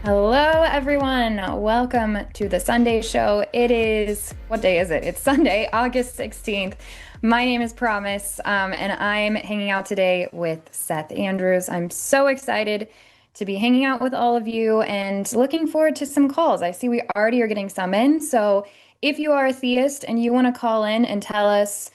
Hello, everyone. Welcome to the Sunday show. It is, what day is it? It's Sunday, August 16th. My name is Promise, and I'm hanging out today with Seth Andrews. I'm so excited to be hanging out with all of you and looking forward to some calls. I see we already are getting some in. So if you are a theist and you want to call in and tell us,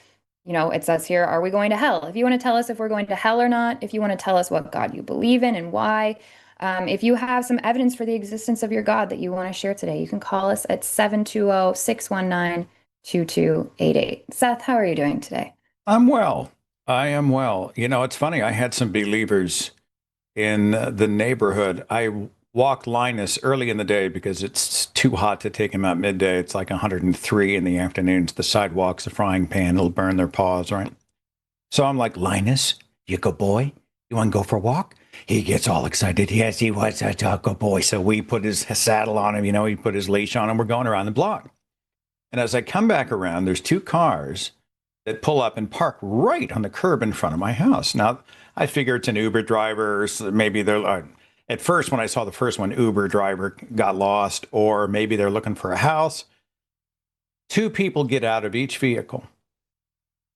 it says here, are we going to hell? If you want to tell us if we're going to hell or not, if you want to tell us what God you believe in and why, if you have some evidence for the existence of your God that you want to share today, you can call us at 720-619-2288. Seth, how are you doing today? I'm well. I am well. It's funny. I had some believers in the neighborhood. I walked Linus early in the day because it's too hot to take him out midday. It's like 103 in the afternoons. The sidewalk's a frying pan. It'll burn their paws, right? So I'm like, Linus, you good boy? You want to go for a walk? He gets all excited. Yes, he was a good boy. So we put his saddle on him, he put his leash on him. We're going around the block. And as I come back around, there's two cars that pull up and park right on the curb in front of my house. Now, I figure it's an Uber driver. So maybe they're, at first, when I saw the first one, Uber driver got lost, or maybe they're looking for a house. Two people get out of each vehicle.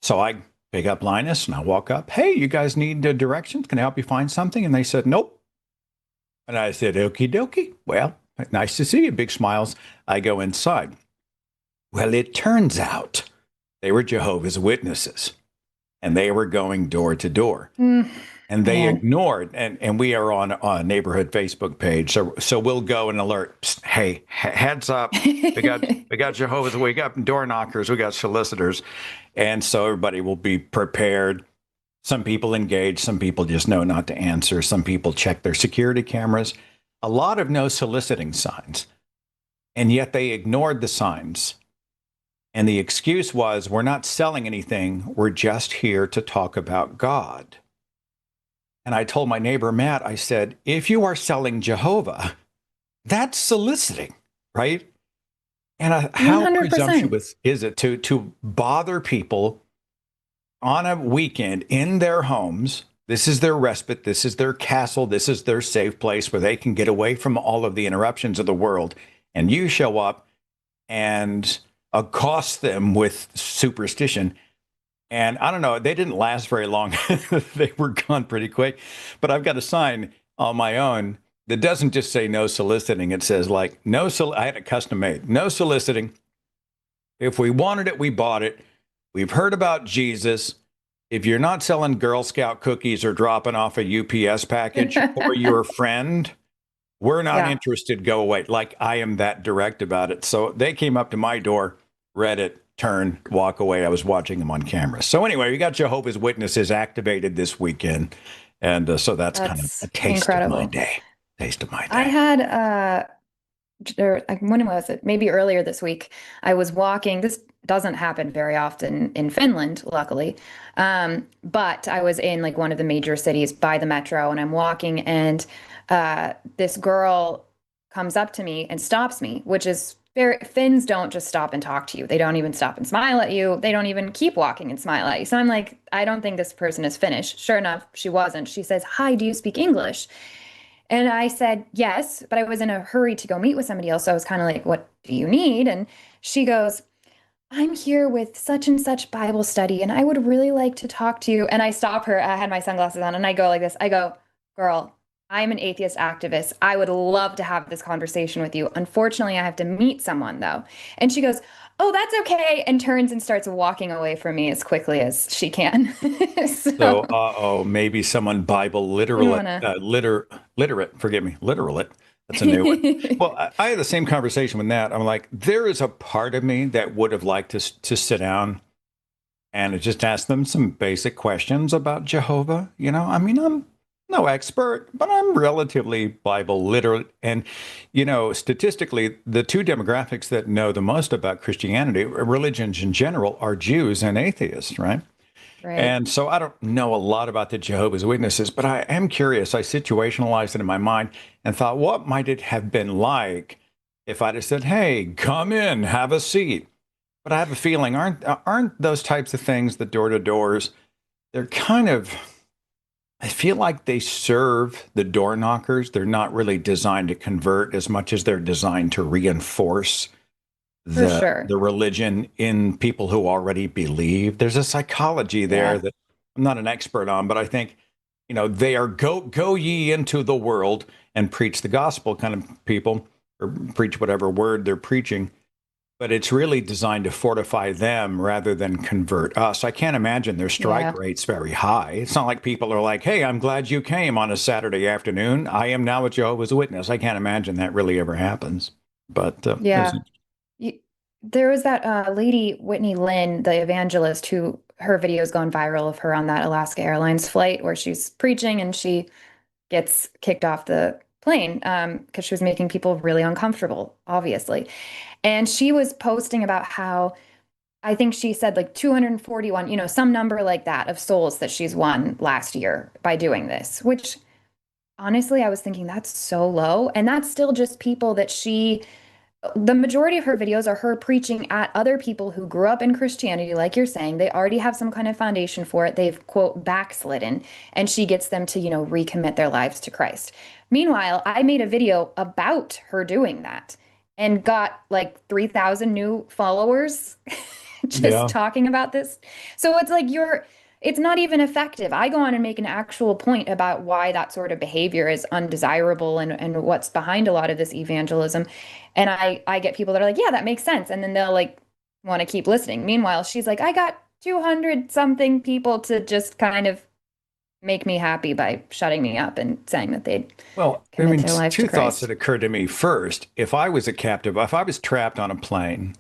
So I pick up Linus and I walk up. Hey, you guys need directions? Can I help you find something? And they said, nope. And I said, okie dokie. Well, nice to see you. Big smiles. I go inside. Well, it turns out they were Jehovah's Witnesses and they were going door to door. And they ignored, and we are on a neighborhood Facebook page. So we'll go and alert, psst, hey, heads up. We got Jehovah's, we got door knockers, we got solicitors. And so everybody will be prepared. Some people engage, some people just know not to answer. Some people check their security cameras. A lot of no soliciting signs. And yet they ignored the signs. And the excuse was, we're not selling anything. We're just here to talk about God. And I told my neighbor, Matt, I said, if you are selling Jehovah, that's soliciting, right? And how 100%. presumptuous is it to bother people on a weekend in their homes? This is their respite. This is their castle. This is their safe place where they can get away from all of the interruptions of the world. And you show up and accost them with superstition. And I don't know, they didn't last very long. They were gone pretty quick. But I've got a sign on my own that doesn't just say no soliciting. It says like, I had it custom made. No soliciting. If we wanted it, we bought it. We've heard about Jesus. If you're not selling Girl Scout cookies or dropping off a UPS package or your friend, we're not interested. Go away. Like, I am that direct about it. So they came up to my door, read it, turn, walk away. I was watching them on camera. So anyway, we got Jehovah's Witnesses activated this weekend. And so that's kind of a taste of my day. I had, when was it? Maybe earlier this week, I was walking. This doesn't happen very often in Finland, luckily. But I was in like one of the major cities by the metro and I'm walking and this girl comes up to me and stops me, which is Finns don't just stop and talk to you. They don't even stop and smile at you. They don't even keep walking and smile at you. So I'm like, I don't think this person is Finnish. Sure enough, she wasn't. She says, hi, do you speak English? And I said, yes, but I was in a hurry to go meet with somebody else. So I was kind of like, what do you need? And she goes, I'm here with such and such Bible study, and I would really like to talk to you. And I stop her. I had my sunglasses on, and I go like this. I go, girl, I'm an atheist activist. I would love to have this conversation with you. Unfortunately, I have to meet someone, though. And she goes, oh, that's okay, and turns and starts walking away from me as quickly as she can. So, maybe someone Bible literate. That's a new one. Well, I had the same conversation with Nat. I'm like, there is a part of me that would have liked to sit down and I just asked them some basic questions about Jehovah. I mean, I'm no expert, but I'm relatively Bible literate. And, statistically, the two demographics that know the most about Christianity, religions in general, are Jews and atheists, right? Right. And so I don't know a lot about the Jehovah's Witnesses, but I am curious. I situationalized it in my mind and thought, what might it have been like if I'd have said, "Hey, come in, have a seat"? But I have a feeling aren't those types of things, the door to doors, they're kind of, I feel like they serve the door knockers. They're not really designed to convert as much as they're designed to reinforce For the sure. religion in people who already believe. There's a psychology there Yeah. that I'm not an expert on, but I think, they are go ye into the world and preach the gospel kind of people, or preach whatever word they're preaching. But it's really designed to fortify them rather than convert us. I can't imagine their strike Yeah. rate's very high. It's not like people are like, "Hey, I'm glad you came on a Saturday afternoon. I am now a Jehovah's Witness." I can't imagine that really ever happens. But Yeah. Y- There was that lady, Whitney Lynn, the evangelist, who her video's gone viral of her on that Alaska Airlines flight where she's preaching and she gets kicked off the plane because she was making people really uncomfortable, obviously. And she was posting about how I think she said like 241, some number like that of souls that she's won last year by doing this, which honestly, I was thinking that's so low. And that's still just people that the majority of her videos are her preaching at other people who grew up in Christianity, like you're saying. They already have some kind of foundation for it. They've, quote, backslidden, and she gets them to, recommit their lives to Christ. Meanwhile, I made a video about her doing that and got like 3,000 new followers just yeah. talking about this. So it's like it's not even effective. I go on and make an actual point about why that sort of behavior is undesirable and what's behind a lot of this evangelism. And I get people that are like, yeah, that makes sense. And then they'll like want to keep listening. Meanwhile, she's like, I got 200 something people to just kind of make me happy by shutting me up and saying that they'd Well, I commit mean, their lives to two thoughts that Christ. occurred to me. First, if I was a captive, if I was trapped on a plane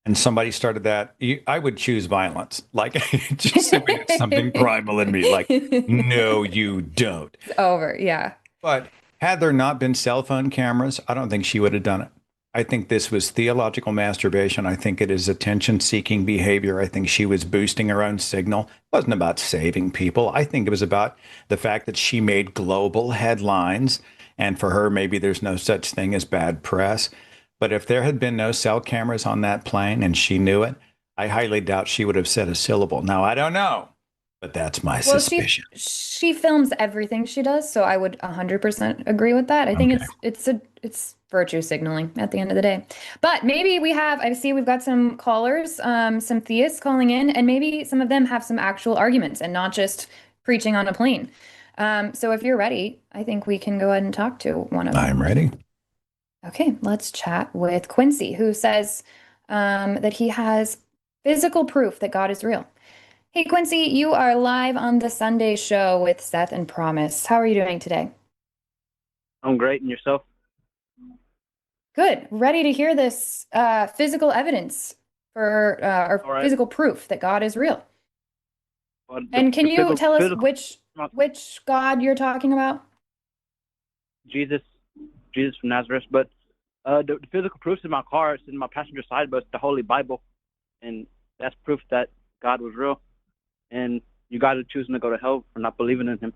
and somebody started that, I would choose violence. Like, just simply there's something primal in me. Like, no, you don't. It's over. Yeah. But had there not been cell phone cameras, I don't think she would have done it. I think this was theological masturbation. I think it is attention seeking behavior. I think she was boosting her own signal. It wasn't about saving people. I think it was about the fact that she made global headlines. And for her, maybe there's no such thing as bad press. But if there had been no cell cameras on that plane and she knew it, I highly doubt she would have said a syllable. Now, I don't know, but that's my Well, suspicion. she films everything she does, so I would 100% agree with that. I think Okay. it's virtue signaling at the end of the day. But maybe I see we've got some callers, some theists calling in, and maybe some of them have some actual arguments and not just preaching on a plane. So if you're ready, I think we can go ahead and talk to one of them. I'm ready. Okay, let's chat with Quincy, who says that he has physical proof that God is real. Hey, Quincy, you are live on the Sunday show with Seth and Promise. How are you doing today? I'm great, and yourself? Good. Ready to hear this physical evidence or All right. physical proof that God is real. Well, And can the you tell us physical, which God you're talking about? Jesus, Jesus from Nazareth. But the physical proof's in my car. It's in my passenger side, but it's the Holy Bible, and that's proof that God was real. And you guys are choosing to go to hell for not believing in Him.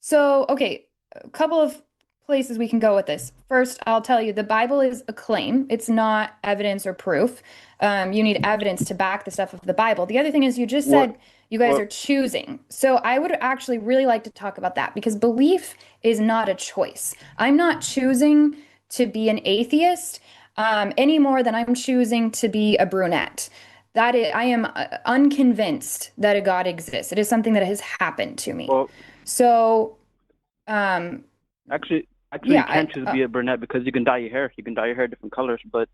So, okay, a couple of places we can go with this. First, I'll tell you the Bible is a claim, it's not evidence or proof. You need evidence to back the stuff of the Bible. The other thing is, you just What? said you guys What? are choosing. So, I would actually really like to talk about that because belief is not a choice. I'm not choosing to be an atheist any more than I'm choosing to be a brunette. I am unconvinced that a God exists. It is something that has happened to me. Well, So, um, actually, you yeah, can choose to be a brunette because you can dye your hair. You can dye your hair different colors, but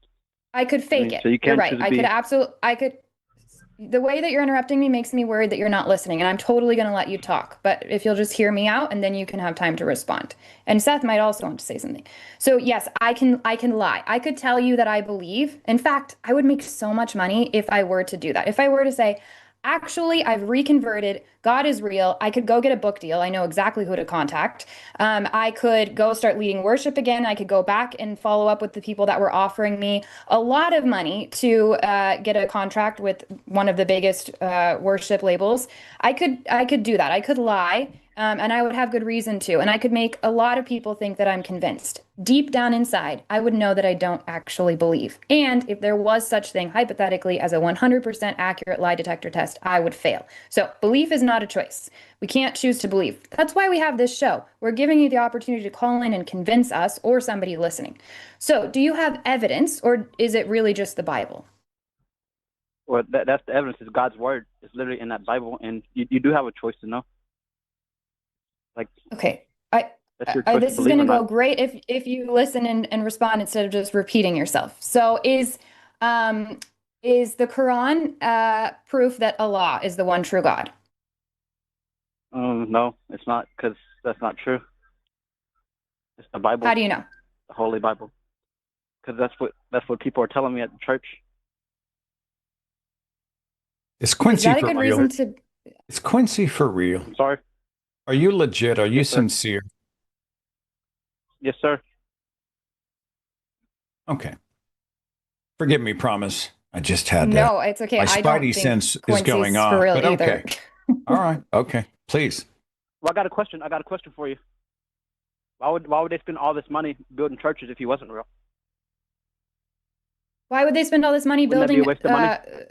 I could I fake mean, it. so you You're can right. choose to be. I could The way that you're interrupting me makes me worried that you're not listening, and I'm totally going to let you talk. But if you'll just hear me out, and then you can have time to respond. And Seth might also want to say something. So yes, I can lie. I could tell you that I believe. In fact, I would make so much money if I were to do that. If I were to say, actually, I've reconverted. God is real. I could go get a book deal. I know exactly who to contact. I could go start leading worship again. I could go back and follow up with the people that were offering me a lot of money to get a contract with one of the biggest worship labels. I could do that. I could lie, and I would have good reason to, and I could make a lot of people think that I'm convinced. Deep down inside, I would know that I don't actually believe. And if there was such thing, hypothetically, as a 100% accurate lie detector test, I would fail. So belief is not a choice. We can't choose to believe. That's why we have this show. We're giving you the opportunity to call in and convince us or somebody listening. So do you have evidence, or is it really just the Bible? Well, that's the evidence. Is God's word. It's literally in that Bible, and you do have a choice to know. Like, Okay. that's your choice to This is believe going or to go not. great if you listen and respond instead of just repeating yourself. So is the Quran proof that Allah is the one true God? No, it's not, because that's not true. It's the Bible, How do you know? the Holy Bible, because that's what people are telling me at the church. Is Is Quincy that a for good real? reason to? Is Quincy for real? I'm sorry. Are you legit? Are you Yes, sir. sincere? Yes, sir. Okay. Forgive me, promise. I just had No, it's okay. my I don't spidey think sense is going Quincy's for off, real but either. okay. All right. Okay. Please. Well, I got a question. I got a question for you. Why would they spend all this money building churches if he wasn't real? Why would they spend all this money Wouldn't that be a building? waste of money?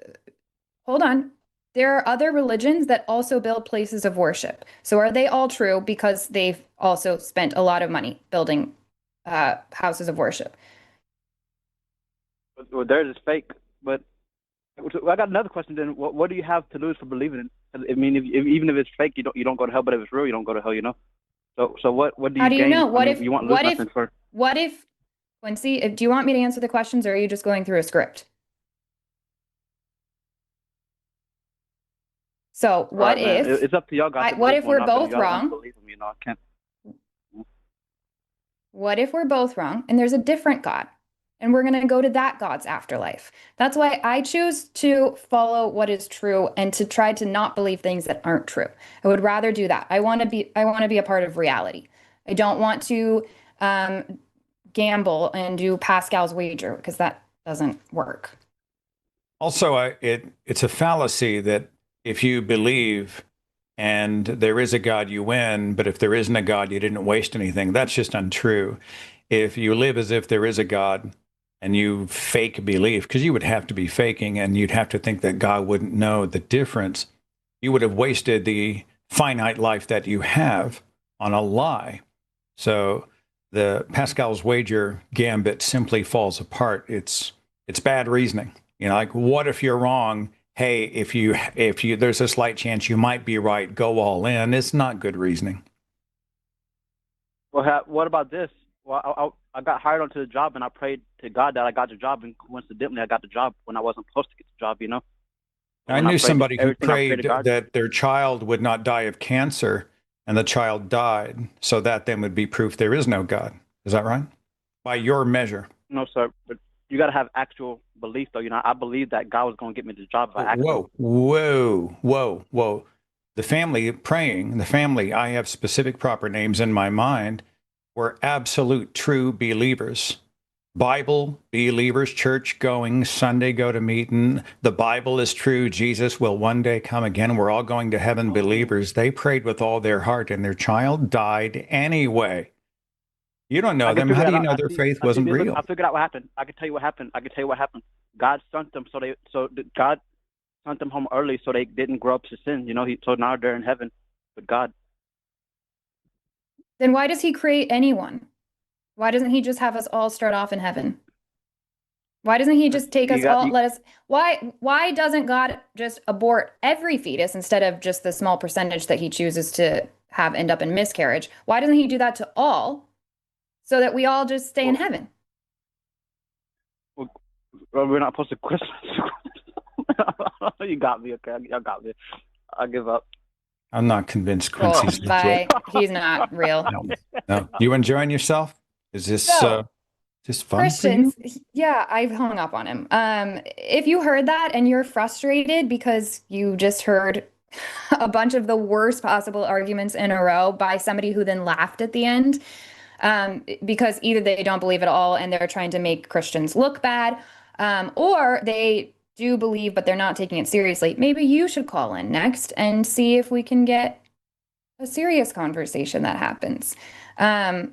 Hold on. There are other religions that also build places of worship. So are they all true because they've also spent a lot of money building houses of worship? Well, theirs is fake. But I got another question. Then, what do you have to lose for believing in it? I mean, even if it's fake, you don't go to hell. But if it's real, you don't go to hell. So what do How you do you gain? know? I mean, you won't lose nothing for. What if, Quincy, do you want me to answer the questions or are you just going through a script? So All right, man. It's up to y'all guys to what believe if him or we're not. But if both y'all don't want to wrong? believe him, I can't. What if we're both wrong and there's a different God and we're going to go to that God's afterlife? That's why I choose to follow what is true and to try to not believe things that aren't true. I would rather do that. I want to be a part of reality. I don't want to um, gamble and do Pascal's wager because that doesn't work. Also, it's a fallacy that if you believe and there is a God, you win, but if there isn't a God, you didn't waste anything. That's just untrue. If you live as if there is a God and you fake belief, because you would have to be faking and you'd have to think that God wouldn't know the difference, you would have wasted the finite life that you have on a lie. So the Pascal's wager gambit simply falls apart. It's bad reasoning. Like, what if you're wrong? Hey, if you there's a slight chance you might be right, go all in. It's not good reasoning. Well, what about this? Well, I got hired onto the job, and I prayed to God that I got the job, and coincidentally, I got the job when I wasn't supposed to get the job. I When I knew prayed somebody who everything, I prayed to prayed God. that their child would not die of cancer, and the child died. So that then would be proof there is no God. Is that right? By your measure. No, sir, but you got to have actual belief, though. I believe that God was going to get me the job by accident. Whoa. The family praying, I have specific proper names in my mind, were absolute true believers. Bible believers, church going, Sunday go to meeting. The Bible is true. Jesus will one day come again. We're all going to heaven believers. They prayed with all their heart and their child died anyway. You don't know I can them. figure How do that you out. know their faith wasn't Look, real? I figured out what happened. I can tell you what happened. God sent them God sent them home early so they didn't grow up to sin. So now they're in heaven with God. Then why does he create anyone? Why doesn't he just have us all start off in heaven? Why doesn't he just take us all, why doesn't God just abort every fetus instead of just the small percentage that he chooses to have end up in miscarriage? Why doesn't he do that to all so that we all just stay in heaven? Well, we're not supposed to question. You got me. Okay, y'all got me. I give up. I'm not convinced Well, Quincy's legit. he's not real. No, no. You enjoying yourself? Is this So, just fun for you? Christians, yeah, I've hung up on him. If you heard that and you're frustrated because you just heard a bunch of the worst possible arguments in a row by somebody who then laughed at the end, because either they don't believe at all and they're trying to make Christians look bad, or they do believe but they're not taking it seriously, maybe you should call in next and see if we can get a serious conversation that happens. Um,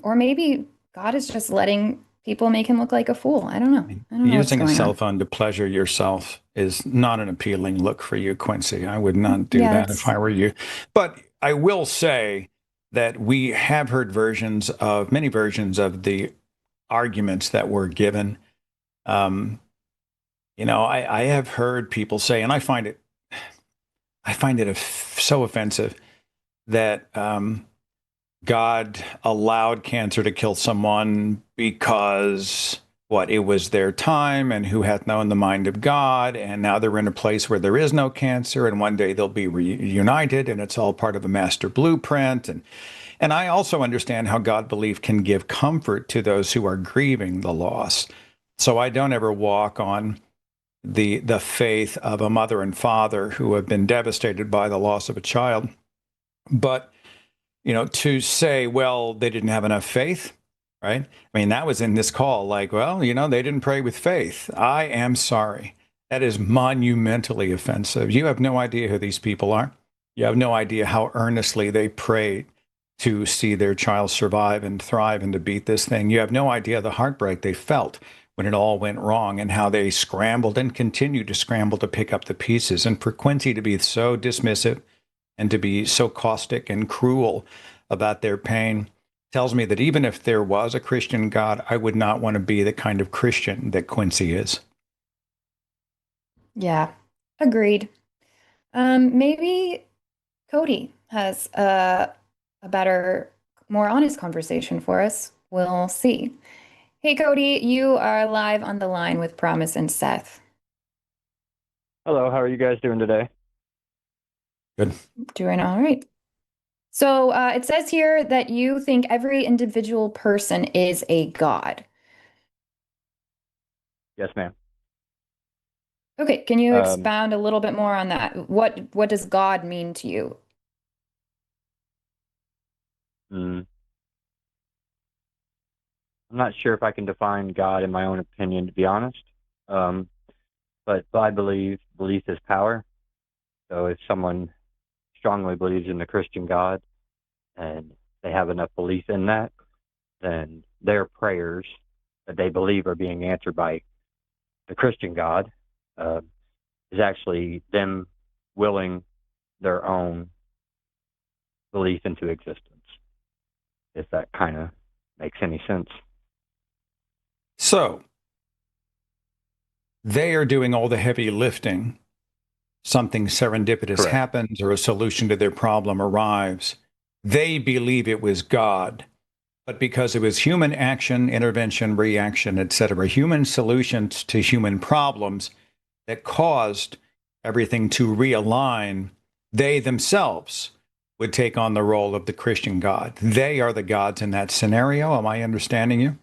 or maybe God is just letting people make him look like a fool. I don't know. I don't know what's Using a going cell on. phone to pleasure yourself is not an appealing look for you, Quincy. I would not do Yeah, that if I were you. But I will say that we have heard many versions of the arguments that were given. Um, I have heard people say, and I find it so offensive that God allowed cancer to kill someone because it was their time, and who hath known the mind of God, and now they're in a place where there is no cancer, and one day they'll be reunited, and it's all part of a master blueprint. And I also understand how God belief can give comfort to those who are grieving the loss. So I don't ever walk on the faith of a mother and father who have been devastated by the loss of a child. But to say, well, they didn't have enough faith, right? I mean, that was in this call, like, well, they didn't pray with faith. I am sorry. That is monumentally offensive. You have no idea who these people are. You have no idea how earnestly they prayed to see their child survive and thrive and to beat this thing. You have no idea the heartbreak they felt when it all went wrong, and how they scrambled and continued to scramble to pick up the pieces. And for Quincy to be so dismissive and to be so caustic and cruel about their pain tells me that even if there was a Christian God, I would not want to be the kind of Christian that Quincy is. yeah, agreed. Maybe Cody has a better, more honest conversation for us. We'll see. Hey, Cody, you are live on the line with Promise and Seth. Hello, how are you guys doing today? Good. Doing all right. So it says here that you think every individual person is a god. Yes, ma'am. Okay, can you Um, expound a little bit more on that? What does God mean to you? mm, I'm not sure if I can define God in my own opinion, to be honest. Um, but I believe belief is power. So if someone strongly believes in the Christian God and they have enough belief in that, then their prayers that they believe are being answered by the Christian God uh, is actually them willing their own belief into existence, if that kind of makes any sense. So they are doing all the heavy lifting. Something serendipitous Correct. happens or a solution to their problem arrives. They believe it was God, but because it was human action, intervention, reaction, etc., human solutions to human problems that caused everything to realign, they themselves would take on the role of the Christian God. They are the gods in that scenario. Am I understanding you?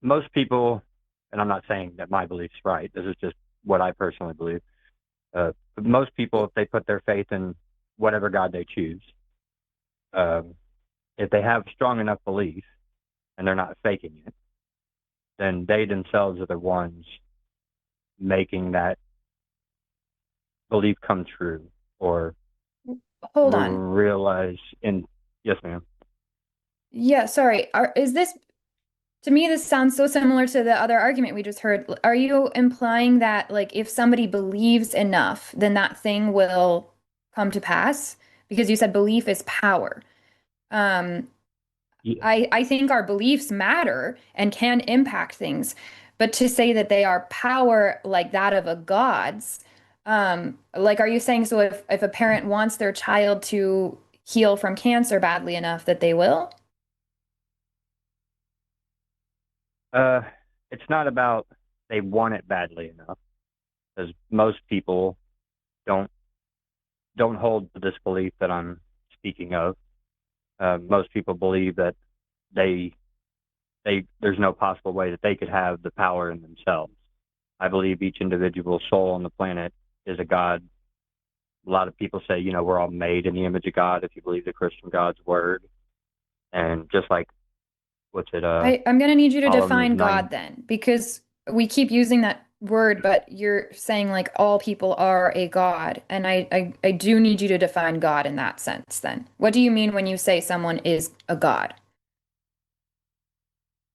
Most people, and I'm not saying that my belief's right, this is just what I personally believe. But most people, if they put their faith in whatever God they choose, um, if they have strong enough belief and they're not faking it, then they themselves are the ones making that belief come true or Hold on. realize in. Yes, ma'am. Yeah, sorry. Is this, to me, this sounds so similar to the other argument we just heard. Are you implying that, like, if somebody believes enough, then that thing will come to pass? Because you said belief is power. Um, Yeah. I think our beliefs matter and can impact things, but to say that they are power like that of a god's, like, are you saying so if a parent wants their child to heal from cancer badly enough that they will? Uh, it's not about they want it badly enough, because most people don't hold to this belief that I'm speaking of. Most people believe that they there's no possible way that they could have the power in themselves. I believe each individual soul on the planet is a God. A lot of people say, we're all made in the image of God if you believe the Christian God's word. And just like, what's it, I'm going to need you to follow me define nine. God then, because we keep using that word, but you're saying like all people are a God. And I do need you to define God in that sense then. What do you mean when you say someone is a God?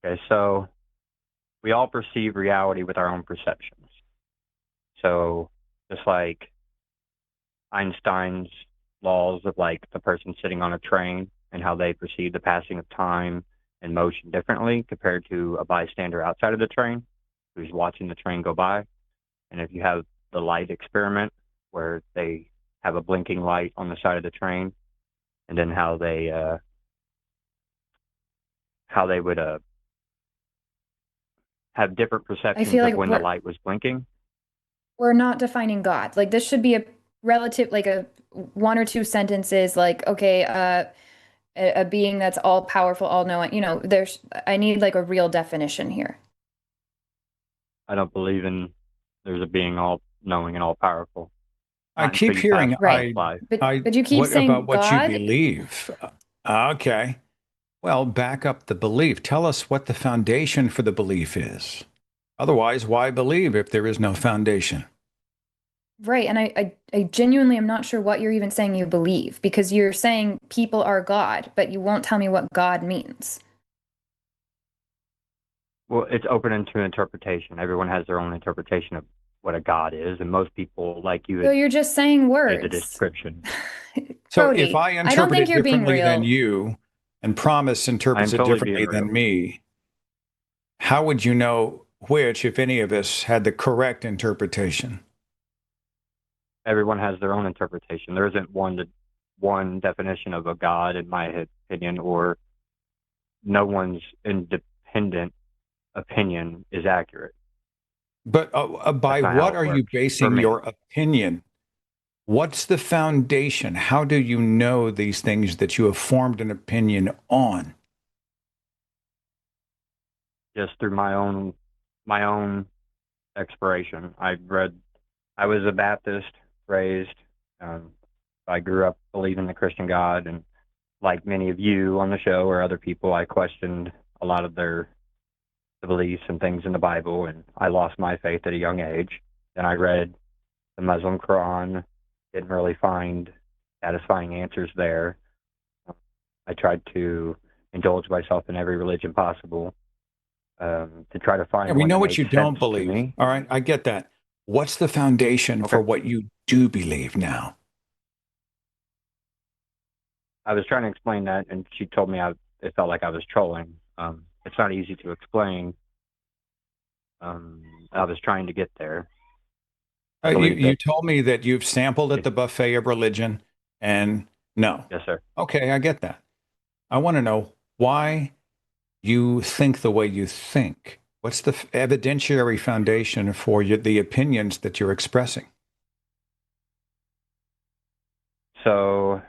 Okay, so we all perceive reality with our own perceptions. So just like Einstein's laws of like the person sitting on a train and how they perceive the passing of time and motion differently compared to a bystander outside of the train who's watching the train go by. And if you have the light experiment where they have a blinking light on the side of the train, and then how they would have different I perceptions feel of like when the light was blinking. we're not defining God. Like this should be a relative, like a one or two sentences, like, okay, a being that's all powerful, all knowing, I need like a real definition here. I don't believe in there's a being all knowing and all powerful. I Not until keep you pass hearing, Right. life. But you keep what about saying what you God. believe? Okay. Well, back up the belief. Tell us what the foundation for the belief is. Otherwise, why believe if there is no foundation? Right. And I genuinely am not sure what you're even saying you believe because you're saying people are God, but you won't tell me what God means. Well, it's open into interpretation. Everyone has their own interpretation of what a god is, and most people, like you, So had you're just saying made the words. description. So if Cody, I I don't interpret think it you're being differently than real. you and Promise I am interprets it totally being differently than real. me, how would you know which, if any of us, had the correct interpretation? Everyone has their own interpretation. There isn't one definition of a god, in my opinion, or no one's independent opinion is accurate. But That's by not how what it are you works for basing me. your opinion? What's the foundation? How do you know these things that you have formed an opinion on? Just through my own exploration. I was a Baptist raised. Um, I grew up believing the Christian God, and like many of you on the show or other people, I questioned a lot of the beliefs and things in the Bible, and I lost my faith at a young age. Then I read the Muslim Quran, didn't really find satisfying answers there. I tried to indulge myself in every religion possible, to try to Yeah, find we one know that what made you sense don't to believe. me. All right, I get that. What's the foundation Okay. for what you do believe now? I was trying to explain that, and she told me it felt like I was trolling. It's not easy to explain. I was trying to get there. I You, believe you that. told me that you've sampled at the buffet of religion, and no. Yes, sir. Okay, I get that. I want to know why you think the way you think. What's the evidentiary foundation for the opinions that you're expressing? So,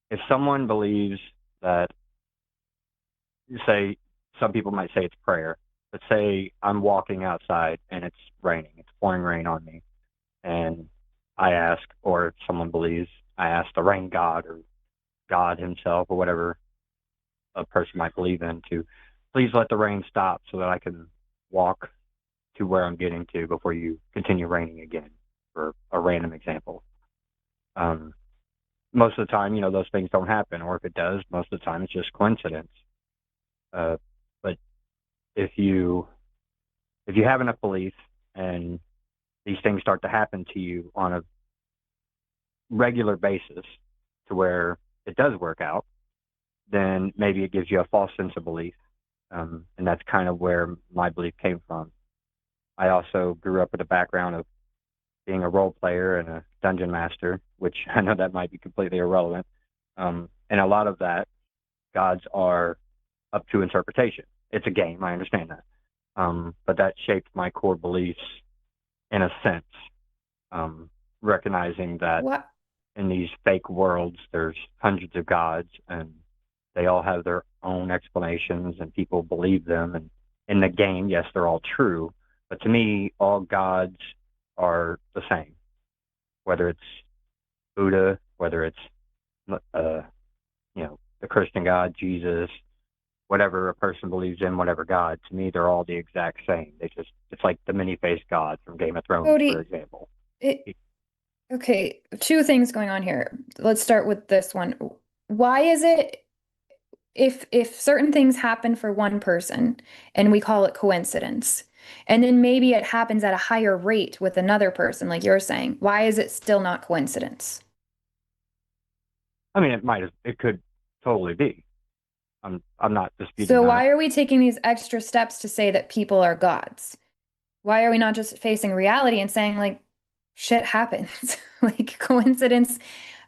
if someone believes that, say, some people might say it's prayer, but say I'm walking outside and it's raining, it's pouring rain on me, and I ask, or if someone believes, I ask the rain god or God himself or whatever a person might believe in to please let the rain stop so that I can walk to where I'm getting to before you continue raining again, for a random example. Um, Most of the time, those things don't happen, or if it does, most of the time it's just coincidence. But if you have enough belief and these things start to happen to you on a regular basis to where it does work out, then maybe it gives you a false sense of belief. And that's kind of where my belief came from. I also grew up with a background of being a role player and a dungeon master, which I know that might be completely irrelevant. And a lot of that, gods are up to interpretation. It's a game. I understand that. But that shaped my core beliefs in a sense, recognizing that What? in these fake worlds, there's hundreds of gods, and they all have their own explanations, and people believe them. And in the game, yes, they're all true, but to me, all gods are the same. Whether it's Buddha, whether it's the Christian God, Jesus, whatever a person believes in, whatever God, to me, they're all the exact same. It's like the many-faced God from Game of Thrones, for Cody, example. okay, two things going on here. Let's start with this one. Why is it if certain things happen for one person and we call it coincidence, and then maybe it happens at a higher rate with another person, like you're saying, why is it still not coincidence? I mean, it could totally be. I'm not disputing So that. why are we taking these extra steps to say that people are gods? Why are we not just facing reality and saying, like, shit happens? Like, coincidence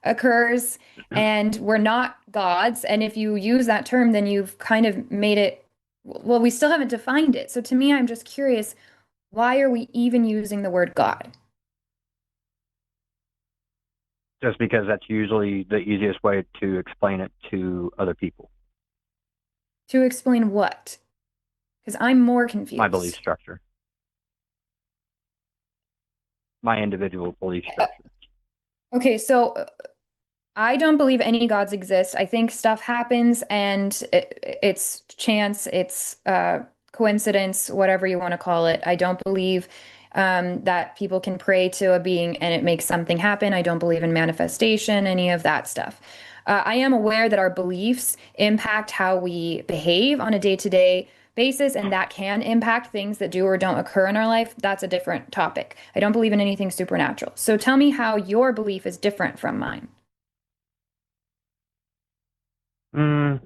occurs and we're not gods. And if you use that term, then you've kind of made it, well, we still haven't defined it. So to me, I'm just curious, why are we even using the word God? Just because that's usually the easiest way to explain it to other people. To explain what? Because I'm more confused. My belief structure. My individual belief structure. Okay, so I don't believe any gods exist. I think stuff happens and it's chance, it's coincidence, whatever you want to call it. I don't believe that people can pray to a being and it makes something happen. I don't believe in manifestation, any of that stuff. I am aware that our beliefs impact how we behave on a day-to-day basis, and that can impact things that do or don't occur in our life. That's a different topic. I don't believe in anything supernatural. So tell me how your belief is different from mine.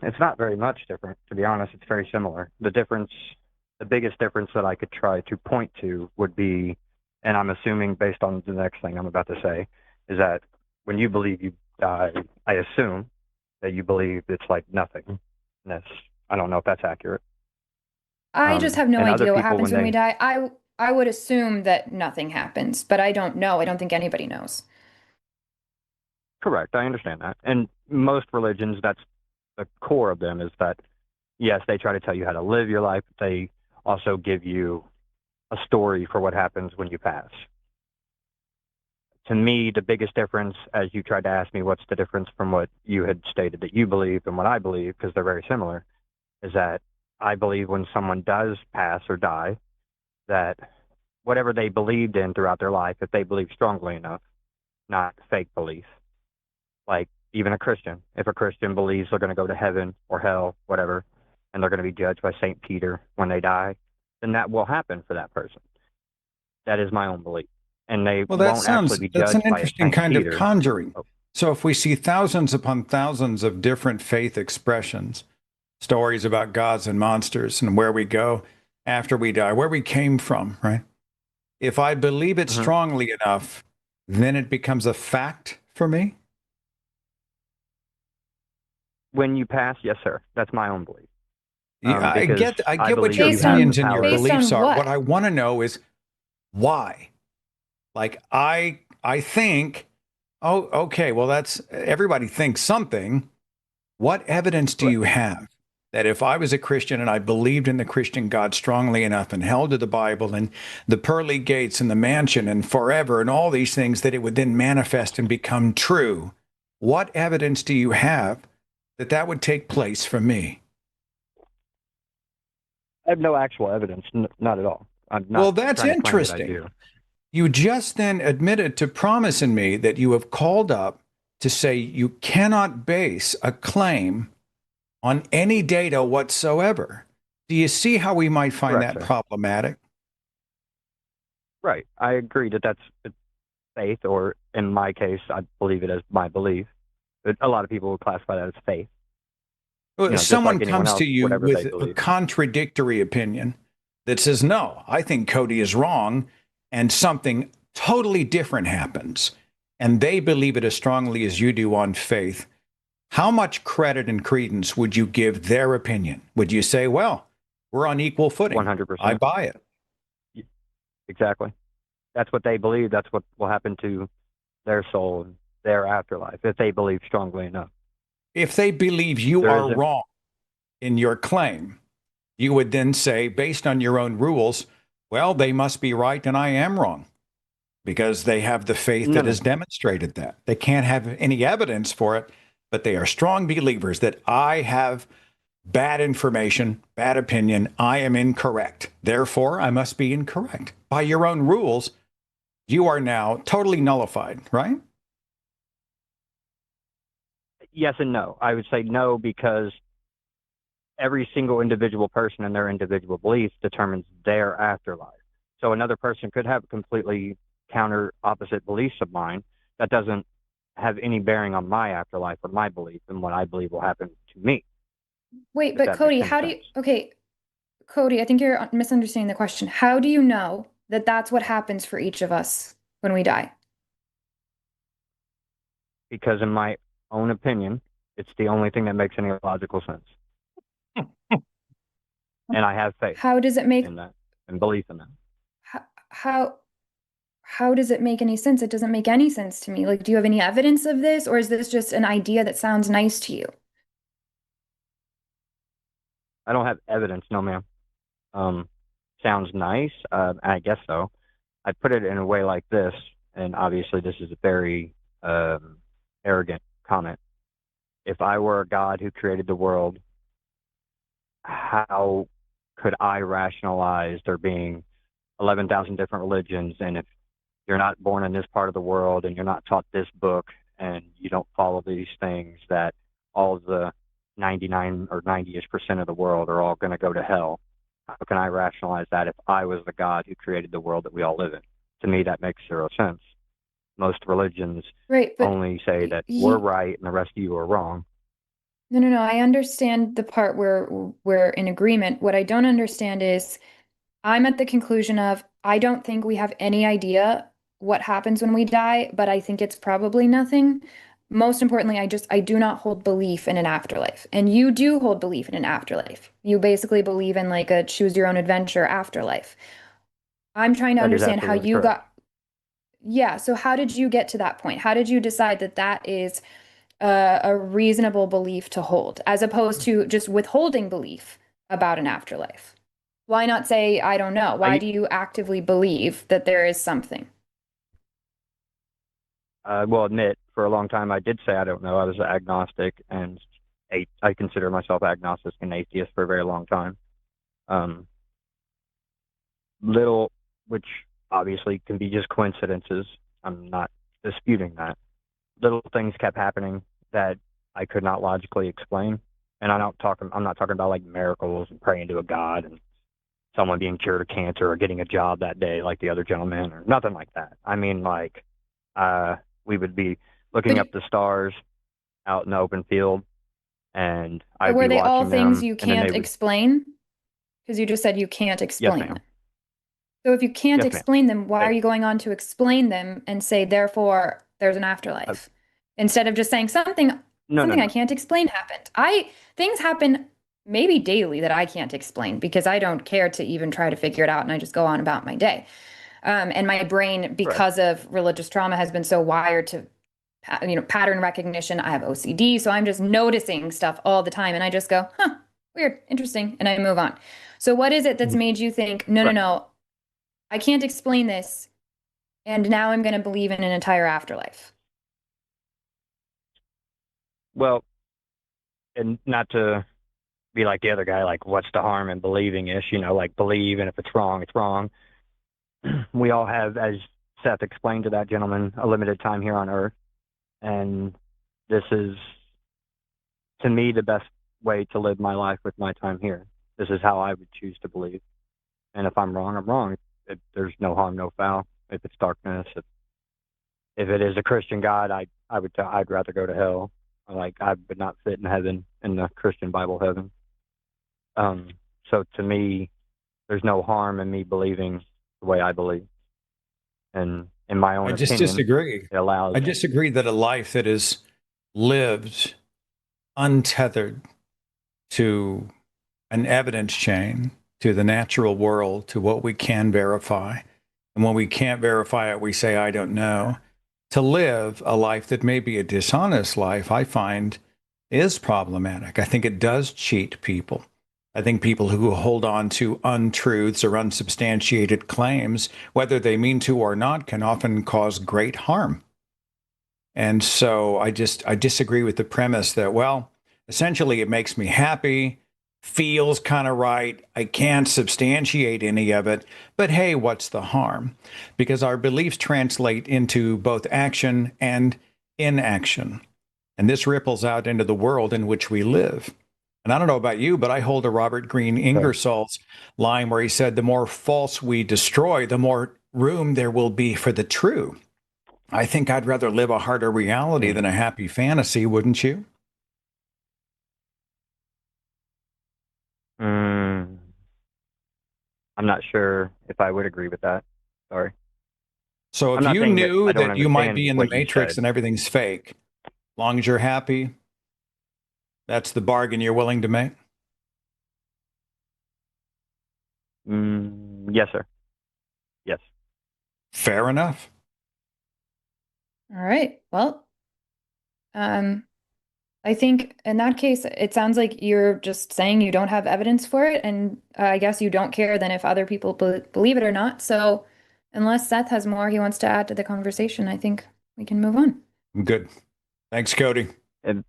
It's not very much different, to be honest. It's very similar. The biggest difference that I could try to point to would be, and I'm assuming based on the next thing I'm about to say, is that when you believe you die, I assume that you believe it's like nothingness. I don't know if that's accurate. I just have no and other idea what people, happens when when we they, die. I would assume that nothing happens, but I don't know. I don't think anybody knows. correct, I understand that. And most religions, that's the core of them, is that, yes, they try to tell you how to live your life, but they also give you a story for what happens when you pass. To me, the biggest difference, as you tried to ask me, what's the difference from what you had stated that you believe and what I believe, because they're very similar, is that I believe when someone does pass or die, that whatever they believed in throughout their life, if they believe strongly enough, not fake belief, like even a Christian, if a Christian believes they're going to go to heaven or hell, whatever, and they're going to be judged by St. Peter when they die, then that will happen for that person. That is my own belief. And they Well, won't actually be that's an judged by a interesting St. kind of Peter. conjuring. Oh, So if we see thousands upon thousands of different faith expressions, stories about gods and monsters and where we go after we die, where we came from, right? If I believe it mhm. strongly enough, then it becomes a fact for me. When you pass, yes, sir. That's my own belief. Yeah, Because I I get what believe your you Based have the on opinions and your power. based beliefs on are. What what? I want to know is why. Like I think, oh, okay, well that's everybody thinks something. What evidence do Correct. you have that if I was a Christian and I believed in the Christian God strongly enough and held to the Bible and the pearly gates and the mansion and forever and all these things, that it would then manifest and become true? What evidence do you have that that would take place for me? I have no actual evidence, not at all. I'm Well, not that's trying to claim that I interesting. do. You just then admitted to promising me that you have called up to say you cannot base a claim on any data whatsoever. Do you see how we might find Correct, that sir. problematic? Right. I agree that that's faith, or in my case, I believe it as my belief. But a lot of people would classify that as faith. Well, Just like someone anyone comes else, to you whatever they with a believe. contradictory opinion that says, no, I think Cody is wrong, and something totally different happens, and they believe it as strongly as you do on faith. How much credit and credence would you give their opinion? Would you say, well, We're on equal footing. 100%. I buy it. Exactly. That's what they believe. That's what will happen to their soul, their afterlife, if they believe strongly enough. If they believe you There are isn't- wrong in your claim, you would then say, based on your own rules, well, they must be right and I am wrong, because they have the faith that has demonstrated that. They can't have any evidence for it, but they are strong believers that I have bad information, bad opinion, I am incorrect. Therefore, I must be incorrect. By your own rules, you are now totally nullified, right? Yes and no. I would say no, because every single individual person and their individual beliefs determines their afterlife. So another person could have completely counter opposite beliefs of mine that doesn't have any bearing on my afterlife or my belief and what I believe will happen to me. Wait, but That Cody, makes how do any you, sense. okay, Cody, I think you're misunderstanding the question. How do you know that that's what happens for each of us when we die? Because in my own opinion, it's the only thing that makes any logical sense. And I have faith How does it make, in that and belief in that. how, how, how does it make any sense? It doesn't make any sense to me. Like, do you have any evidence of this, or is this just an idea that sounds nice to you? I don't have evidence, no, ma'am. Sounds nice. I guess so. I put it in a way like this, and obviously this is a very arrogant comment. If I were a God who created the world, how could I rationalize there being 11,000 different religions? And if you're not born in this part of the world and you're not taught this book and you don't follow these things, that all of the 99 or 90-ish% of the world are all going to go to hell. How can I rationalize that if I was the God who created the world that we all live in? To me, that makes zero sense. Most religions Right, but only say that we're right and the rest of you are wrong. no. I understand the part where we're in agreement. What I don't understand is I'm at the conclusion of I don't think we have any idea what happens when we die, but I think it's probably nothing. Most importantly, I do not hold belief in an afterlife. And you do hold belief in an afterlife. You basically believe in like a choose your own adventure afterlife. I'm trying to That is understand how absolutely you correct. got, yeah, so how did you get to that point? How did you decide that that is a reasonable belief to hold, as opposed to just withholding belief about an afterlife? Why not say, I don't know? Why do you actively believe that there is something? I will admit, for a long time, I did say I don't know. I was agnostic, and I consider myself agnostic and atheist for a very long time. Um, which obviously can be just coincidences. I'm not disputing that. Little things kept happening that I could not logically explain. And I'm not talking about like miracles and praying to a God and someone being cured of cancer or getting a job that day like the other gentleman, or nothing like that. I mean, like, we would be looking up But, the stars out in the open field, and but I'd were be they all watching things them, you and then they can't would, explain? Because you just said you can't yes, explain ma'am. them. So if you can't Yes, ma'am. explain them, why Hey, are you going on to explain them and say, therefore, there's an uh, afterlife? Instead of just saying no, no, something I no. can't explain happened. Things happen maybe daily that I can't explain because I don't care to even try to figure it out and I just go on about my day. And my brain, Correct. because of religious trauma, has been so wired to, pattern recognition. I have OCD, so I'm just noticing stuff all the time, and I just go, "Huh, weird, interesting," and I move on. So, what is it that's made you think, Right. no, I can't explain this, and now I'm going to believe in an entire afterlife? Well, and not to be like the other guy, like, what's the harm in believing ish, like, believe, and if it's wrong, it's wrong. We all have, as Seth explained to that gentleman, a limited time here on earth. And this is, to me, the best way to live my life with my time here. This is how I would choose to believe. And if I'm wrong, I'm wrong. There's no harm, no foul. If it's darkness, if it is a Christian God, I'd rather go to hell. Like, I would not fit in heaven, in the Christian Bible heaven. So to me, there's no harm in me believing the way I believe. And in my own I just opinion, disagree. it allows. I disagree that a life that is lived untethered to an evidence chain to the natural world, to what we can verify. And when we can't verify it, we say, I don't know. To live a life that may be a dishonest life, I find is problematic. I think it does cheat people. I think people who hold on to untruths or unsubstantiated claims, whether they mean to or not, can often cause great harm. And so I disagree with the premise that, well, essentially it makes me happy, feels kind of right. I can't substantiate any of it, but hey, what's the harm? Because our beliefs translate into both action and inaction. And this ripples out into the world in which we live. And I don't know about you, but I hold to Robert Greene Ingersoll's line where he said, the more false we destroy, the more room there will be for the true. I think I'd rather live a harder reality than a happy fantasy, wouldn't you? I'm not sure if I would agree with that. Sorry. So I'm if not you saying that knew I don't that you might understand be in the what you Matrix said. and everything's fake, as long as you're happy, that's the bargain you're willing to make? Yes, sir. Yes. Fair enough. All right. Well, I think in that case, it sounds like you're just saying you don't have evidence for it, and I guess you don't care then if other people believe it or not. So, unless Seth has more he wants to add to the conversation, I think we can move on. Good. Thanks, Cody. And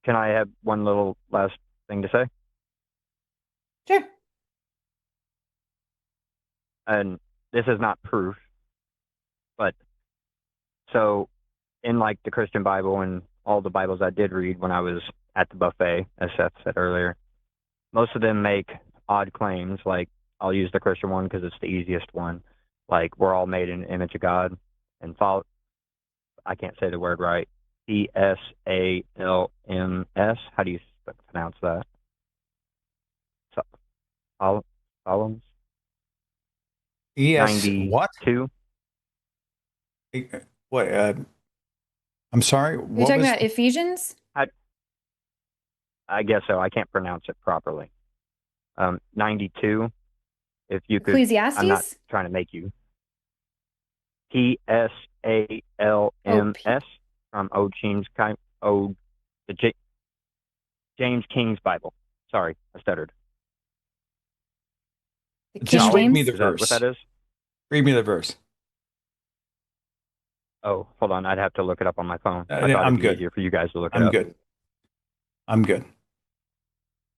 can I have one little last thing to say? Sure. And this is not proof, but so in like the Christian Bible and all the Bibles I did read when I was at the buffet, as Seth said earlier, most of them make odd claims. Like, I'll use the Christian one because it's the easiest one. Like, we're all made in the image of God, and I can't say the word right. Psalms. How do you pronounce that? Psalms. Yes. What? 92. What? I'm sorry. Are you What talking was? about Ephesians? I guess so. I can't pronounce it properly. 92. If you could, I'm not Ecclesiastes? trying to make you. Psalms from James King's Bible. Sorry, I stuttered. The King Just read me James? the Is that what verse. that is? Read me the verse. Oh, hold on. I'd have to look it up on my phone. I thought I'm it'd be good. easier for you guys to look it I'm up. good. I'm good.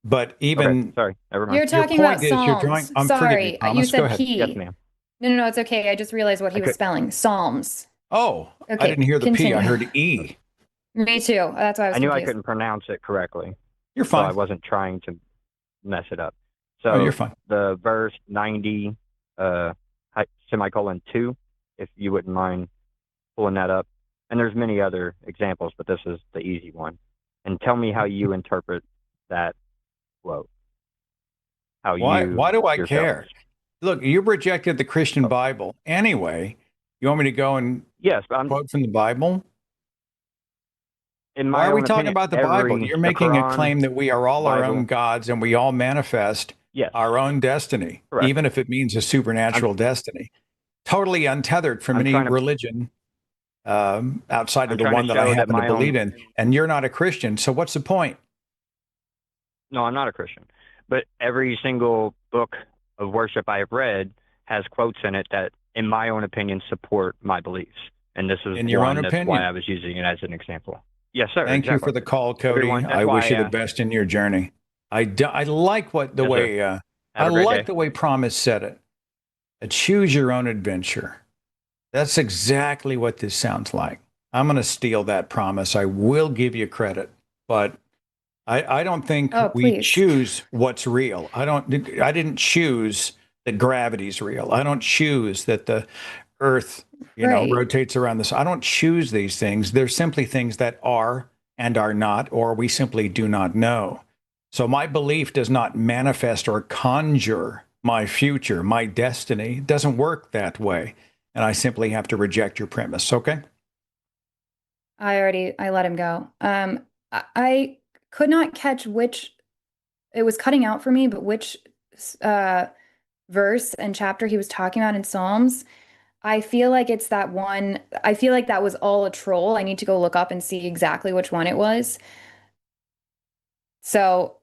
But Okay, even sorry. Never mind. You're your talking about point is you're drawing. Psalms. Forgive me, Sorry, you Thomas. Go said ahead. Yes, P. ma'am. No, it's okay. I just realized what he was spelling. Psalms. Oh, I Okay, didn't hear the P. I continue. heard E. Me too. That's why I was I knew I confused. couldn't pronounce it correctly, You're so I fine. wasn't trying to mess it up. Oh, you're So fine. the verse 90, semicolon 2, if you wouldn't mind pulling that up. And there's many other examples, but this is the easy one. And tell me how you interpret that quote. Why do I yourselves. care? Look, you rejected the Christian Bible anyway. You want me to go and Yes, but quote from the Bible? in Why my are we own talking opinion, about the Bible? You're the making a Quran, claim that we are all our Bible. own gods and we all manifest Yes, our own destiny, correct. even if it means a supernatural destiny. Totally untethered from I'm any trying to religion outside of I'm the trying to one that I show that happen to my believe own. in. And you're not a Christian. So what's the point? No, I'm not a Christian. But every single book of worship I have read has quotes in it that, in my own opinion, support my beliefs. And this is In your own one. That's why opinion. I was using it as an example. Yes, sir. Thank you Exactly. for the call, Cody. Everyone. That's I why wish you I the asked. best in your journey. I like what the Yes, sir. way Have I a great like day. the way Promise said it. Choose your own adventure. That's exactly what this sounds like. I'm going to steal that promise. I will give you credit, but I don't think Oh, we please. choose what's real. I didn't choose that gravity's real. I don't choose that the Earth, Right. rotates around this. I don't choose these things. They're simply things that are and are not, or we simply do not know. So my belief does not manifest or conjure my future, my destiny. It doesn't work that way. And I simply have to reject your premise. Okay? I let him go. I could not catch which, it was cutting out for me, but which verse and chapter he was talking about in Psalms, I feel like it's that one. I feel like that was all a troll. I need to go look up and see exactly which one it was. So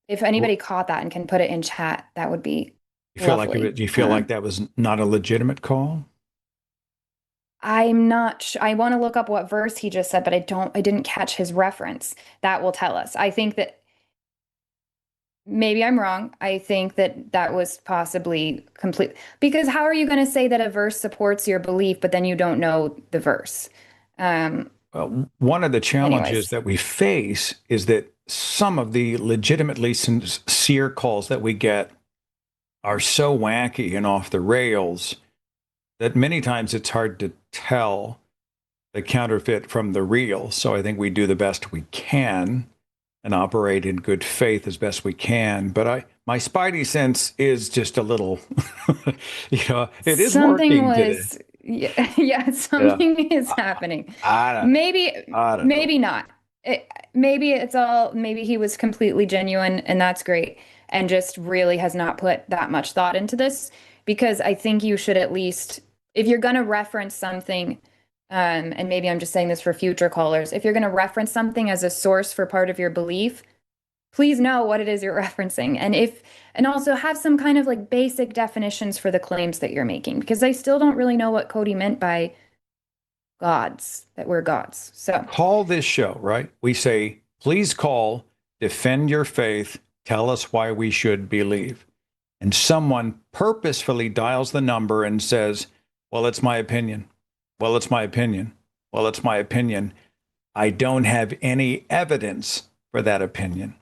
if anybody caught that and can put it in chat, that would be You feel like lovely. you feel like that was not a legitimate call? I'm not I want to look up what verse he just said, but I didn't catch his reference. That will tell us. I think that maybe I'm wrong. I think that that was possibly complete because how are you going to say that a verse supports your belief, but then you don't know the verse? Um, Well, one of the challenges anyways, that we face is that some of the legitimately sincere calls that we get are so wacky and off the rails that many times it's hard to tell the counterfeit from the real. So I think we do the best we can and operate in good faith as best we can. But my spidey sense is just a little, it is something working today. was, yeah, yeah, Yeah. something is happening. I don't know. Maybe, I don't know. maybe not. Maybe it's all, maybe he was completely genuine and that's great and just really has not put that much thought into this because I think you should at least, if you're going to reference something, and maybe I'm just saying this for future callers, if you're going to reference something as a source for part of your belief, please know what it is you're referencing and also have some kind of like basic definitions for the claims that you're making because I still don't really know what Cody meant by gods, that we're gods. So, Call this show, right? We say, please call, defend your faith, tell us why we should believe. And someone purposefully dials the number and says, well, it's my opinion. Well, it's my opinion. Well, it's my opinion. I don't have any evidence for that opinion.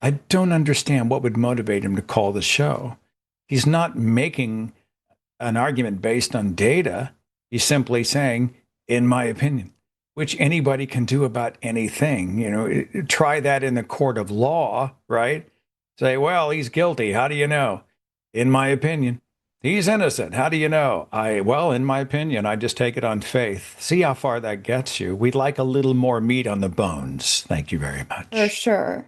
I don't understand what would motivate him to call the show. He's not making an argument based on data. He's simply saying, in my opinion, which anybody can do about anything. Try that in the court of law, right? Say, well, he's guilty. How do you know? In my opinion. He's innocent. How do you know? Well, in my opinion, I just take it on faith. See how far that gets you. We'd like a little more meat on the bones. Thank you very for much. sure.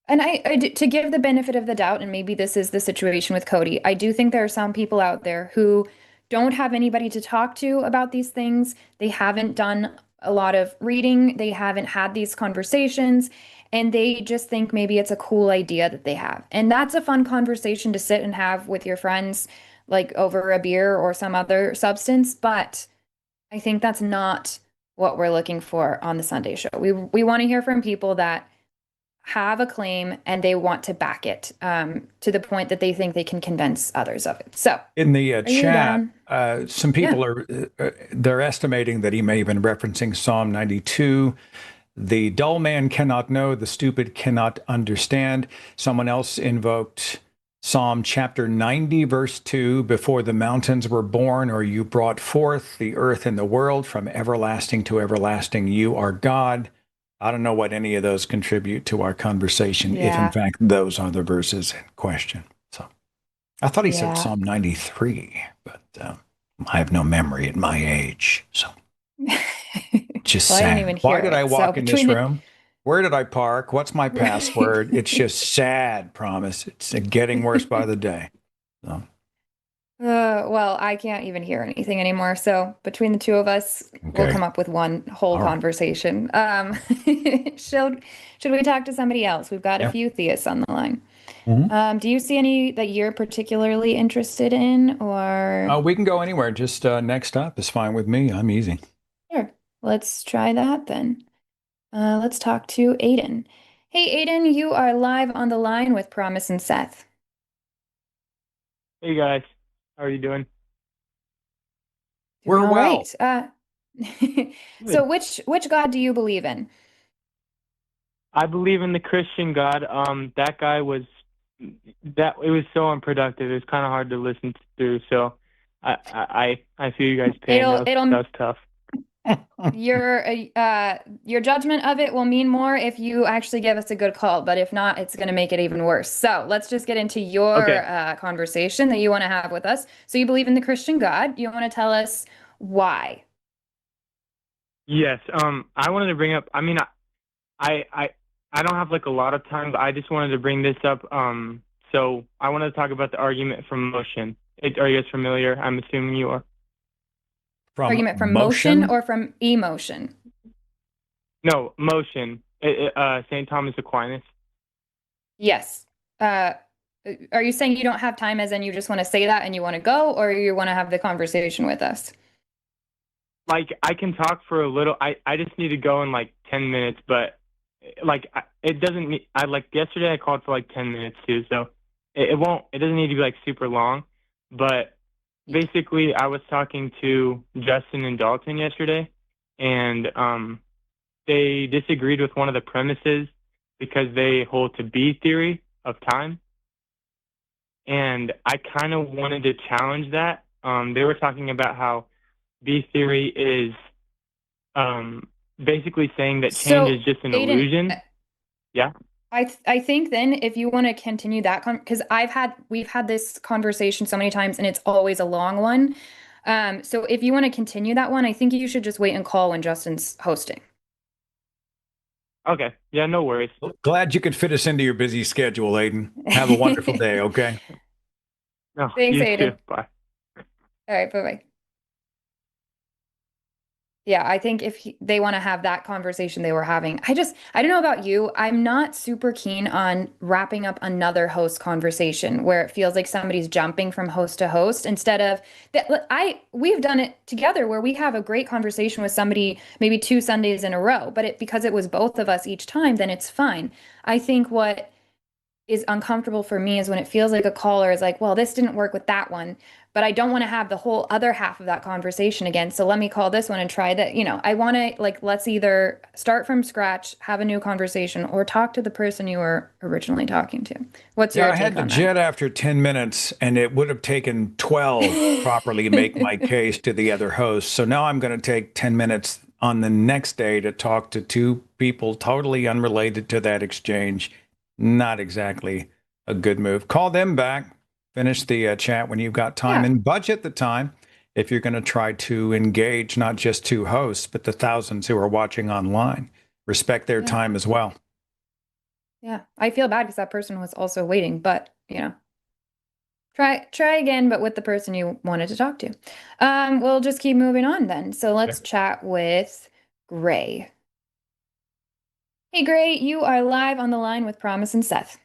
And to give the benefit of the doubt, and maybe this is the situation with Cody, I do think there are some people out there who don't have anybody to talk to about these things. They haven't done a lot of reading, they haven't had these conversations, and they just think maybe it's a cool idea that they have. And that's a fun conversation to sit and have with your friends, like over a beer or some other substance. But I think that's not what we're looking for on the Sunday show. We want to hear from people that have a claim and they want to back it to the point that they think they can convince others of it. So, In the are you chat, down? some Yeah. people they're estimating that he may have been referencing Psalm 92. The dull man cannot know, the stupid cannot understand. Someone else invoked Psalm chapter 90, verse 2, before the mountains were born, or you brought forth the earth and the world from everlasting to everlasting, you are God. I don't know what any of those contribute to our conversation, if in Yeah. fact those are the verses in question. So I thought he said Yeah. Psalm 93, but I have no memory at my age. So just Well, I didn't even sad. Why hear did I it. So walk in this between the room? Where did I park? What's my password? It's just sad, promise. It's getting worse by the day. So, well, I can't even hear anything anymore. So between the two of us, we'll okay. come up with one whole All right. conversation. Should we talk to somebody else? We've got a Yeah. few theists on the line. Mhm. Do you see any that you're particularly interested in, or We can go anywhere. Just next up is fine with me. I'm easy. sure, let's try that then. Let's talk to Aiden. Hey, Aiden, you are live on the line with Promise and Seth. Hey guys, how are you doing? Doing We're all well. right. So Good. which God do you believe in? I believe in the Christian God. That guy was that it was so unproductive. It was kind of hard to listen through. So I feel you guys' pain. It'll That was tough. your judgment of it will mean more if you actually give us a good call, but if not, it's going to make it even worse. So let's just get into your Okay. conversation that you want to have with us. So you believe in the Christian God. You want to tell us why? Yes. I wanted to bring up. I mean, I don't have like a lot of time, but I just wanted to bring this up. So I want to talk about the argument from motion. Are you guys familiar? I'm assuming you are. From Argument from motion motion? or from emotion? No, motion. St. Thomas Aquinas. Yes. Are you saying you don't have time as in you just want to say that and you want to go, or you want to have the conversation with us? Like, I can talk for a little. I just need to go in like 10 minutes, but like it doesn't need. I like yesterday I called for like 10 minutes too, so it won't. It doesn't need to be like super long. But basically, I was talking to Justin and Dalton yesterday, and they disagreed with one of the premises because they hold to B theory of time. And I kind of wanted to challenge that. They were talking about how B theory is basically saying that change is just an Aiden, illusion. Yeah. I think then if you want to continue that because we've had this conversation so many times and it's always a long one. So if you want to continue that one, I think you should just wait and call when Justin's hosting. Okay. Yeah, no worries. Glad you could fit us into your busy schedule, Aiden. Have a wonderful day, okay? No, Thanks, you Aiden. too. Bye. All right, bye-bye. Yeah, I think if they want to have that conversation they were having, I don't know about you. I'm not super keen on wrapping up another host conversation where it feels like somebody's jumping from host to host instead of that. We've done it together where we have a great conversation with somebody maybe 2 Sundays in a row, but because it was both of us each time, then it's fine. I think what is uncomfortable for me is when it feels like a caller is like, well, this didn't work with that one, but I don't want to have the whole other half of that conversation again. So let me call this one and try that. I want to let's either start from scratch, have a new conversation, or talk to the person you were originally talking to. What's Yeah, your I had take to on jet after 10 minutes, and it would have taken 12 to properly make my that? case to the other host. So now I'm going to take 10 minutes on the next day to talk to two people totally unrelated to that exchange. Not exactly a good move. Call them back, finish the chat when you've got time, Yeah. and budget the time if you're going to try to engage not just two hosts, but the thousands who are watching online. Respect their Yeah. time as well. Yeah, I feel bad because that person was also waiting, but try again, but with the person you wanted to talk to. We'll just keep moving on then. So let's chat with Gray. Hey, Gray, you are live on the line with Promise and Seth.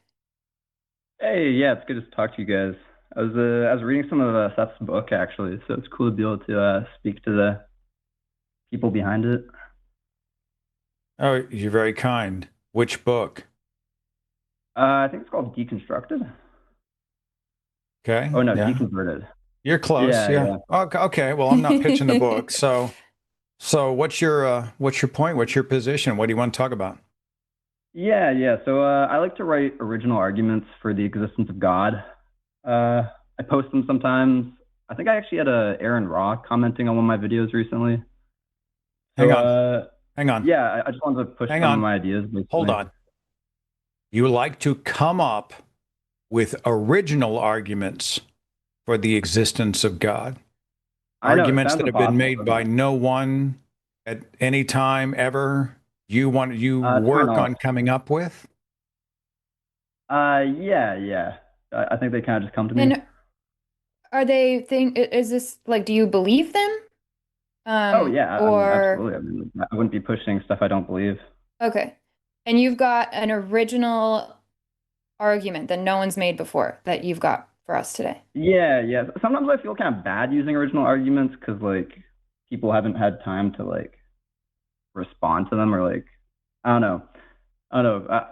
Hey, yeah, it's good to talk to you guys. I was reading some of Seth's book actually, so it's cool to be able to speak to the people behind it. Oh, you're very kind. Which book? I think it's called Deconstructed. Okay. Oh no, Yeah. Deconverted. You're close. Yeah, Yeah. yeah. Okay. Well, I'm not pitching the book. So what's your point? What's your position? What do you want to talk about? Yeah. So I like to write original arguments for the existence of God. I post them sometimes. I think I actually had Aaron Raw commenting on one of my videos recently. Hang So on. Hang on. yeah, I just wanted to push Hang some on. of my ideas. Basically. Hold on. You like to come up with original arguments for the existence of God. I know, it Arguments sounds that have been impossible, made doesn't by it? no one at any time ever. You To my work on knowledge. coming up with? Yeah. I think they kind of just come to me. And is this do you believe them? Oh yeah, I mean, Or absolutely. I mean, I wouldn't be pushing stuff I don't believe. okay. And you've got an original argument that no one's made before that you've got for us today. Yeah. Sometimes I feel kind of bad using original arguments because people haven't had time to respond to them or I don't know.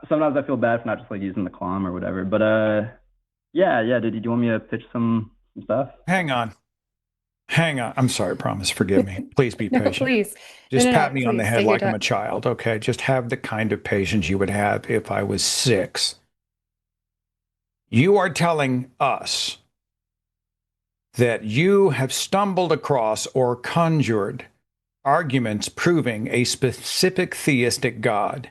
Sometimes I feel bad for not just using the clom or whatever. But yeah. Do you want me to pitch some stuff? Hang on. I'm sorry, Promise. Forgive me. Please be No, patient. please. Just No, pat me on the please, head take your like I'm a time. child, okay? Just have the kind of patience you would have if I was 6. You are telling us that you have stumbled across or conjured arguments proving a specific theistic God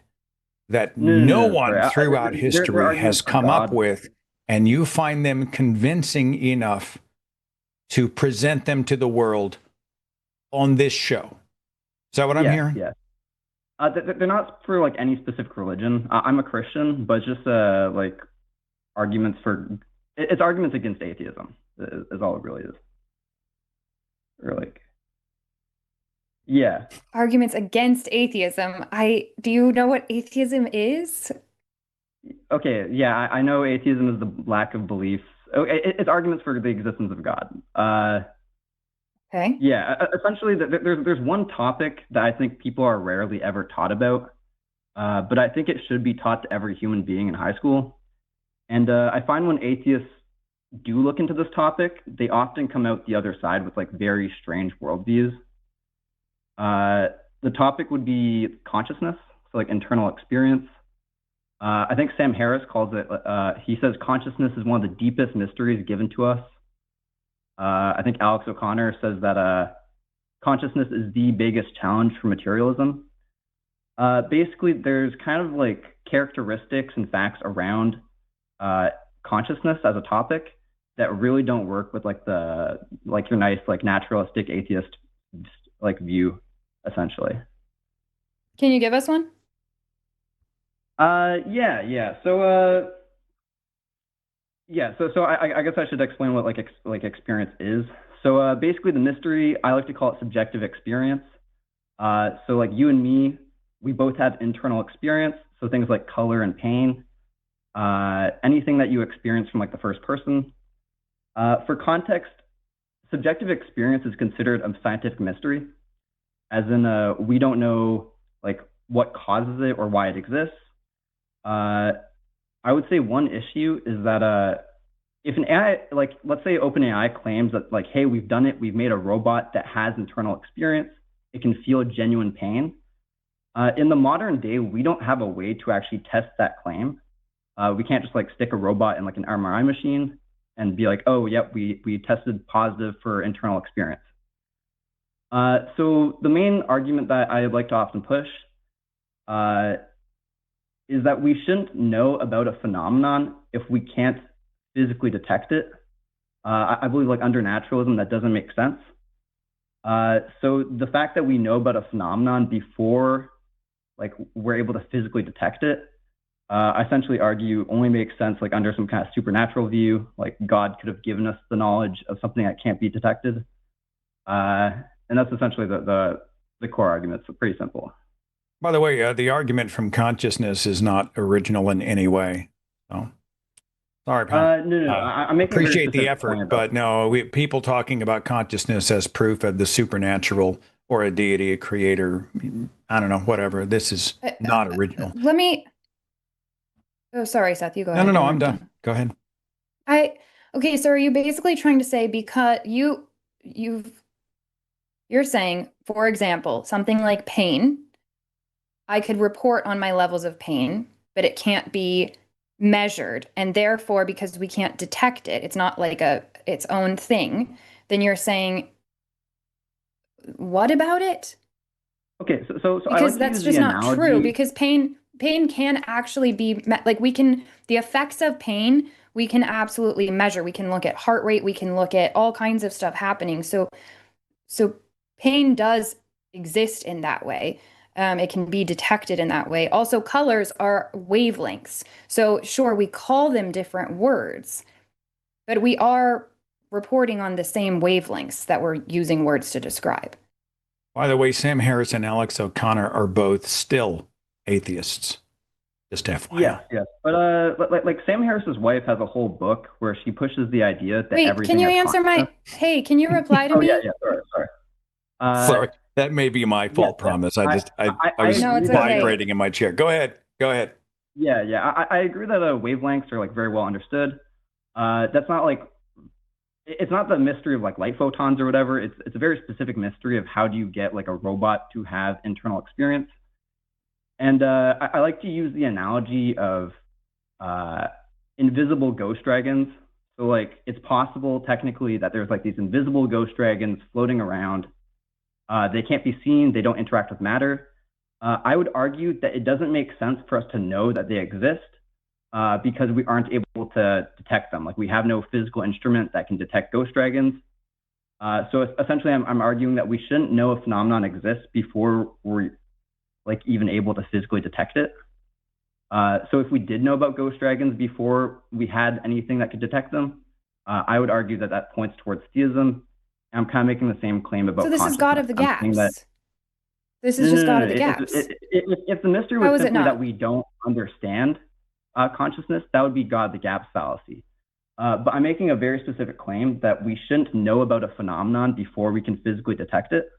that no No, one sorry. throughout They're history has arguments for come up God. with, and you find them convincing enough to present them to the world on this show. Is that what I'm hearing? Yeah. They're not for any specific religion. I'm a Christian, but it's just arguments for it's arguments against atheism is all it really is. Or like, yeah. Arguments against atheism. Do you know what atheism is? Okay, yeah, I know atheism is the lack of beliefs. Okay, it's arguments for the existence of God. Okay. Yeah, essentially, there's one topic that I think people are rarely ever taught about, but I think it should be taught to every human being in high school. And I find when atheists do look into this topic, they often come out the other side with like very strange worldviews. The topic would be consciousness, so like internal experience. I think Sam Harris calls it, he says consciousness is one of the deepest mysteries given to us. I think Alex O'Connor says that consciousness is the biggest challenge for materialism. Basically, there's kind of like characteristics and facts around consciousness as a topic that really don't work with like your nice like naturalistic atheist like view, essentially. Can you give us one? Yeah. So I guess I should explain what like experience is. So basically the mystery, I like to call it subjective experience. So like you and me, we both have internal experience. So things like color and pain, anything that you experience from like the first person. For context, subjective experience is considered a scientific mystery, as in we don't know like what causes it or why it exists. I would say one issue is that if an AI, like let's say OpenAI claims that like, hey, we've done it, we've made a robot that has internal experience, it can feel genuine pain. In the modern day, we don't have a way to actually test that claim. We can't just like stick a robot in like an MRI machine and be like, oh, yep, we tested positive for internal experience. So the main argument that I like to often push is that we shouldn't know about a phenomenon if we can't physically detect it. I believe like under naturalism, that doesn't make sense. So the fact that we know about a phenomenon before like we're able to physically detect it, I essentially argue only makes sense like under some kind of supernatural view, like God could have given us the knowledge of something that can't be detected. And that's essentially the core argument. It's pretty simple. By the way, the argument from consciousness is not original in any way. So, sorry, pal. No. I'm making appreciate the effort, but no, people talking about consciousness as proof of the supernatural or a deity, a creator, I don't know, whatever. This is not original. Oh, sorry, Seth, you go ahead. No, I'm done. Go ahead. Okay, so are you basically trying to say because you're saying, for example, something like pain, I could report on my levels of pain, but it can't be measured. And therefore, because we can't detect it, it's not like its own thing, then you're saying, what about it? Okay, so because that's just not true, because pain can actually be like the effects of pain we can absolutely measure. We can look at heart rate, we can look at all kinds of stuff happening. So pain does exist in that way. It can be detected in that way. Also, colors are wavelengths. So sure, we call them different words, but we are reporting on the same wavelengths that we're using words to describe. By the way, Sam Harris and Alex O'Connor are both still atheists. Just FYI. Yeah. But like Sam Harris's wife has a whole book where she pushes the idea that everything. Can you answer Hey, can you reply to me? Yeah. Sorry. Sorry, that may be my fault. Promise. I was vibrating in my chair. Go ahead. Yeah. I agree that wavelengths are like very well understood. That's not like. It's not the mystery of like light photons or whatever. It's a very specific mystery of how do you get like a robot to have internal experience. And I like to use the analogy of invisible ghost dragons. So like it's possible technically that there's like these invisible ghost dragons floating around. They can't be seen. They don't interact with matter. I would argue that it doesn't make sense for us to know that they exist. Because we aren't able to detect them. Like we have no physical instrument that can detect ghost dragons. So essentially I'm arguing that we shouldn't know a phenomenon exists before we're like even able to physically detect it. So if we did know about ghost dragons before we had anything that could detect them, I would argue that that points towards theism. I'm kind of making the same claim about So this is God consciousness. of the I'm saying that gaps. This is just God of the If, gaps. if the mystery How was is it simply that not? we don't understand consciousness, that would be God of the gaps fallacy. But I'm making a very specific claim that we shouldn't know about a phenomenon before we can physically detect it.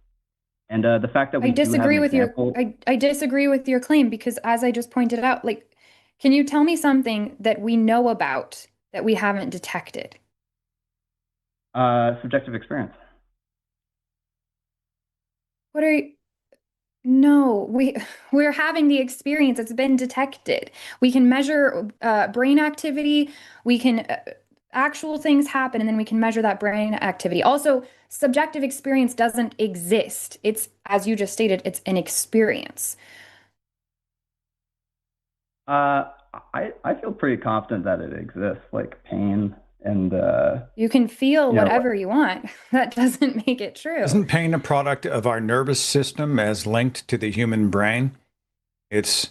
And the fact that we do have an example. I disagree with your claim because as I just pointed out, like, can you tell me something that we know about that we haven't detected? Subjective experience. What are you? No, we're having the experience. It's been detected. We can measure brain activity. We can actual things happen, and then we can measure that brain activity. Also, subjective experience doesn't exist. It's, as you just stated, it's an experience. I feel pretty confident that it exists, like pain and You can feel you know. whatever you want. That doesn't make it true. Isn't pain a product of our nervous system as linked to the human brain? It's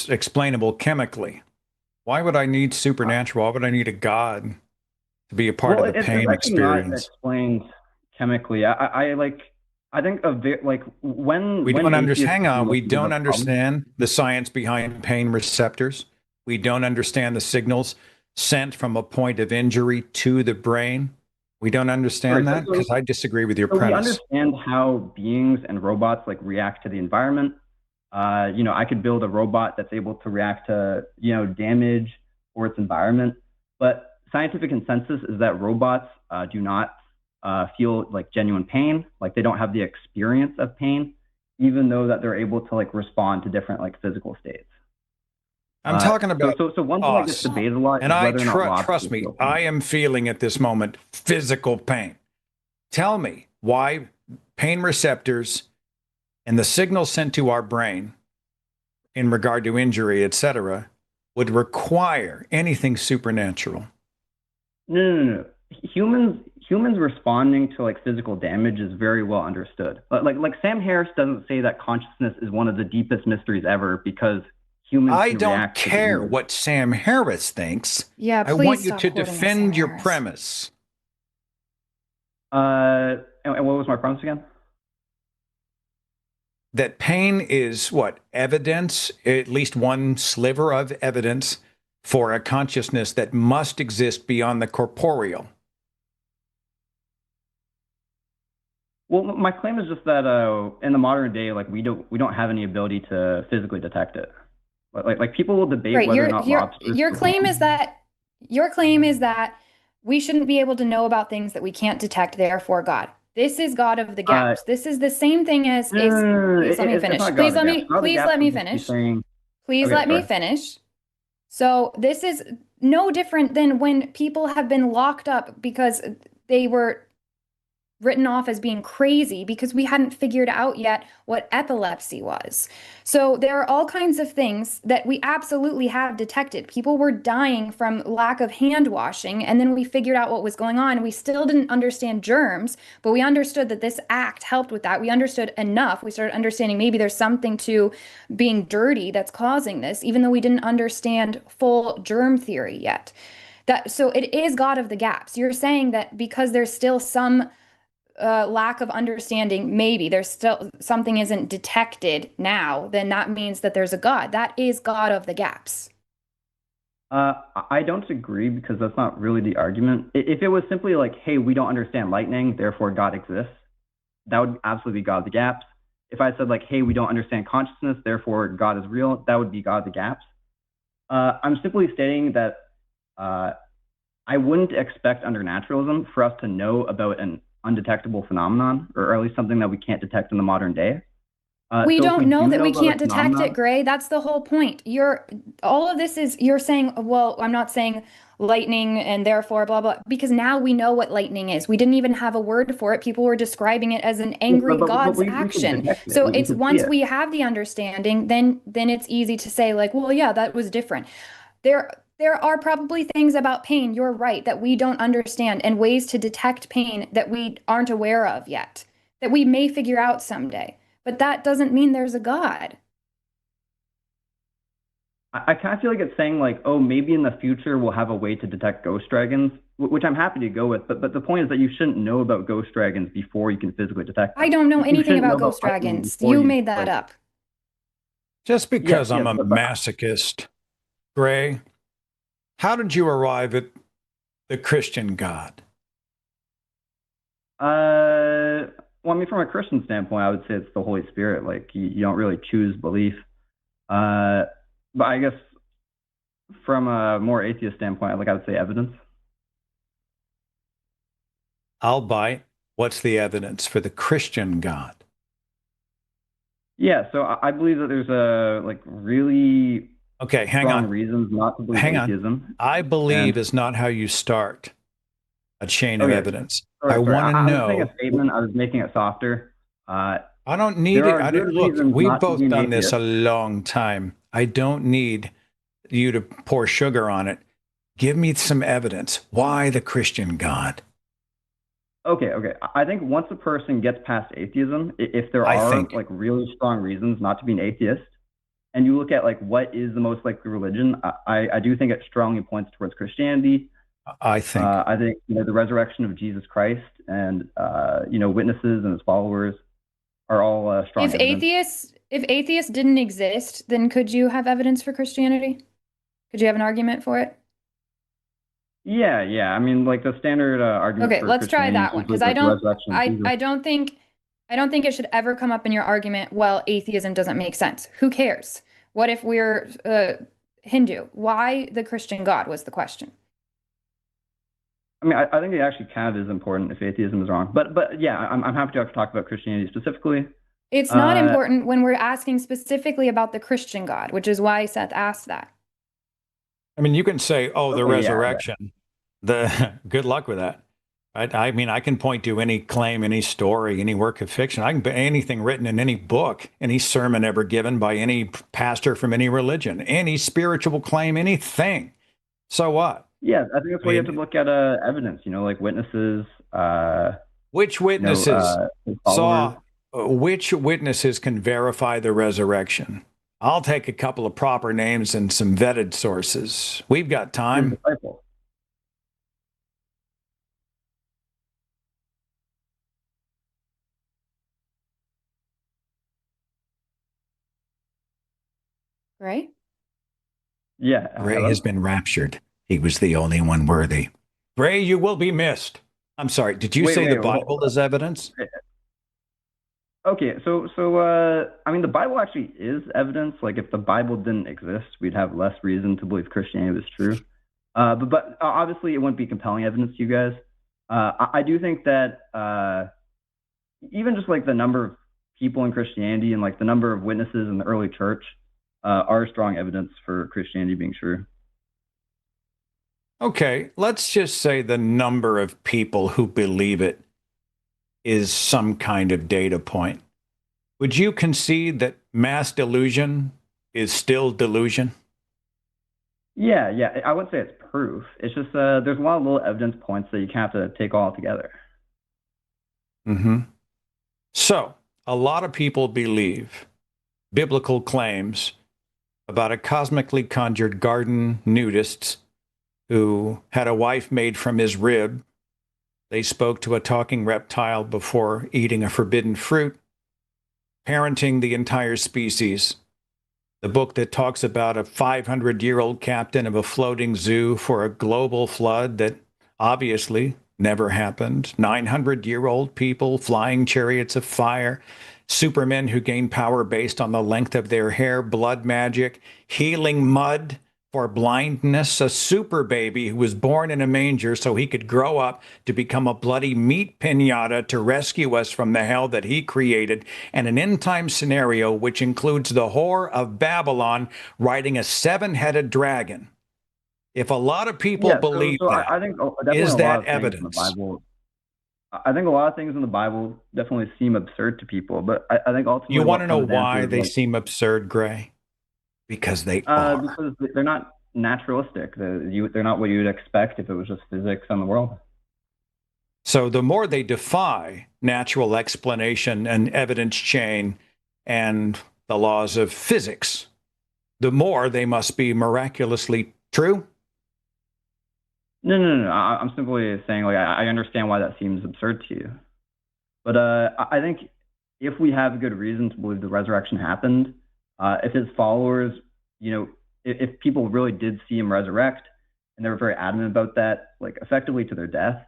explainable chemically. Why would I need supernatural? Why would I need a God to be a part of the It's pain actually not experience? explained chemically. I think of like when We don't understand. atheists Hang on. feel like We we have don't a problem. understand the science behind pain receptors. We don't understand the signals sent from a point of injury to the brain. We don't Sorry, understand that because I disagree with your so we premise. understand how beings and robots like react to the environment. I could build a robot that's able to react to, damage or its environment. But scientific consensus is that robots do not feel like genuine pain, like they don't have the experience of pain, even though that they're able to like respond to different like physical states. I'm talking about So one thing that gets us. debated a lot And is I whether or not trust lobsters me, feel pain. I am feeling at this moment physical pain. Tell me why pain receptors and the signals sent to our brain in regard to injury, etc., would require anything supernatural. No. Humans responding to like physical damage is very well understood. Like Sam Harris doesn't say that consciousness is one of the deepest mysteries ever because humans I can don't react to the care image. what Sam Harris thinks. Yeah, I please want you stop to quoting Sam defend your Harris. premise. And what was my premise again? That pain is what? Evidence, at least one sliver of evidence for a consciousness that must exist beyond the corporeal. Well, my claim is just that in the modern day, like we don't have any ability to physically detect it. Like people will debate Right. whether or not lobsters Your feel claim pain. is that we shouldn't be able to know about things that we can't detect, therefore God. This is God of the Uh, gaps. This is the same thing as is no, please let me it's finish. not God of the gaps. God of the Please gaps let would me just be finish. saying, Please okay, let me sorry. finish. So this is no different than when people have been locked up because they were written off as being crazy because we hadn't figured out yet what epilepsy was. So there are all kinds of things that we absolutely have detected. People were dying from lack of hand washing, and then we figured out what was going on. We still didn't understand germs, but we understood that this act helped with that. We understood enough. We started understanding maybe there's something to being dirty that's causing this, even though we didn't understand full germ theory yet. So it is God of the gaps. You're saying that because there's still some lack of understanding, maybe there's still something isn't detected now, then that means that there's a God. That is God of the gaps. I don't agree because that's not really the argument. If it was simply like, hey, we don't understand lightning, therefore God exists, that would absolutely be God of the gaps. If I said like, hey, we don't understand consciousness, therefore God is real, that would be God of the gaps. I'm simply stating that I wouldn't expect under naturalism for us to know about an undetectable phenomenon, or at least something that we can't detect in the modern day. We So if don't know that we about a can't detect it, phenomenon, Gray. That's the whole point. All of this is you're saying, well, I'm not saying lightning and therefore blah blah, because now we know what lightning is. We didn't even have a word for it. People were describing it as an angry but God's we could action. detect it. So We it's could see once it. we have the understanding, then it's easy to say like, well, yeah, that was different. There are probably things about pain, you're right, that we don't understand and ways to detect pain that we aren't aware of yet, that we may figure out someday. But that doesn't mean there's a God. I kind of feel like it's saying like, oh, maybe in the future we'll have a way to detect ghost dragons, which I'm happy to go with. But the point is that you shouldn't know about ghost dragons before you can physically detect I them. don't know You anything shouldn't know about about ghost lightning dragons. before You you made that like. up. Just Yes, because I'm yes, a masochist, Gray, how did you arrive at the Christian God? Well, I mean, from a Christian standpoint, I would say it's the Holy Spirit. Like you don't really choose belief. Uh, but I guess from a more atheist standpoint, like I would say evidence. I'll bite. What's the evidence for the Christian God? Yeah, so I believe that there's a like really Okay, hang strong on. reasons not to believe Hang on. atheism. I believe And is not how you start a chain of okay, evidence. I sorry, want to I was making know. a statement. I was making it softer. I don't need There it. are good Look, reasons we've not to be both an done this atheist. a long time. I don't need you to pour sugar on it. Give me some evidence. Why the Christian God? Okay, okay. I think once a person gets past atheism, if there I are think, like really strong reasons not to be an atheist, and you look at like what is the most likely religion, I do think it strongly points towards Christianity. I think. I think the resurrection of Jesus Christ and witnesses and his followers are all strong If evidence. atheists didn't exist, then could you have evidence for Christianity? Could you have an argument for it? Yeah, yeah. I mean, like the standard argument Okay, for let's try Christianity is that one usually because like the resurrection of Jesus. I don't think it should ever come up in your argument, well, atheism doesn't make sense. Who cares? What if we're Hindu? Why the Christian God was the question. I mean, I think it actually kind of is important if atheism is wrong. But yeah, I'm happy to talk about Christianity specifically. It's not important when we're asking specifically about the Christian God, which is why Seth asked that. I mean, you can say, oh, the Okay, yeah, resurrection. The good luck with that. I mean, I can point to any claim, any story, any work of fiction. I can anything written in any book, any sermon ever given by any pastor from any religion, any spiritual claim, anything. So what? yeah. I think that's why you have to look at evidence. Like witnesses. Which witnesses followers. Which witnesses can verify the resurrection? I'll take a couple of proper names and some vetted sources. We've got time. Disciples. Right? Yeah. Ray has been raptured. He was the only one worthy. Ray, you will be missed. I'm sorry. Did you say the Bible is evidence? Okay, so I mean, the Bible actually is evidence. Like, if the Bible didn't exist, we'd have less reason to believe Christianity was true. But obviously, it wouldn't be compelling evidence to you guys. I do think that even just like the number of people in Christianity and like the number of witnesses in the early church are strong evidence for Christianity being true. Okay, let's just say the number of people who believe it is some kind of data point. Would you concede that mass delusion is still delusion? Yeah, yeah. I wouldn't say it's proof. It's just there's a lot of little evidence points that you can't have to take all together. Mm-hmm. So, a lot of people believe biblical claims about a cosmically conjured garden nudist who had a wife made from his rib. They spoke to a talking reptile before eating a forbidden fruit, parenting the entire species. The book that talks about a 500-year-old captain of a floating zoo for a global flood that obviously never happened. 900-year-old people flying chariots of fire. Supermen who gain power based on the length of their hair. Blood magic. Healing mud for blindness, a super baby who was born in a manger so he could grow up to become a bloody meat pinata to rescue us from the hell that he created, and an end-time scenario which includes the whore of Babylon riding a 7-headed dragon. If a lot of people believe that, I think is definitely that evidence? I think a lot of things in the Bible definitely seem absurd to people, but I think ultimately you want to know why they seem absurd, Gray? Because they are. Because they're not naturalistic. They're not what you would expect if it was just physics on the world. So the more they defy natural explanation and evidence chain and the laws of physics, the more they must be miraculously true. No. I'm simply saying, like, I understand why that seems absurd to you. But I think if we have good reason to believe the resurrection happened, if his followers, if people really did see him resurrect and they were very adamant about that, like effectively to their death,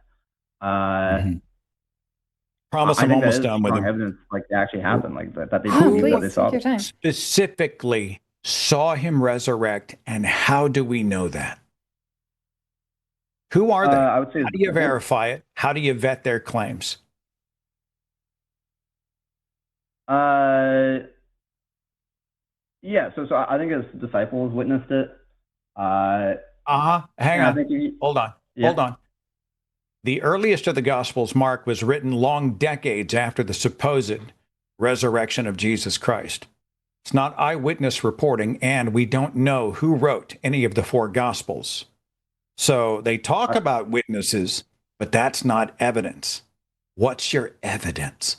Promise I I'm think that almost is done with strong him. evidence, like it actually happened, like that they No, believed that please they saw take your time. Specifically saw him resurrect, and how do we know that? Who are they? I would say How do you verify it? How do you vet their claims? Yeah, so I think his disciples witnessed it. Hang And I on. think Hold on. yeah. Hold on. The earliest of the Gospels, Mark, was written long decades after the supposed resurrection of Jesus Christ. It's not eyewitness reporting, and we don't know who wrote any of the four Gospels. So they talk about witnesses, but that's not evidence. What's your evidence?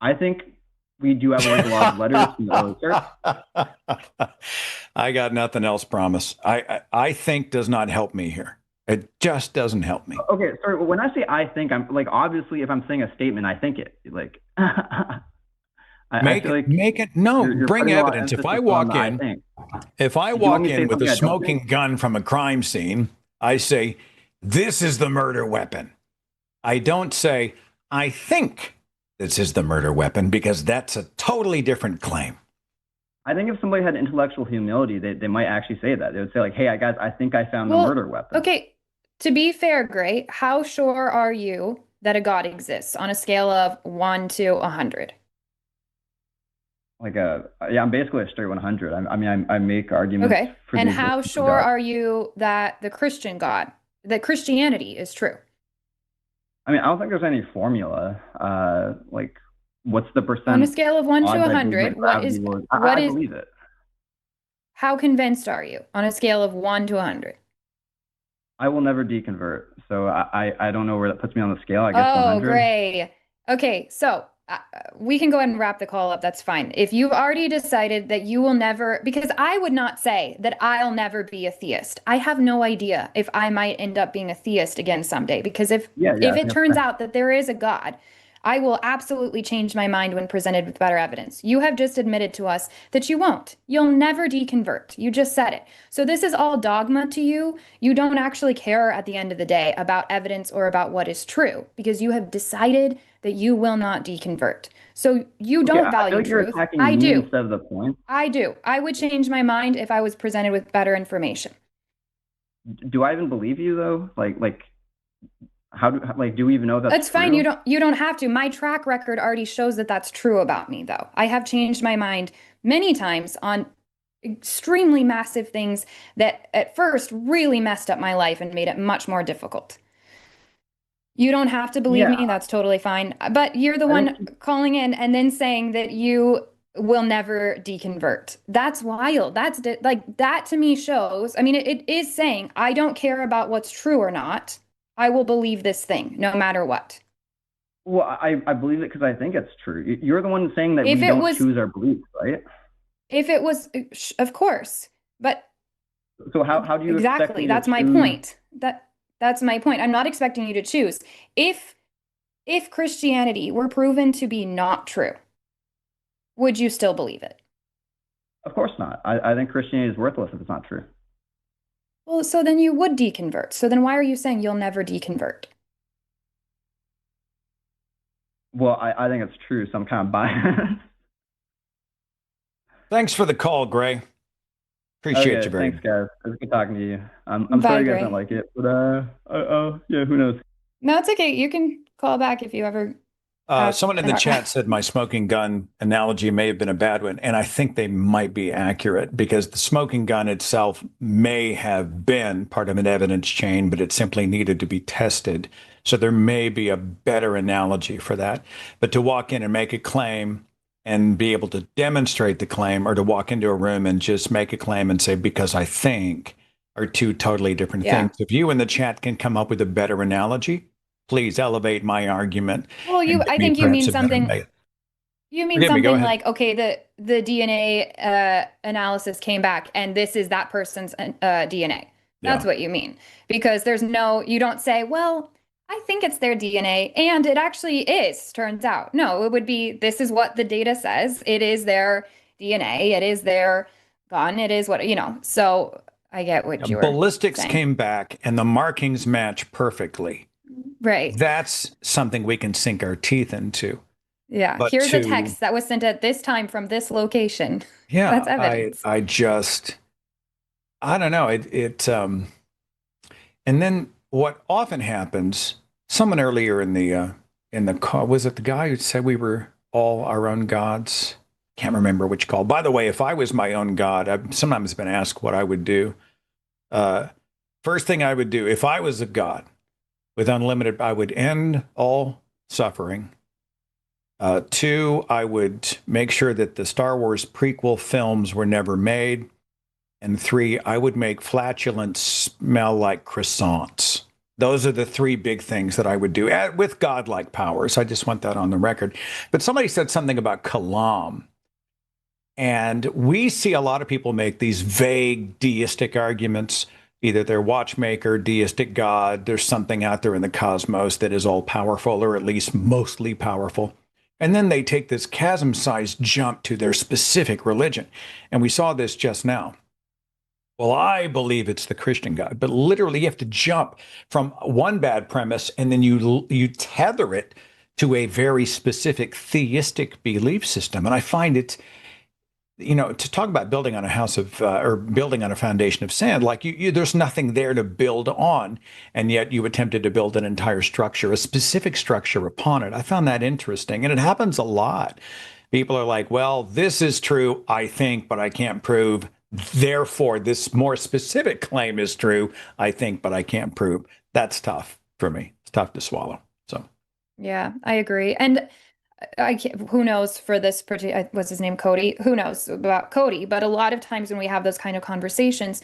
I think we do have a lot of letters from the early church. I got nothing else, promise. I think does not help me here. It just doesn't help me. Okay, sorry. When I say I think, I'm like, obviously, if I'm saying a statement, I think it. Like, I feel like you're bring putting a lot of evidence. If I emphasis walk on the I in, think. if I Do you want walk me to say in with a something I don't smoking think? gun from a crime scene, I say, this is the murder weapon. I don't say, I think this is the murder weapon, because that's a totally different claim. I think if somebody had intellectual humility, they might actually say that. They would say, like, hey, guys, I think I found the murder weapon. Okay, to be fair, Gray, how sure are you that a God exists on a scale of 1 to 100? Like yeah, I'm basically a straight 100. I make arguments. Okay, For and the how existence of sure God. are you that the Christian God, that Christianity is true? I mean, I don't think there's any formula. Like, what's the percent? On a scale of 1 to odds I believe 100, that what is, gravity was- I believe it. how convinced are you on a scale of 1 to 100? I will never deconvert. So I don't know where that puts me on the scale. I guess Oh, 100. Gray. Okay, so we can go ahead and wrap the call up. That's fine. If you've already decided that you will never, because I would not say that I'll never be a theist. I have no idea if I might end up being a theist again someday, because if I it think turns that's out that there is a God, I will absolutely change my mind when presented with better evidence. You have just admitted to us that you won't. You'll never deconvert. You just said it. So this is all dogma to you. You don't actually care at the end of the day about evidence or about what is true, because you have decided that you will not deconvert. So you don't I value feel like you're truth. attacking I me do. instead of the point. I do. I would change my mind if I was presented with better information. Do I even believe you though? Like how do we even know that's That's fine. true? You don't have to. My track record already shows that that's true about me, though. I have changed my mind many times on extremely massive things that at first really messed up my life and made it much more difficult. You don't have to believe me. That's totally fine. But you're the one calling in and then saying that you will never deconvert. That's wild. That's like, that to me shows, I mean, it is saying, I don't care about what's true or not. I will believe this thing no matter what. Well, I believe it because I think it's true. You're the one saying that If we it don't was- choose our beliefs, right? If it was, of course, but So how do you expect exactly, me to that's my choose- point. That's my point. I'm not expecting you to choose. If Christianity were proven to be not true, would you still believe it? Of course not. I think Christianity is worthless if it's not true. Well, so then you would deconvert. So then why are you saying you'll never deconvert? Well, I think it's true, so I'm kind of biased. Thanks for the call, Gray. Appreciate you very much. Thanks, guys. It was good talking to you. I'm Bye, sorry you guys Gray. don't like it, but yeah, who knows? No, it's okay. You can call back if you ever. Someone in the chat said my smoking gun analogy may have been a bad one, and I think they might be accurate, because the smoking gun itself may have been part of an evidence chain, but it simply needed to be tested. So there may be a better analogy for that. But to walk in and make a claim and be able to demonstrate the claim, or to walk into a room and just make a claim and say, because I think, are two totally different things. If you in the chat can come up with a better analogy, please elevate my argument. Well, I think you mean something. You mean something like, okay, the DNA analysis came back and this is that person's DNA. That's Yeah. what you mean. Because you don't say, well, I think it's their DNA, and it actually is, turns out. No, it would be, this is what the data says. It is their DNA. It is their gun. It is So I get what you were Ballistics saying. came back and the markings match perfectly. Right. That's something we can sink our teeth into. Yeah. But Here's a text that was sent at this time from this location. Yeah, That's evidence. I don't know. And then what often happens, someone earlier in the call, was it the guy who said we were all our own gods? Can't remember which call. By the way, if I was my own God, I've sometimes been asked what I would do. First thing I would do, if I was a God with unlimited, I would end all suffering. Two, I would make sure that the Star Wars prequel films were never made. And three, I would make flatulence smell like croissants. Those are the three big things that I would do with godlike powers. I just want that on the record. But somebody said something about Kalam. And we see a lot of people make these vague deistic arguments. Either they're watchmaker, deistic God, there's something out there in the cosmos that is all powerful, or at least mostly powerful. And then they take this chasm-sized jump to their specific religion. And we saw this just now. Well, I believe it's the Christian God, but literally you have to jump from one bad premise and then you tether it to a very specific theistic belief system. And I find it, to talk about building on a house of, or building on a foundation of sand, like there's nothing there to build on. And yet you attempted to build an entire structure, a specific structure upon it. I found that interesting. And it happens a lot. People are like, well, this is true, I think, but I can't prove. Therefore, this more specific claim is true, I think, but I can't prove. That's tough for me. It's tough to swallow. So, yeah, I agree. And who knows for this particular, what's his name, Cody? Who knows about Cody? But a lot of times when we have those kind of conversations,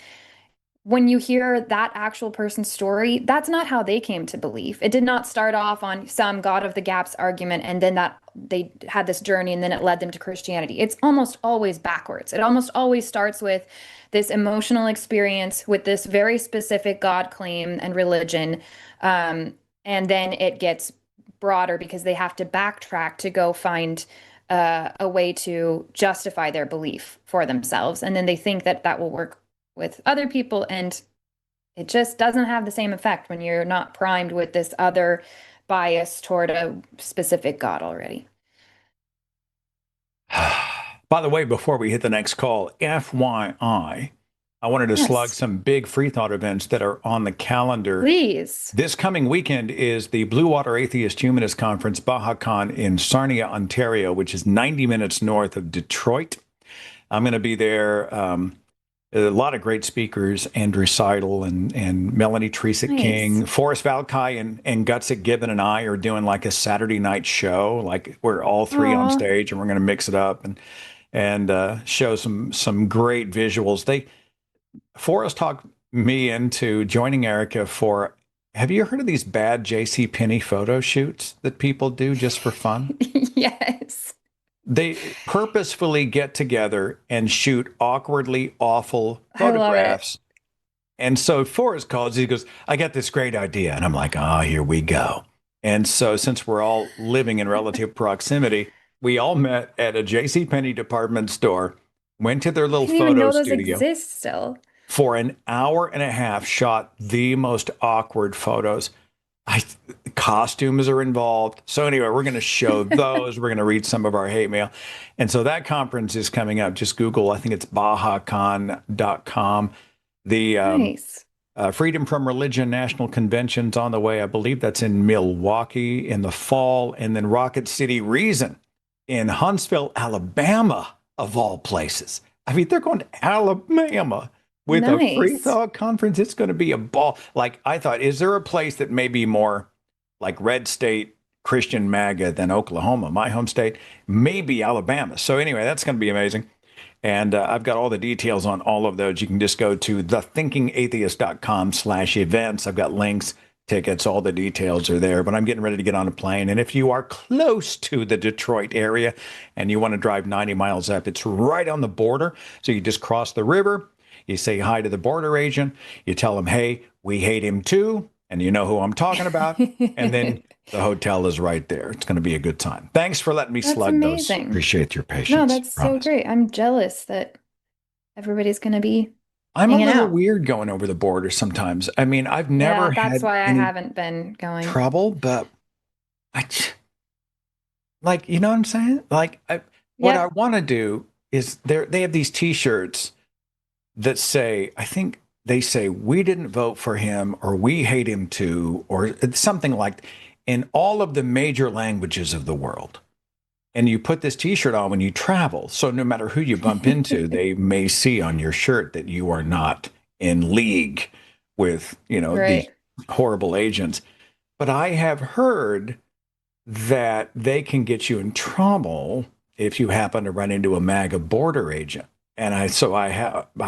when you hear that actual person's story, that's not how they came to belief. It did not start off on some God of the gaps argument and then that they had this journey and then it led them to Christianity. It's almost always backwards. It almost always starts with this emotional experience with this very specific God claim and religion. And then it gets broader because they have to backtrack to go find a way to justify their belief for themselves. And then they think that that will work with other people, and it just doesn't have the same effect when you're not primed with this other bias toward a specific God already. by the way, before we hit the next call, FYI, I wanted to slug some big free thought events that are on the calendar. Please. This coming weekend is the Blue Water Atheist Humanist Conference, BajaCon, in Sarnia, Ontario, which is 90 minutes north of Detroit. I'm going to be there. A lot of great speakers, Andrew Seidel and Melanie Tresik King, Forrest Valkai and Gutsick Gibbon and I are doing like a Saturday night show. Like we're all three on stage and we're going to mix it up and show some great visuals. Forrest talked me into joining Erica for, have you heard of these bad JCPenney photo shoots that people do just for fun? Yes. They purposefully get together and shoot awkwardly awful photographs. And so Forrest calls, he goes, I got this great idea. And I'm like, oh, here we go. And so since we're all living in relative proximity, we all met at a JCPenney department store, went to their little photo studio. Exist still. For an hour and a half, shot the most awkward photos. Costumes are involved. So anyway, we're going to show those. We're going to read some of our hate mail. And so that conference is coming up. Just Google, I think it's BajaCon.com. The Freedom from Religion National Convention's on the way. I believe that's in Milwaukee in the fall. And then Rocket City Reason in Huntsville, Alabama, of all places. I mean, they're going to Alabama with a free thought conference. It's going to be a ball. Like I thought, is there a place that may be more like red state Christian MAGA than Oklahoma, my home state? Maybe Alabama. So anyway, that's going to be amazing. And I've got all the details on all of those. You can just go to thethinkingatheist.com/events. I've got links tickets. All the details are there, but I'm getting ready to get on a plane. And if you are close to the Detroit area and you want to drive 90 miles up, it's right on the border. So you just cross the river, you say hi to the border agent, you tell him, hey, we hate him too, and you know who I'm talking about. And then the hotel is right there. It's going to be a good time. Thanks for letting me That's slug those. amazing. Appreciate your patience. No, that's so Promise. great. I'm jealous that everybody's going to be I'm a hanging little out. weird going over the border sometimes. I mean, I've never Yeah, that's had why I any haven't been going. trouble, but like, you know what I'm saying? Like, what I Yep. want to do is they have these T-shirts that say, I think they say, we didn't vote for him, or we hate him too, or it's something like, in all of the major languages of the world. And you put this T-shirt on when you travel. So no matter who you bump into, they may see on your shirt that you are not in league with, these Right. horrible agents. But I have heard that they can get you in trouble if you happen to run into a MAGA border agent. And I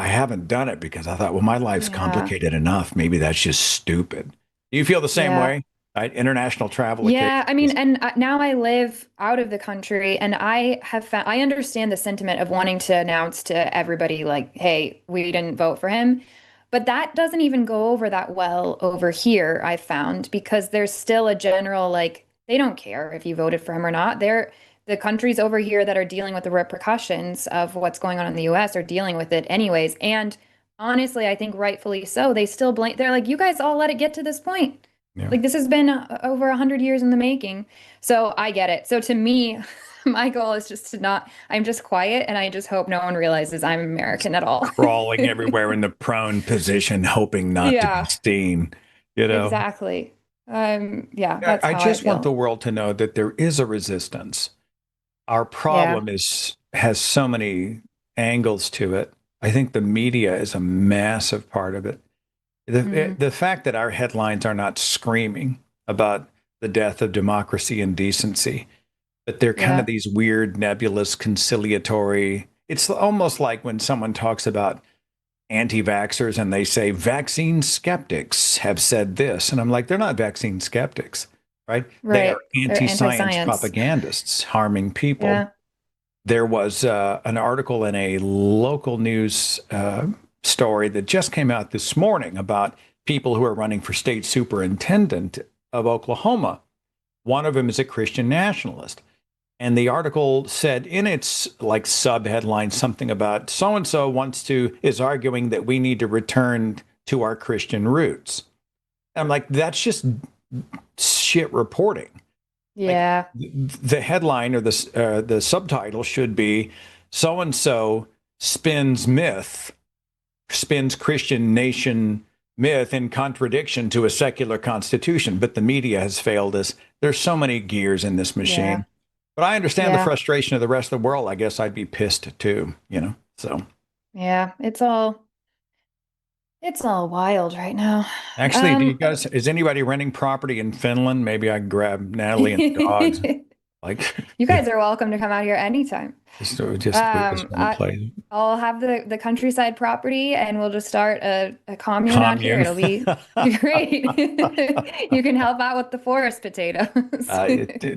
haven't done it because I thought, well, my life's Yeah. complicated enough. Maybe that's just stupid. Do you feel the same Yeah. way? Right? International travel. Yeah, I mean, occasions. and now I live out of the country, and I have found I understand the sentiment of wanting to announce to everybody, like, hey, we didn't vote for him. But that doesn't even go over that well over here, I found, because there's still a general, like, they don't care if you voted for him or not. The countries over here that are dealing with the repercussions of what's going on in the US are dealing with it anyways. And honestly, I think rightfully so. They still blame, they're like, you guys all let it get to this point. Yeah. Like, this has been over 100 years in the making. So I get it. So to me, my goal is just to not, I'm just quiet, and I just hope no one realizes I'm American at all. Crawling everywhere in the prone position, hoping not to be Yeah, seen. exactly. Yeah, that's I how I just want the feel. world to know that there is a resistance. Our Yeah. problem has so many angles to it. I think the media is a massive part of it. Mm, The fact that our headlines are not screaming about the death of democracy and decency, but they're kind of yeah. these weird, nebulous, conciliatory. It's almost like when someone talks about anti-vaxxers and they say vaccine skeptics have said this. And I'm like, they're not vaccine skeptics, right? They are Right. They're anti-science anti-science. propagandists harming people. Yeah. There was an article in a local news story that just came out this morning about people who are running for state superintendent of Oklahoma. One of them is a Christian nationalist. And the article said in its like sub headline something about so and so is arguing that we need to return to our Christian roots. And I'm like, that's just shit reporting. Like Yeah. the headline or the subtitle should be so and so spins Christian nation myth in contradiction to a secular constitution. But the media has failed us. There's so many gears in this Yeah. machine. But I understand the Yeah. frustration of the rest of the world. I guess I'd be pissed too, So Yeah. It's all wild right now. actually, Um, is anybody renting property in Finland? Maybe I can grab Natalie and the dogs. Like, you guys are welcome to come out here anytime. we just want to play I'll have the countryside property, and we'll just start a commune out here. commune. It'll be great. You can help out with the forest potatoes.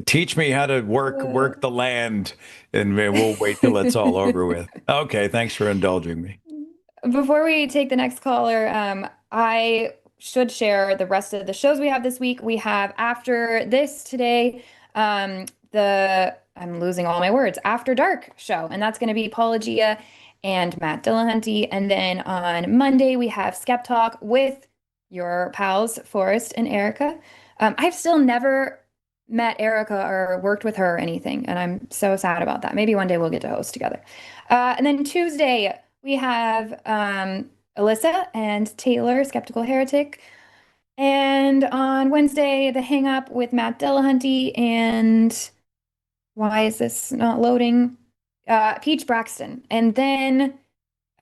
Teach me how to work the land, and we'll wait till it's all over with. Okay, thanks for indulging me. Before we take the next caller, I should share the rest of the shows we have this week. We have after this today, I'm losing all my words, After Dark show, and that's going to be Paula Gia and Matt Dillahunty. And then on Monday, we have Skeptalk with your pals, Forrest and Erica. I've still never met Erica or worked with her or anything, and I'm so sad about that. Maybe one day we'll get to host together. And then Tuesday, we have Alyssa and Taylor, Skeptical Heretic. And on Wednesday, the Hang Up with Matt Dillahunty and why is this not loading? Peach Braxton. And then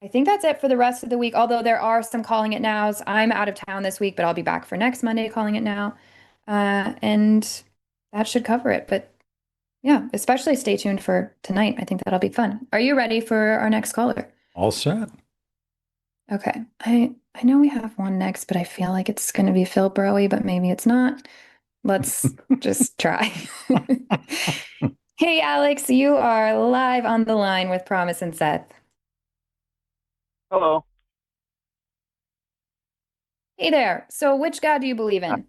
I think that's it for the rest of the week, although there are some Calling It Nows. I'm out of town this week, but I'll be back for next Monday Calling It Now. And that should cover it. But yeah, especially stay tuned for tonight. I think that'll be fun. Are you ready for our next caller? All set. Okay. I know we have one next, but I feel like it's going to be Phil Broey, but maybe it's not. Let's just try. Hey, Alex, you are live on the line with Promise and Seth. Hello. Hey there. So, which God do you believe in?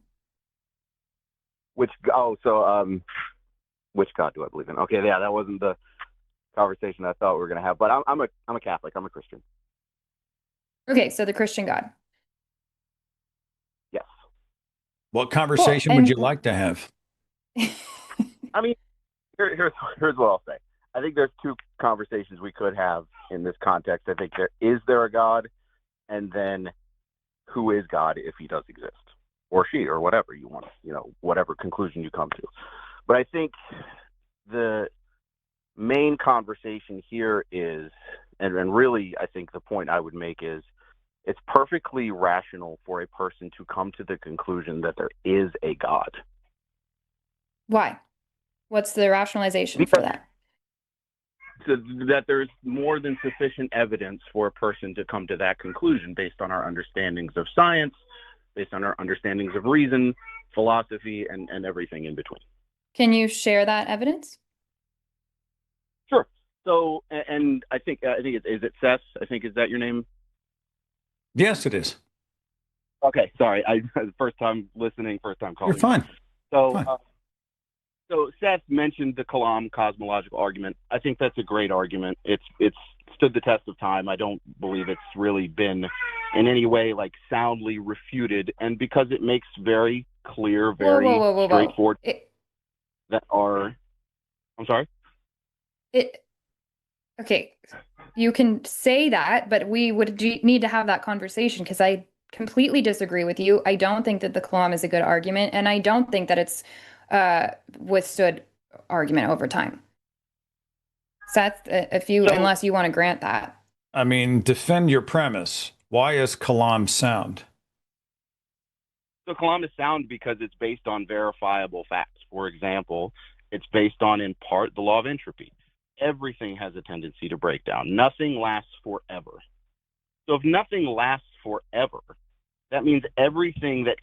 Which God do I believe in? Okay, yeah, that wasn't the conversation I thought we were gonna have. But I'm a Catholic. I'm a Christian. Okay, so the Christian God. Yes. What Cool. conversation would you like to have? I mean, here's what I'll say. I think there's two conversations we could have in this context. I think there a God, and then who is God if he does exist, or she, or whatever you want, whatever conclusion you come to. But I think the main conversation here is, and really I think the point I would make is, it's perfectly rational for a person to come to the conclusion that there is a God. Why? What's the rationalization for that? So that there's more than sufficient evidence for a person to come to that conclusion based on our understandings of science, based on our understandings of reason, philosophy, and everything in between. Can you share that evidence? Sure. So, and I think is it Seth? I think, is that your name? Yes, it is. Okay, sorry. First time listening, first time calling. You're fine. So, Fine. So Seth mentioned the Kalam cosmological argument. I think that's a great argument. It's stood the test of time. I don't believe it's really been in any way like soundly refuted, and because it makes very clear, very straightforward that are. I'm sorry. Okay, you can say that, but we would need to have that conversation because I completely disagree with you. I don't think that the Kalam is a good argument, and I don't think that it's withstood argument over time. Seth, unless you want to grant that. I mean, defend your premise. Why is Kalam sound? So Kalam is sound because it's based on verifiable facts. For example, it's based on, in part, the law of entropy. Everything has a tendency to break down. Nothing lasts forever. So if nothing lasts forever, that means everything that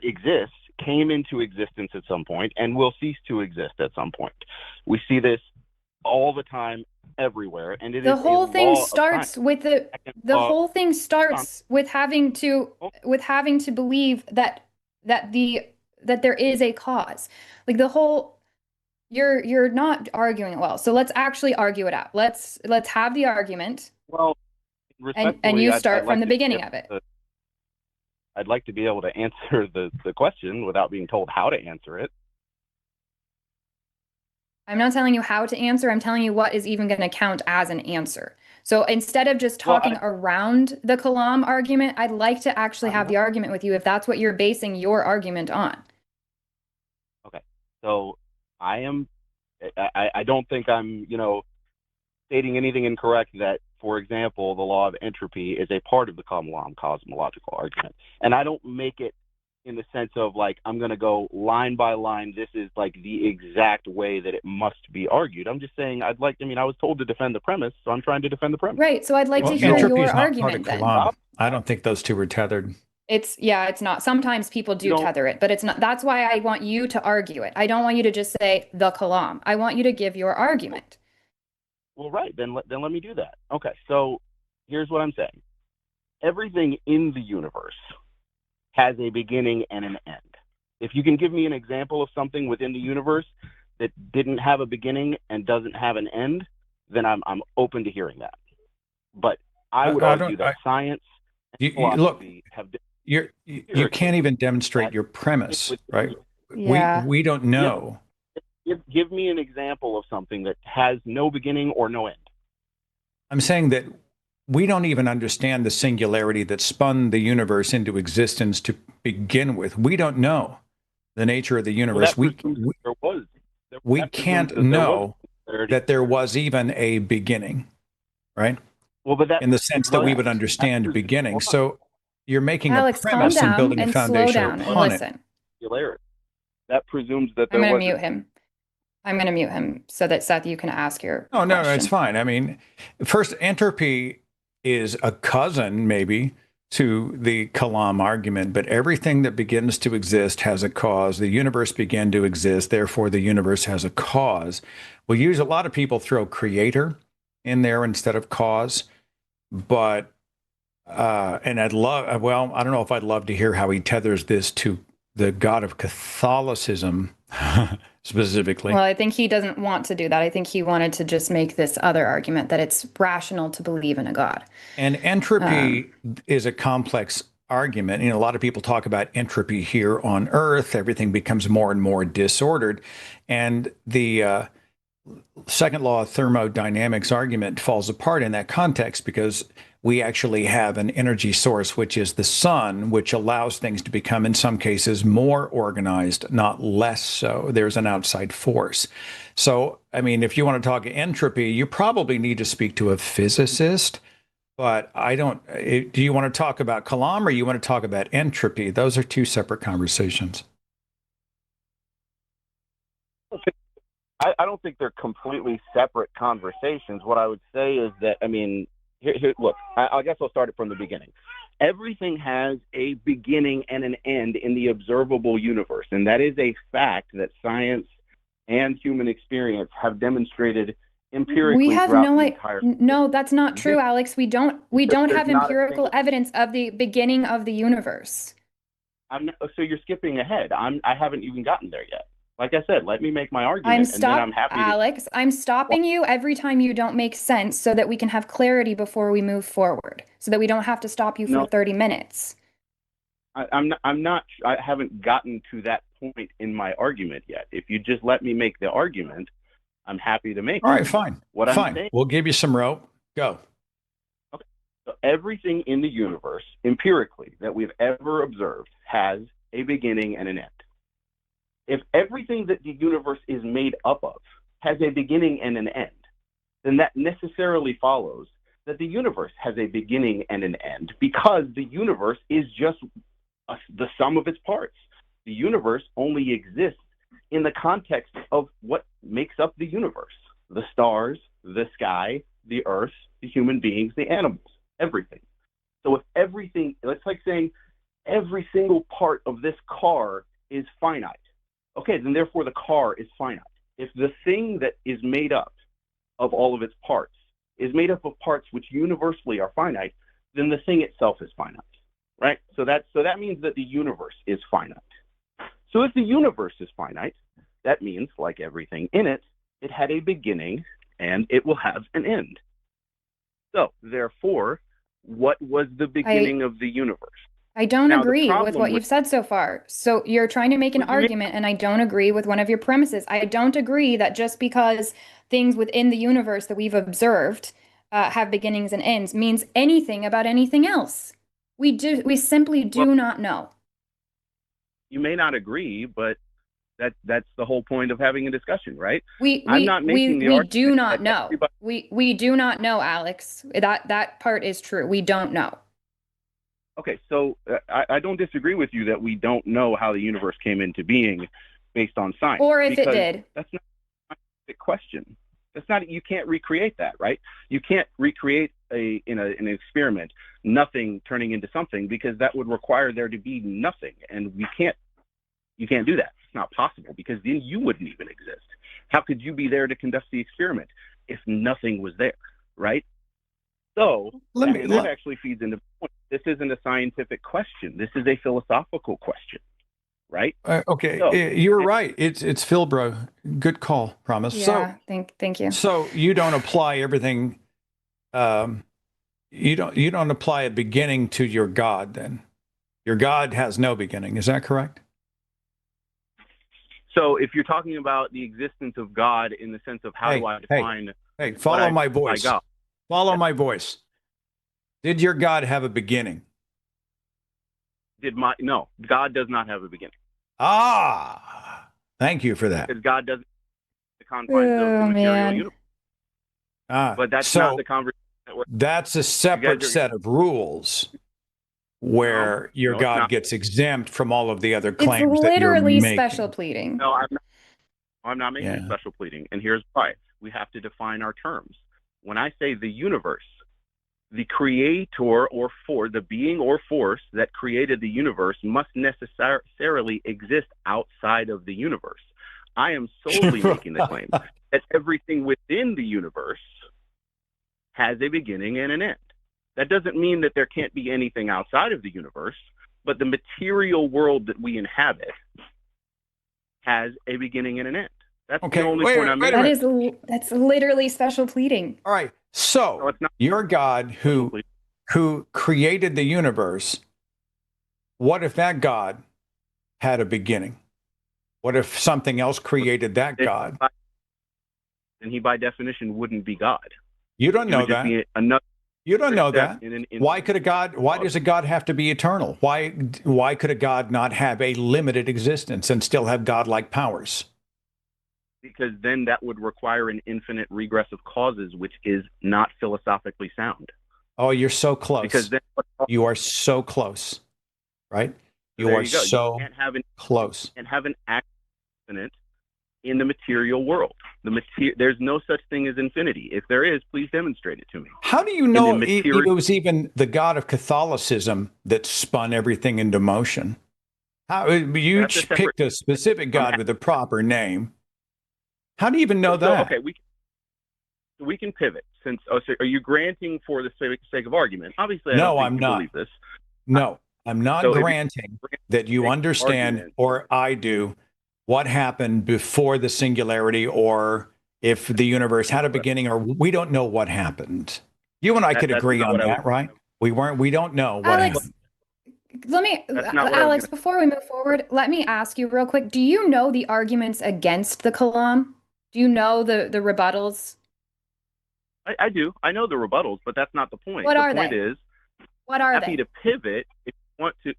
exists came into existence at some point and will cease to exist at some point. We see this all the time, everywhere, and the whole thing starts with whole thing starts with having to believe that there is a cause. Like the whole, you're not arguing it well. So let's actually argue it out. Let's have the argument. Well, and you start from the beginning of it. I'd like to be able to answer the question without being told how to answer it. I'm not telling you how to answer. I'm telling you what is even going to count as an answer. So instead of just talking around the Kalam argument, I'd like to actually have the argument with you if that's what you're basing your argument on. Okay. So I don't think I'm, stating anything incorrect that, for example, the law of entropy is a part of the Kalam cosmological argument. And I don't make it in the sense of like, I'm going to go line by line. This is like the exact way that it must be argued. I'm just saying I was told to defend the premise, so I'm trying to defend the premise. Right. So I'd like to hear your argument then. I don't think those two were tethered. It's not. Sometimes people do tether it, but it's not. That's why I want you to argue it. I don't want you to just say the Kalam. I want you to give your argument. Well, right. Then let me do that. Okay. So here's what I'm saying. Everything in the universe has a beginning and an end. If you can give me an example of something within the universe that didn't have a beginning and doesn't have an end, then I'm open to hearing that. But I would argue that science and philosophy have. You can't even demonstrate your premise, right? Yeah. We don't know. Give me an example of something that has no beginning or no end. I'm saying that we don't even understand the singularity that spun the universe into existence to begin with. We don't know the nature of the universe. We can't know that there was even a beginning, right? Well, but in the sense that we would understand beginning. So you're making Alex, a premise and building a foundation slow down upon and listen. it. That presumes that I'm going to mute him. I'm going to mute him so that, Seth, you can ask your question. No, it's fine. I mean, first, entropy is a cousin, maybe, to the Kalam argument, but everything that begins to exist has a cause. The universe began to exist, therefore the universe has a cause. A lot of people throw creator in there instead of cause, but and I don't know if I'd love to hear how he tethers this to the God of Catholicism specifically. Well, I think he doesn't want to do that. I think he wanted to just make this other argument that it's rational to believe in a God. And entropy is a complex argument. A lot of people talk about entropy here on Earth. Everything becomes more and more disordered. And the second law of thermodynamics argument falls apart in that context because we actually have an energy source, which is the sun, which allows things to become, in some cases, more organized, not less so. There's an outside force. So, if you want to talk entropy, you probably need to speak to a physicist. But I don't. Do you want to talk about Kalam or you want to talk about entropy? Those are two separate conversations. I don't think they're completely separate conversations. What I would say is that, look, I guess I'll start it from the beginning. Everything has a beginning and an end in the observable universe, and that is a fact that science and human experience have demonstrated empirically. We have no, that's not true, Alex. We don't have empirical evidence of the beginning of the universe. So you're skipping ahead. I haven't even gotten there yet. Like I said, let me make my argument, and then I'm happy Alex, I'm stopping you every time you don't make sense so that we can have clarity before we move forward, so that we don't have to stop you for 30 minutes. I haven't gotten to that point in my argument yet. If you just let me make the argument, I'm happy to make it. All right, fine. I'm saying, we'll give you some rope. Go. Okay. So everything in the universe, empirically, that we've ever observed has a beginning and an end. If everything that the universe is made up of has a beginning and an end, then that necessarily follows that the universe has a beginning and an end, because the universe is just the sum of its parts. The universe only exists in the context of what makes up the universe: the stars, the sky, the earth, the human beings, the animals, everything. So if everything, it's like saying every single part of this car is finite. Okay, then therefore the car is finite. If the thing that is made up of all of its parts is made up of parts which universally are finite, then the thing itself is finite, right? So that means that the universe is finite. So if the universe is finite, that means, like everything in it, it had a beginning and it will have an end. So therefore, what was the beginning of the universe? I don't agree with what you've said so far. So you're trying to make an argument, and I don't agree with one of your premises. I don't agree that just because things within the universe that we've observed have beginnings and ends means anything about anything else. We simply do not know. You may not agree, but that's the whole point of having a discussion, right? I'm not making the argument. We do not know. We do not know, Alex. That part is true. We don't know. Okay, so I don't disagree with you that we don't know how the universe came into being based on science. Or if it did. That's not a scientific question. That's not. You can't recreate that, right? You can't recreate in an experiment nothing turning into something, because that would require there to be nothing, and you can't do that. It's not possible, because then you wouldn't even exist. How could you be there to conduct the experiment if nothing was there, right? So that actually feeds into the point. This isn't a scientific question. This is a philosophical question, right? Okay, so, you're right. It's Phil, bro. Good call, promise. Yeah, thank you. So you don't apply everything. You don't apply a beginning to your God. Then your God has no beginning. Is that correct? So if you're talking about the existence of God in the sense of how do I define? Hey, follow my voice. Follow my voice. Did your God have a beginning? No, God does not have a beginning. Ah, thank you for that. Because God doesn't the confines of the material universe. But that's not the conversation. That's a separate set of rules where your God gets exempt from all of the other claims that you're making. It's literally special pleading. No, I'm not making special pleading, and here's why. We have to define our terms. When I say the universe the creator or the being or force that created the universe must necessarily exist outside of the universe. I am solely making the claim that everything within the universe has a beginning and an end. That doesn't mean that there can't be anything outside of the universe, but the material world that we inhabit has a beginning and an end. That's the only point I'm making. That's literally special pleading. All right. So your God who created the universe, what if that God had a beginning? What if something else created that God? Then he, by definition, wouldn't be God. You don't know that. You don't know that. Why does a God have to be eternal? Why could a God not have a limited existence and still have godlike powers? Because then that would require an infinite regress of causes, which is not philosophically sound. Oh, you're so close. Because then you are so close, right? You are so close. And have an infinite in the material world. There's no such thing as infinity. If there is, please demonstrate it to me. How do you know it was even the God of Catholicism that spun everything into motion? You picked a specific God with a proper name. How do you even know that? Okay, we can pivot. So are you granting for the sake of argument? Obviously, I don't think you believe this. No, I'm not granting that you understand, or I do, what happened before the singularity, or if the universe had a beginning, or we don't know what happened. You and I could agree on that, right? We don't know what happened. Alex, before we move forward, let me ask you real quick. Do you know the arguments against the Kalam? Do you know the rebuttals? I do. I know the rebuttals, but that's not the point. What are they? The point is, what are happy they? to pivot if you want to.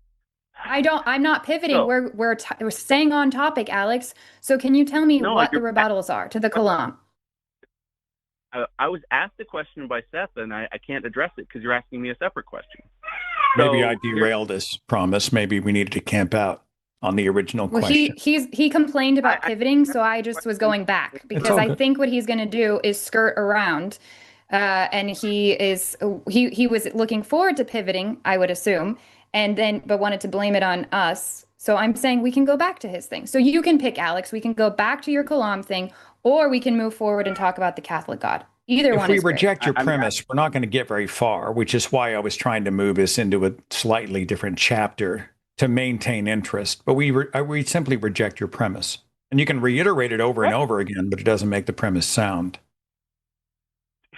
I'm not pivoting. So, we're staying on topic, Alex. So can you tell me what the rebuttals are to the Kalam? I was asked a question by Seth, and I can't address it because you're asking me a separate question. Maybe I derailed this promise. Maybe we needed to camp out on the original question. He complained about pivoting, so I just was going back because I think what he's going to do is skirt around, and he was looking forward to pivoting, I would assume, but wanted to blame it on us. So I'm saying we can go back to his thing. So you can pick, Alex. We can go back to your Kalam thing, or we can move forward and talk about the Catholic God. Either one is great. If we reject your premise, we're not going to get very far, which is why I was trying to move us into a slightly different chapter to maintain interest. But we simply reject your premise. And you can reiterate it over and over again, but it doesn't make the premise sound.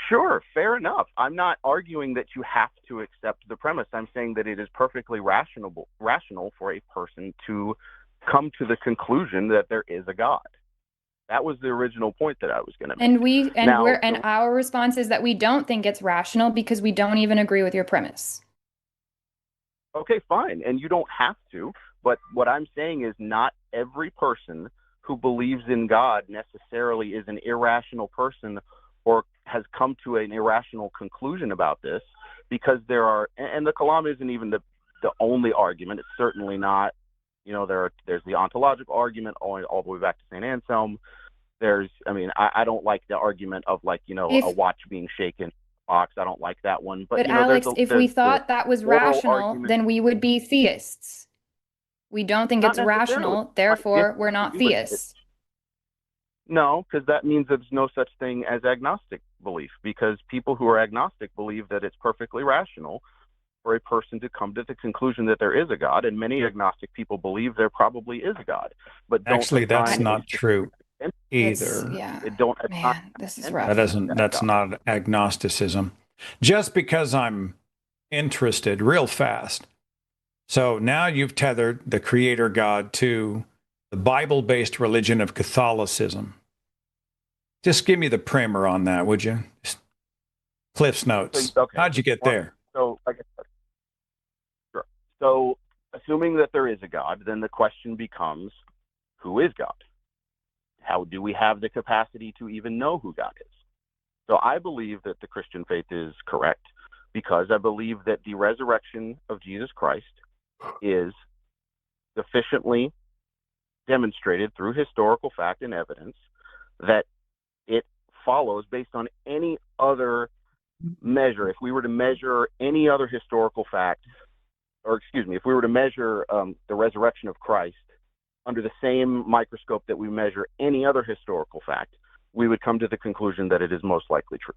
Sure, fair enough. I'm not arguing that you have to accept the premise. I'm saying that it is perfectly rational for a person to come to the conclusion that there is a God. That was the original point that I was going to make. And our response is that we don't think it's rational because we don't even agree with your premise. Okay, fine. And you don't have to. But what I'm saying is not every person who believes in God necessarily is an irrational person or has come to an irrational conclusion about this, because there are, and the Kalam isn't even the only argument. It's certainly not. There's the ontological argument all the way back to St. Anselm. I don't like the argument of a watch being shaken box. I don't like that one. But Alex, if we thought that was rational, then we would be theists. We don't think it's rational, therefore we're not theists. No, because that means there's no such thing as agnostic belief, because people who are agnostic believe that it's perfectly rational for a person to come to the conclusion that there is a God, and many agnostic people believe there probably is a God. But actually, that's not true either. This is rough. That's not agnosticism. Just because I'm interested real fast. So now you've tethered the creator God to the Bible-based religion of Catholicism. Just give me the primer on that, would you? Cliff's Notes. How'd you get there? So, like I said, sure. So, assuming that there is a God, then the question becomes, who is God? How do we have the capacity to even know who God is? So I believe that the Christian faith is correct, because I believe that the resurrection of Jesus Christ is sufficiently demonstrated through historical fact and evidence that it follows, based on any other measure, if we were to measure any other historical fact, or excuse me, if we were to measure the resurrection of Christ under the same microscope that we measure any other historical fact, we would come to the conclusion that it is most likely true.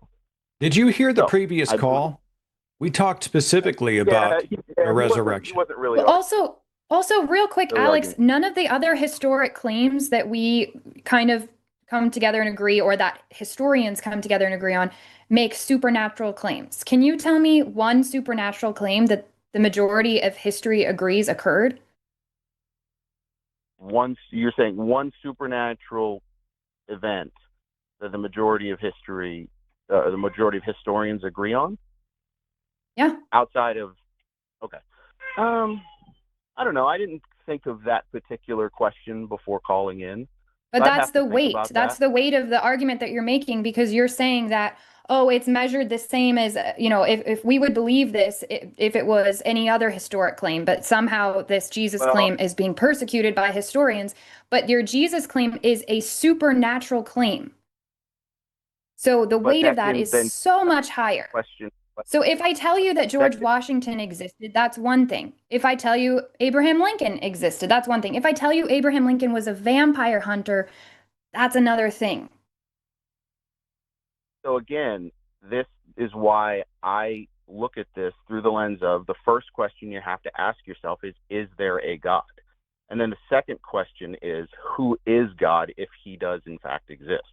Did you hear the So, previous call? We talked specifically about the resurrection. He wasn't really. Well, also, real quick, Really Alex, arguing. none of the other historic claims that we kind of come together and agree, or that historians come together and agree on, make supernatural claims. Can you tell me one supernatural claim that the majority of history agrees occurred? You're saying one supernatural event that the majority of history, the majority of historians agree on? Yeah. Outside of, okay. I don't know. I didn't think of that particular question before calling in. But So I'd that's have to the think weight. about That's that. the weight of the argument that you're making, because you're saying that, oh, it's measured the same as, if we would believe this, if it was any other historic claim, but somehow this Jesus Well, claim is being persecuted by historians. But your Jesus claim is a supernatural claim. So the but weight that of that can is then so much higher. question. So if I tell you that George Washington existed, that's one thing. If I tell you Abraham Lincoln existed, that's one thing. If I tell you Abraham Lincoln was a vampire hunter, that's another thing. So again, this is why I look at this through the lens of the first question you have to ask yourself is there a God? And then the second question is, who is God if he does in fact exist?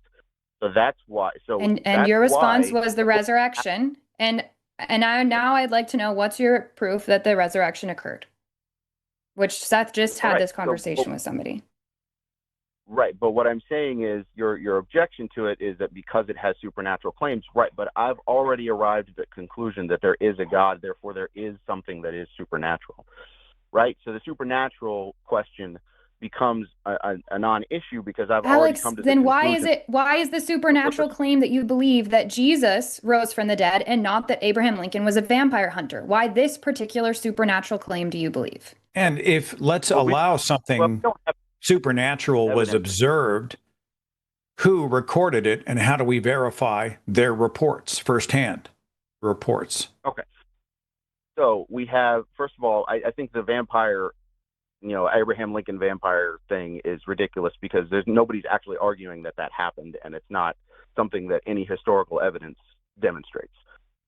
So that's why. And your response was the resurrection. And now I'd like to know, what's your proof that the resurrection occurred? Which Seth just had this conversation with somebody. Right, but what I'm saying is your objection to it is that because it has supernatural claims, right? But I've already arrived at the conclusion that there is a God, therefore there is something that is supernatural, right? So the supernatural question becomes a non-issue because I've already come to the conclusion. Then why is the supernatural claim that you believe that Jesus rose from the dead and not that Abraham Lincoln was a vampire hunter? Why this particular supernatural claim do you believe? And if let's allow something supernatural was observed, who recorded it and how do we verify their reports, firsthand reports? Okay. So we have, first of all, I think the vampire, Abraham Lincoln vampire thing is ridiculous because nobody's actually arguing that happened, and it's not something that any historical evidence demonstrates.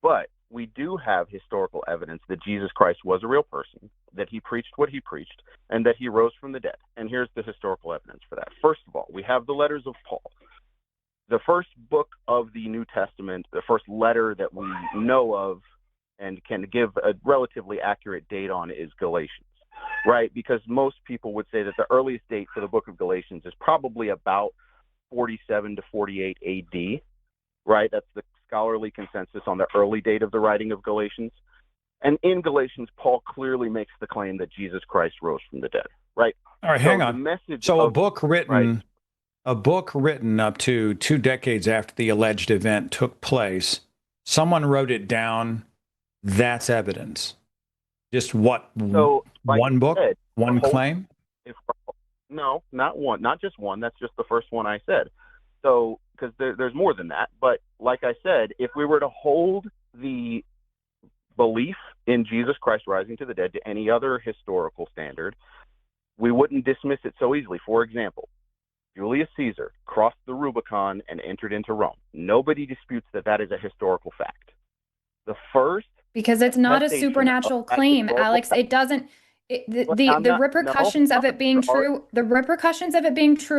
But we do have historical evidence that Jesus Christ was a real person, that he preached what he preached, and that he rose from the dead. And here's the historical evidence for that. First of all, we have the letters of Paul. The first book of the New Testament, the first letter that we know of and can give a relatively accurate date on is Galatians, right? Because most people would say that the earliest date for the book of Galatians is probably about 47 to 48 AD, right? That's the scholarly consensus on the early date of the writing of Galatians. And in Galatians, Paul clearly makes the claim that Jesus Christ rose from the dead, right? All right, hang on. So a book written up to 2 decades after the alleged event took place, someone wrote it down, that's evidence. Just what? So, one book? One claim? No, not one. Not just one. That's just the first one I said. So, because there's more than that. But like I said, if we were to hold the belief in Jesus Christ rising to the dead to any other historical standard, we wouldn't dismiss it so easily. For example, Julius Caesar crossed the Rubicon and entered into Rome. Nobody disputes that is a historical fact. The first, because it's not a supernatural claim, Alex. It doesn't. The repercussions of it being true,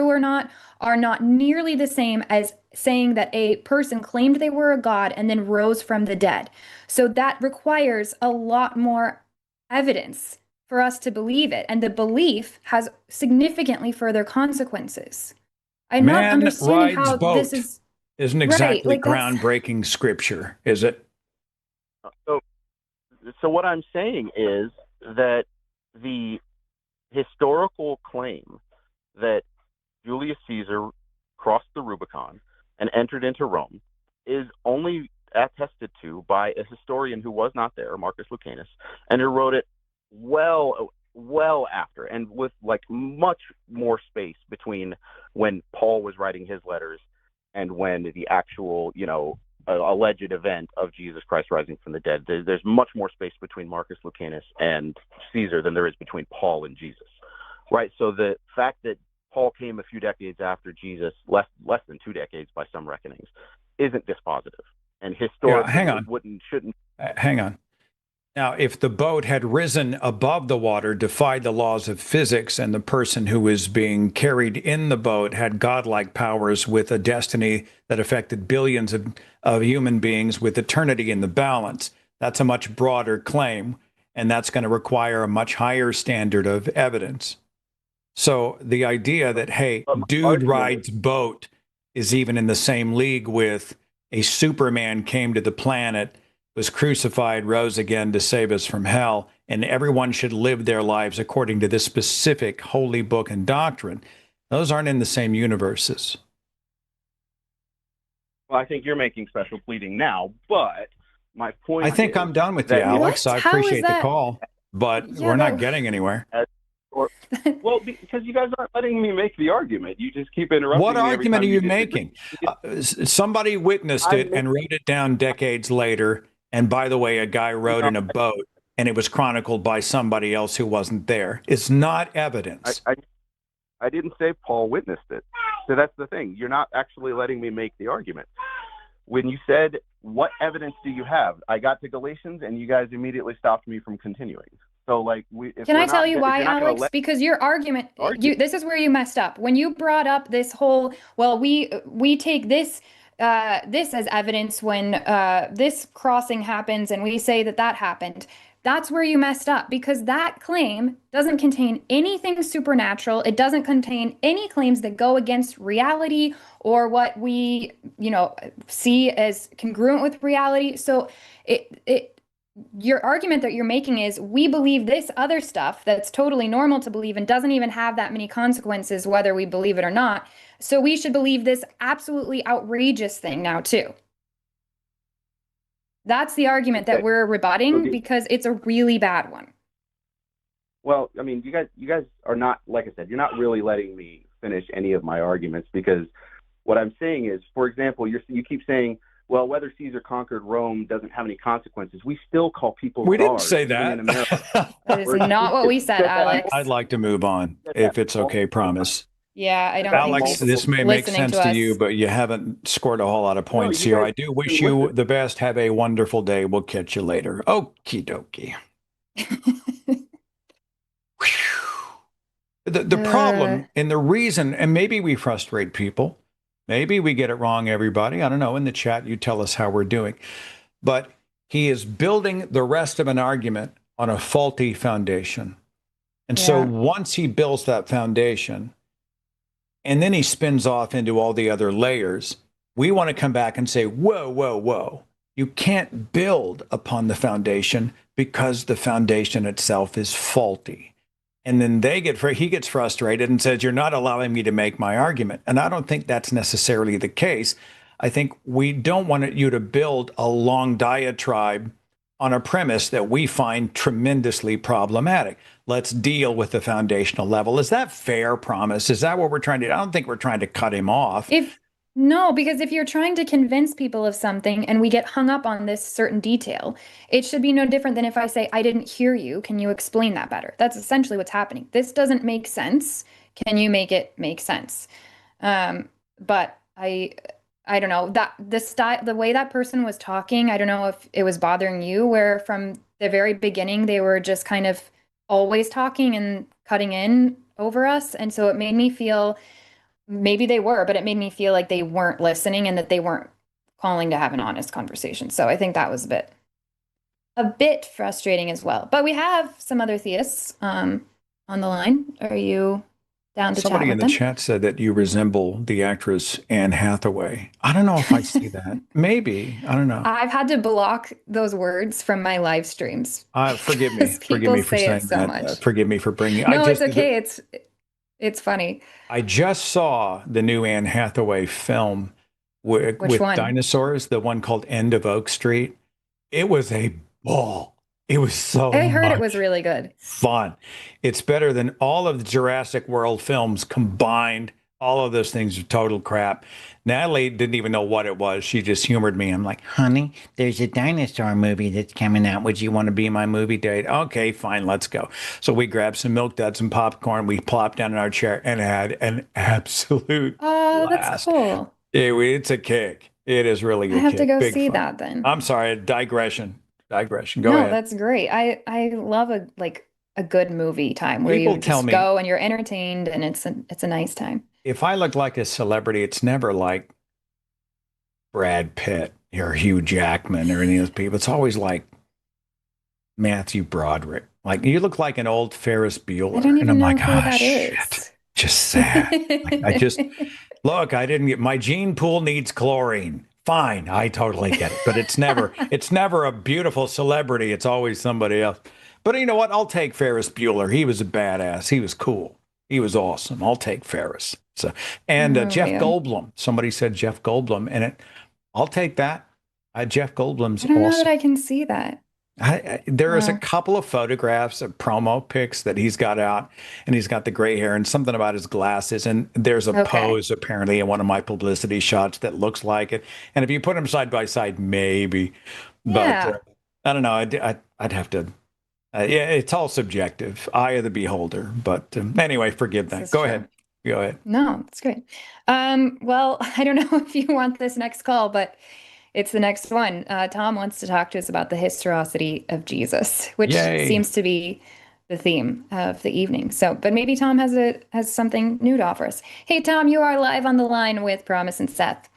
or not, are not nearly the same as saying that a person claimed they were a god and then rose from the dead. So that requires a lot more evidence for us to believe it, and the belief has significantly further consequences. I'm not understanding how this isn't exactly groundbreaking scripture, is it? So what I'm saying is that the historical claim that Julius Caesar crossed the Rubicon and entered into Rome is only attested to by a historian who was not there, Marcus Lucanus, and who wrote it well after, and with like much more space between when Paul was writing his letters and when the actual, alleged event of Jesus Christ rising from the dead. There's much more space between Marcus Lucanus and Caesar than there is between Paul and Jesus, right? So the fact that Paul came a few decades after Jesus, less than 2 decades by some reckonings, isn't dispositive. And historically, hang on. shouldn't. Hang on. Now, if the boat had risen above the water, defied the laws of physics, and the person who was being carried in the boat had godlike powers with a destiny that affected billions of human beings with eternity in the balance, that's a much broader claim, and that's going to require a much higher standard of evidence. So the idea that, hey, dude rides boat is even in the same league with a Superman came to the planet, was crucified, rose again to save us from hell, and everyone should live their lives according to this specific holy book and doctrine. Those aren't in the same universes. Well, I think you're making special pleading now, but my point I think I'm done with you, Alex. What? I How is appreciate the that? call, but Yeah, we're not getting anywhere. Well, because you guys aren't letting me make the argument. You just keep interrupting What me every argument are time you disagree. making? Somebody witnessed it and wrote it down decades later. And by the way, a guy wrote in a boat, and it was chronicled by somebody else who wasn't there. It's not evidence. I didn't say Paul witnessed it. So that's the thing. You're not actually letting me make the argument. When you said, what evidence do you have? I got to Galatians, and you guys immediately stopped me from continuing. So, like, can I tell you why, Alex? Because your argument, this is where you messed up. When you brought up this whole, well, we take this this as evidence when this crossing happens, and we say that happened. That's where you messed up, because that claim doesn't contain anything supernatural. It doesn't contain any claims that go against reality or what we, see as congruent with reality. So your argument that you're making is we believe this other stuff that's totally normal to believe and doesn't even have that many consequences, whether we believe it or not. So we should believe this absolutely outrageous thing now too. That's the argument that we're rebutting, because it's a really bad one. Well, I mean, you guys are not, like I said, you're not really letting me finish any of my arguments, because what I'm saying is, for example, you keep saying, well, whether Caesar conquered Rome doesn't have any consequences. We still call people We didn't czars, say even that. in America. That is not what we said, Alex. I'd like to move on, if it's okay, promise. Yeah, I don't Alex, think this may make sense to you, us. but you haven't scored a whole lot of points here. I do wish you the best. Have a wonderful day. We'll catch you later. Okie dokie. The problem and the reason, and maybe we frustrate people. Maybe we get it wrong, everybody. I don't know. In the chat, you tell us how we're doing. But he is building the rest of an argument on a faulty foundation. And so once he builds that foundation, and then he spins off into all the other layers, we want to come back and say, whoa, whoa, whoa. You can't build upon the foundation because the foundation itself is faulty. And then he gets frustrated and says, you're not allowing me to make my argument. And I don't think that's necessarily the case. I think we don't want you to build a long diatribe on a premise that we find tremendously problematic. Let's deal with the foundational level. Is that fair, Promise? Is that what we're trying to do? I don't think we're trying to cut him off. No, because if you're trying to convince people of something and we get hung up on this certain detail, it should be no different than if I say, I didn't hear you. Can you explain that better? That's essentially what's happening. This doesn't make sense. Can you make it make sense? But I don't know, that the way that person was talking, I don't know if it was bothering you, where from the very beginning, they were just kind of always talking and cutting in over us. And so it made me feel, maybe they were, but it made me feel like they weren't listening and that they weren't calling to have an honest conversation. So I think that was a bit frustrating as well. But we have some other theists on the line. Are you down to Somebody chat in with the them? chat said that you resemble the actress Anne Hathaway. I don't know if I see that. Maybe. I don't know. I've had to block those words from my live streams. Forgive me. Forgive me for saying so that. much. Forgive me for bringing. No, it's okay. It's funny. I just saw the new Anne Hathaway film with one? dinosaurs, the one called End of Oak Street. It was a ball. It was so I heard it much was really good. fun. It's better than all of the Jurassic World films combined All of those things are total crap. Natalie didn't even know what it was. She just humored me. I'm like, honey, there's a dinosaur movie that's coming out. Would you want to be my movie date? Okay, fine, let's go. So we grabbed some milk duds and popcorn. We plopped down in our chair and had an absolute Oh, that's blast. cool. It's a kick. It is really I a have to kick. go Big see fun. that then. I'm sorry, digression. Digression. Go No, ahead. that's great. I love a good movie time where People you tell just me go and you're entertained and it's a nice time. if I look like a celebrity, it's never like Brad Pitt or Hugh Jackman or any of those people. It's always like Matthew Broderick. Like you look like an old Ferris I Bueller. don't And even I'm know like, who oh that shit. is. Just sad. Like I just look, I didn't get my gene pool needs chlorine. Fine, I totally get it. But it's never a beautiful celebrity. It's always somebody else. But you know what? I'll take Ferris Bueller. He was a badass. He was cool. He was awesome. I'll take Ferris. So and Oh Jeff man. Goldblum. Somebody said Jeff Goldblum, and I'll take that. Jeff Goldblum's I don't know that awesome. I can see that. There is a Wow. couple of photographs of promo pics that he's got out, and he's got the gray hair and something about his glasses. And there's a Okay. pose apparently in one of my publicity shots that looks like it. And if you put them side by side, maybe, but Yeah, I don't know. I'd have to. Yeah, it's all subjective, eye of the beholder. But anyway, forgive this that. is Go true. ahead. Go ahead. No, it's great. Well, I don't know if you want this next call, but it's the next one. Tom wants to talk to us about the historicity of Jesus, which Yay. seems to be the theme of the evening. So, but maybe Tom has something new to offer us. Hey, Tom, you are live on the line with Promise and Seth.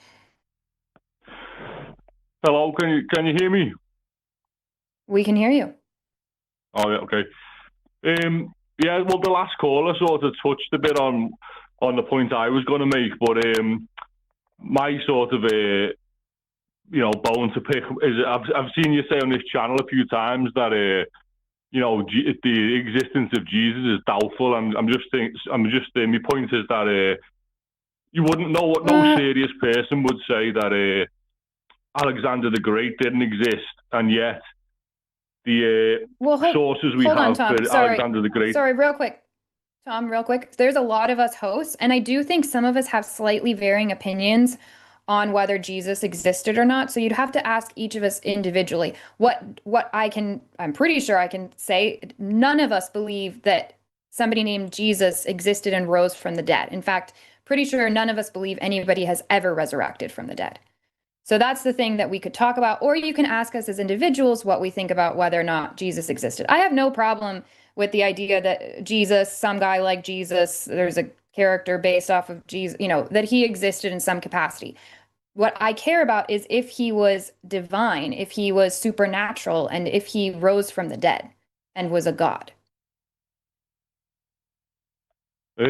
Hello, can you hear me? We can hear you. Oh yeah, okay. Yeah, well, the last caller sort of touched a bit on the point I was going to make, but my sort of bone to pick is I've seen you say on this channel a few times that the existence of Jesus is doubtful, and my point is that you wouldn't know what no Uh, serious person would say that Alexander the Great didn't exist, and yet the well, sources we hold on, have for Tom. Sorry. Alexander the Great. Sorry, real quick. Tom, real quick. There's a lot of us hosts, and I do think some of us have slightly varying opinions on whether Jesus existed or not. So you'd have to ask each of us individually. I'm pretty sure I can say none of us believe that somebody named Jesus existed and rose from the dead. In fact, pretty sure none of us believe anybody has ever resurrected from the dead. So that's the thing that we could talk about, or you can ask us as individuals what we think about whether or not Jesus existed. I have no problem with the idea that Jesus, some guy like Jesus, there's a character based off of Jesus, that he existed in some capacity. What I care about is if he was divine, if he was supernatural, and if he rose from the dead and was a god. I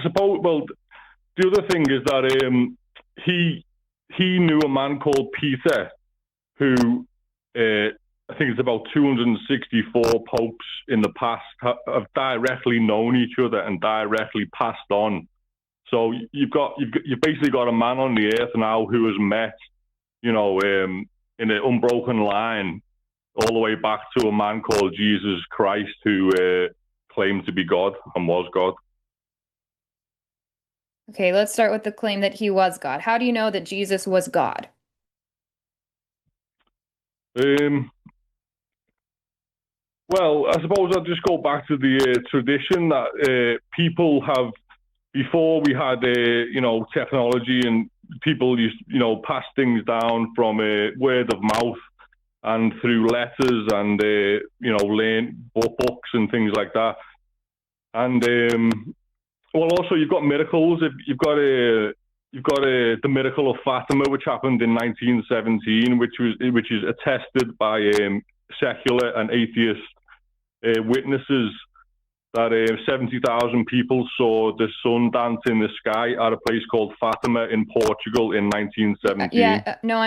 suppose. Well, the other thing is that he knew a man called Peter, who I think it's about 264 popes in the past have directly known each other and directly passed on. So you've basically got a man on the earth now who has met, in an unbroken line, all the way back to a man called Jesus Christ who claimed to be God and was God. Okay, let's start with the claim that he was God. How do you know that Jesus was God? Well, I suppose I'll just go back to the tradition that people have, before we had, technology, and people used, pass things down from word of mouth and through letters and, learn books and things like that. And, also you've got miracles. You've got the miracle of Fatima, which happened in 1917, which is attested by secular and atheist witnesses, that 70,000 people saw the sun dance in the sky at a place called Fatima in Portugal in 1917. Yeah, no,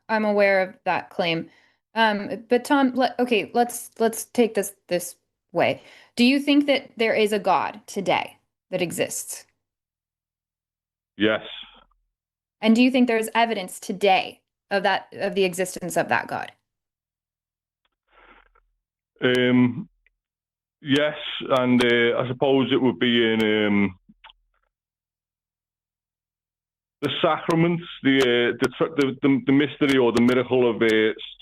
I'm aware of that claim. But Tom, let's take this way. Do you think that there is a God today that exists? Yes. And do you think there's evidence today of the existence of that God? Yes, and I suppose it would be in the sacraments, the mystery or the miracle of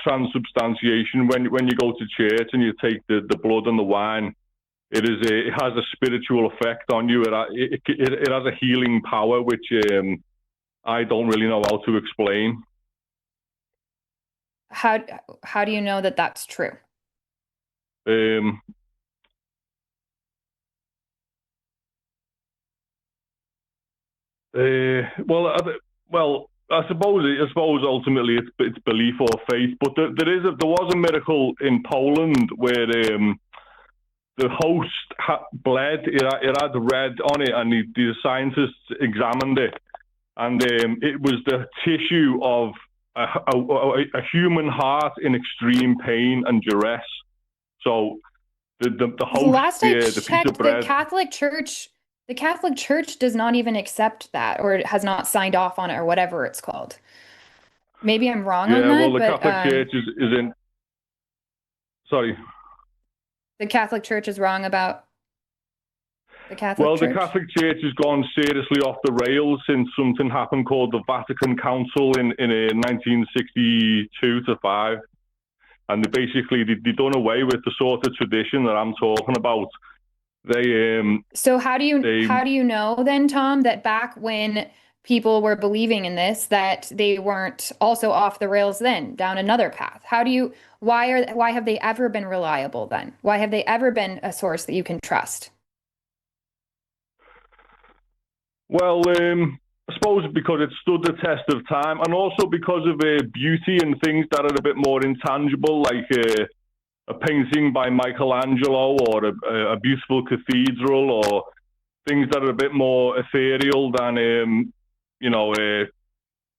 transubstantiation. When you go to church and you take the blood and the wine, it has a spiritual effect on you. It has a healing power, which I don't really know how to explain. How do you know that that's true? Well, I suppose ultimately it's belief or faith. But there was a miracle in Poland where the host bled. It had red on it, and the scientists examined it, and it was the tissue of a human heart in extreme pain and duress. So the host, Last I the piece checked, of bread. the Catholic Church does not even accept that, or has not signed off on it, or whatever it's called. Maybe I'm wrong on that, well, the but Catholic Church is in. Sorry. the Catholic Church is wrong about the Catholic Well, Church? the Catholic Church has gone seriously off the rails since something happened called the Vatican Council in 1962 to 5. And they done away with the sort of tradition that I'm talking about. So how do you know then, Tom, that back when people were believing in this, that they weren't also off the rails then, down another path? Why have they ever been reliable then? Why have they ever been a source that you can trust? Well, I suppose because it stood the test of time, and also because of beauty and things that are a bit more intangible, like a painting by Michelangelo, or a beautiful cathedral, or things that are a bit more ethereal than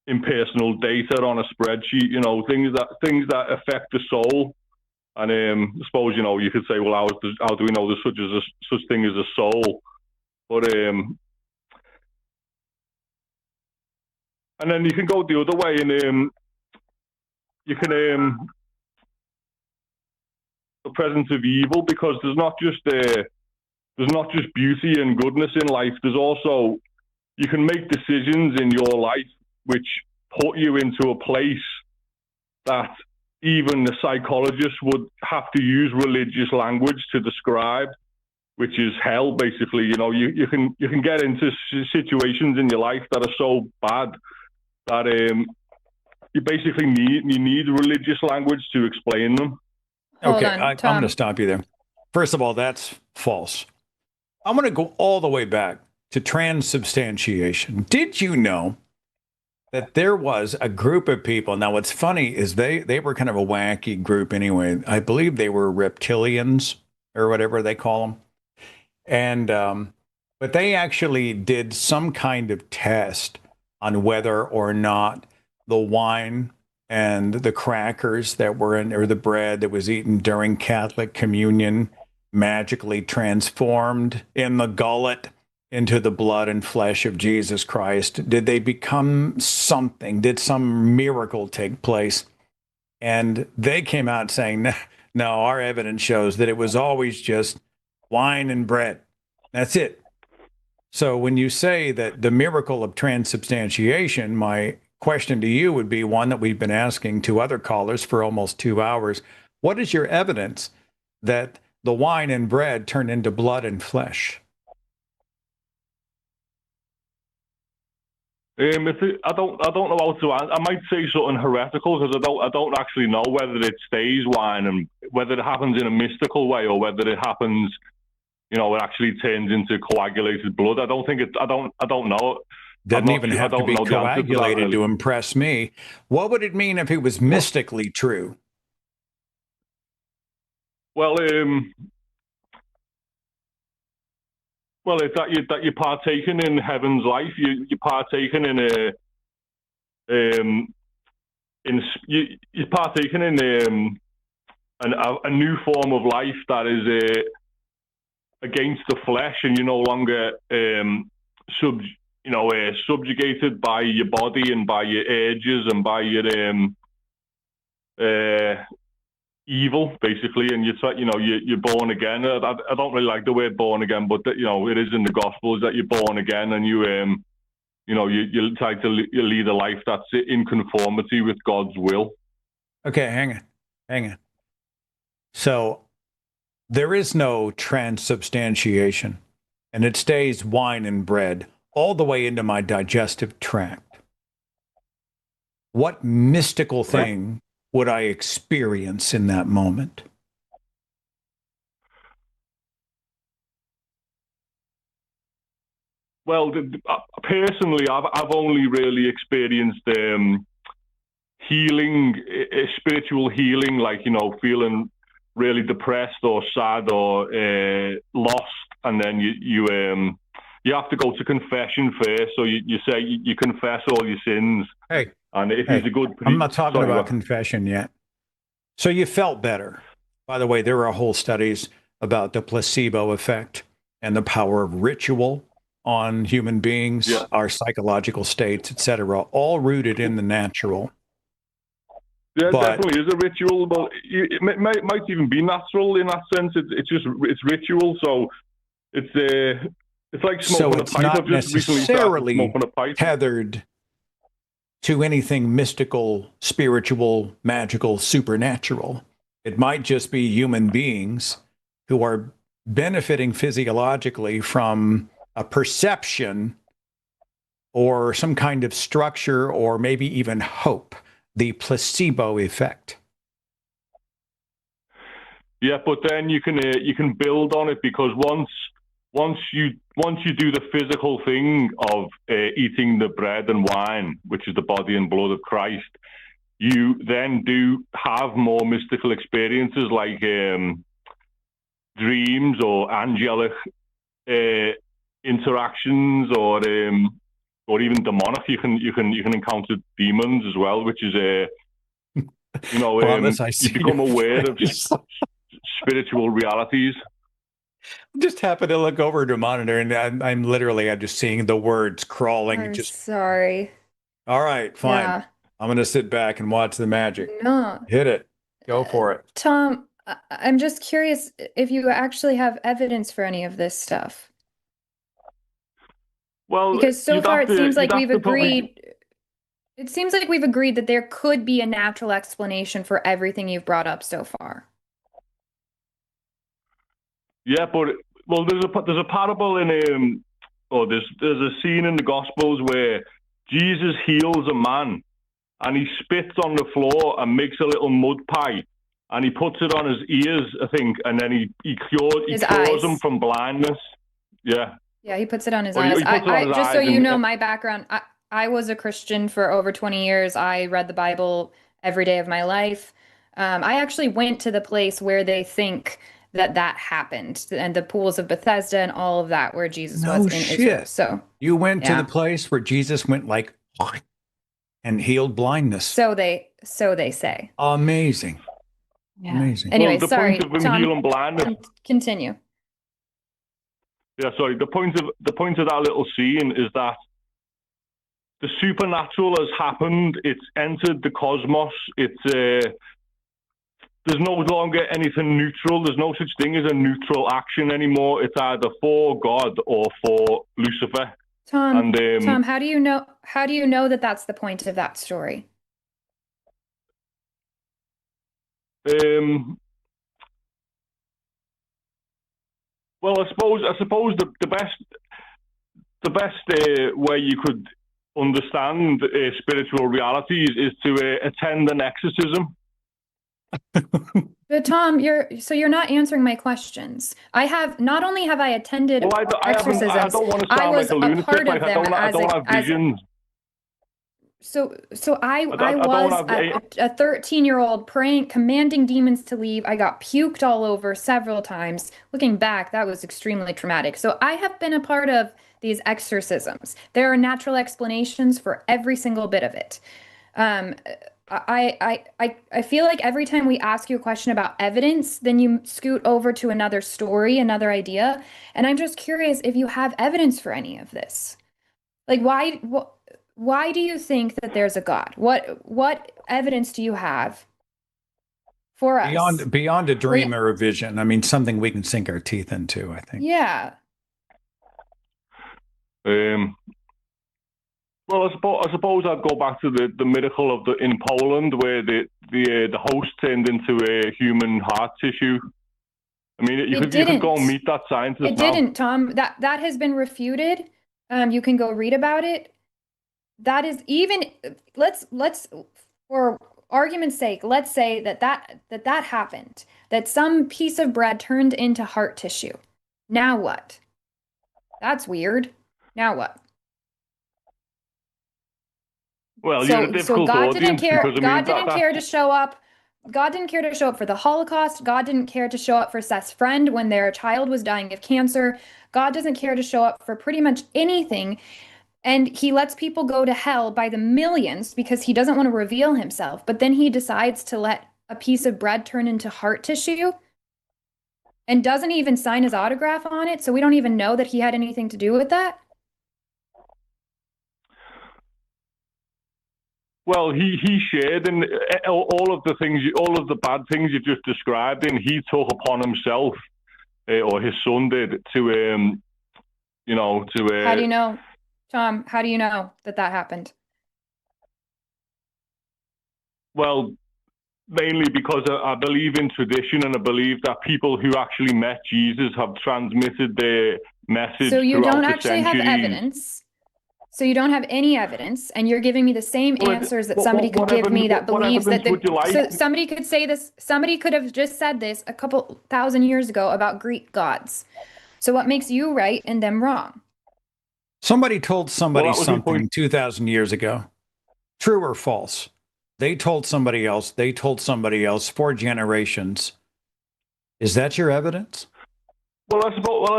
impersonal data on a spreadsheet. Things that affect the soul. And I suppose you could say, well, how do we know there's such thing as a soul? But and then you can go the other way, and you can the presence of evil, because there's not just beauty and goodness in life. There's also, you can make decisions in your life which put you into a place that even the psychologist would have to use religious language to describe, which is hell, basically. You can get into situations in your life that are so bad that you basically need religious language to explain them. Okay, I'm going to stop you there. First of all, that's false. I'm going to go all the way back to transubstantiation. Did you know that there was a group of people? Now, what's funny is they were kind of a wacky group anyway. I believe they were reptilians or whatever they call them. And but they actually did some kind of test on whether or not the wine and the crackers that were in, or the bread that was eaten during Catholic communion, magically transformed in the gullet into the blood and flesh of Jesus Christ. Did they become something? Did some miracle take place? And they came out saying, no, our evidence shows that it was always just wine and bread. That's it. So when you say that the miracle of transubstantiation, my question to you would be one that we've been asking to other callers for almost 2 hours. What is your evidence that the wine and bread turned into blood and flesh? I don't know how to answer. I might say something heretical, because I don't actually know whether it stays wine, and whether it happens in a mystical way, or whether it happens, it actually turns into coagulated blood. I don't know. Doesn't even have to be coagulated to impress me. What would it mean if it was mystically true? Well, it's that you're partaking in heaven's life. You're partaking you're partaking in a new form of life that is against the flesh, and you're no longer subjugated by your body and by your urges and by your evil, basically, and you're born again. I don't really like the word born again, but it is in the Gospels that you're born again, and you try to lead a life that's in conformity with God's will. Okay, hang on. So there is no transubstantiation, and it stays wine and bread all the way into my digestive tract. What mystical thing would I experience in that moment? Well, personally, I've only really experienced healing, spiritual healing, like feeling really depressed or sad or lost, and then you have to go to confession first. So you say you confess all your sins. Hey, and if he's a good priest, I'm not talking about confession yet. So you felt better. By the way, there are whole studies about the placebo effect and the power of ritual on human beings, our psychological states, etc., all rooted in the natural. Yeah, it definitely is a ritual, but it might even be natural in that sense. It's ritual, so it's like smoking a pipe. So it's not necessarily a tethered to anything mystical, spiritual, magical, supernatural. It might just be human beings who are benefiting physiologically from a perception or some kind of structure or maybe even hope, the placebo effect. Yeah, but then you can build on it, because once you do the physical thing of eating the bread and wine, which is the body and blood of Christ, you then do have more mystical experiences like dreams or angelic interactions, or even demonic. You can encounter demons as well, which is you become aware of spiritual realities. Just happen to look over to monitor, and I'm just seeing the words crawling. I'm sorry. All right, fine. Yeah. I'm going to sit back and watch the magic. No. Hit it. Go for it. Tom, I'm just curious if you actually have evidence for any of this stuff. Well, because so far it seems like we've agreed. It seems like we've agreed that there could be a natural explanation for everything you've brought up so far. Yeah, but there's a parable in there's a scene in the Gospels where Jesus heals a man, and he spits on the floor and makes a little mud pie, and he puts it on his ears, I think, and then he cures him from blindness. Yeah. Yeah, he puts it on his eyes. Just so you know, my background, I was a Christian for over 20 years. I read the Bible every day of my life. I actually went to the place where they think that happened, and the pools of Bethesda and all of that, where Jesus was in Israel. So you went to the place where Jesus went like and healed blindness. So they say. Amazing. Yeah. Amazing. Anyway, the sorry, point of him Tom, healing blindness. Continue. Yeah, sorry. The point of that little scene is that the supernatural has happened. It's entered the cosmos. There's no longer anything neutral. There's no such thing as a neutral action anymore. It's either for God or for Lucifer. Tom, how do you know that that's the point of that story? Well, I suppose the best way you could understand spiritual realities is to attend an exorcism. But Tom, you're not answering my questions. Not only have I attended exorcisms, I don't want to sound like a lunatic. Part of them I don't have visions. So I was a 13-year-old praying, commanding demons to leave. I got puked all over several times. Looking back, that was extremely traumatic. So I have been a part of these exorcisms. There are natural explanations for every single bit of it. I feel like every time we ask you a question about evidence, then you scoot over to another story, another idea. And I'm just curious if you have evidence for any of this. Like, why do you think that there's a God? What evidence do you have for us. Beyond a dream or a vision. I mean, something we can sink our teeth into, I think. Yeah. Well, I suppose I'd go back to the miracle in Poland where the host turned into a human heart tissue. I mean, you could go and meet that scientist. It didn't, Tom. That has been refuted. You can go read about it. That is even. Let's for argument's sake, let's say that happened. That some piece of bread turned into heart tissue. Now what? That's weird. Now what? Well, you're a difficult God didn't audience care. because, I mean, God didn't care to show up. God didn't care to show up for the Holocaust. God didn't care to show up for Seth's friend when their child was dying of cancer. God doesn't care to show up for pretty much anything. And he lets people go to hell by the millions because he doesn't want to reveal himself. But then he decides to let a piece of bread turn into heart tissue and doesn't even sign his autograph on it. So we don't even know that he had anything to do with that. Well, he shared in all of the bad things you just described, and he took upon himself, or his son did, to How do you know, Tom? How do you know that happened? Well, mainly because I believe in tradition, and I believe that people who actually met Jesus have transmitted their message. So you don't actually have centuries. Evidence. So you don't have any evidence, and you're giving me the same answers that somebody could give me that believes that so somebody could say this. Somebody could have just said this a couple thousand years ago about Greek gods. So what makes you right and them wrong? Somebody told somebody something 2,000 years ago. True or false? They told somebody else. They told somebody else 4 generations. Is that your evidence? Well, I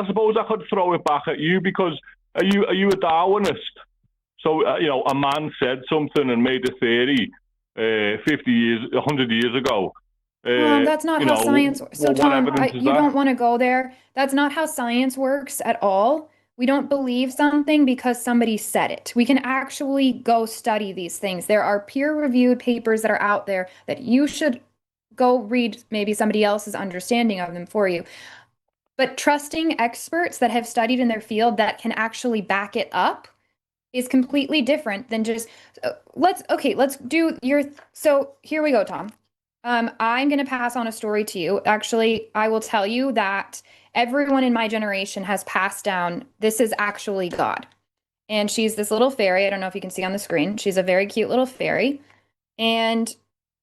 suppose I could throw it back at you because are you a Darwinist? So a man said something and made a theory 50 years, 100 years ago. That's not how science works. So Tom, you don't want to go there. That's not how science works at all. We don't believe something because somebody said it. We can actually go study these things. There are peer-reviewed papers that are out there that you should go read, maybe somebody else's understanding of them for you. But trusting experts that have studied in their field that can actually back it up is completely different than just let's do your. So here we go, Tom. I'm going to pass on a story to you. Actually, I will tell you that everyone in my generation has passed down. This is actually God. And she's this little fairy. I don't know if you can see on the screen. She's a very cute little fairy. And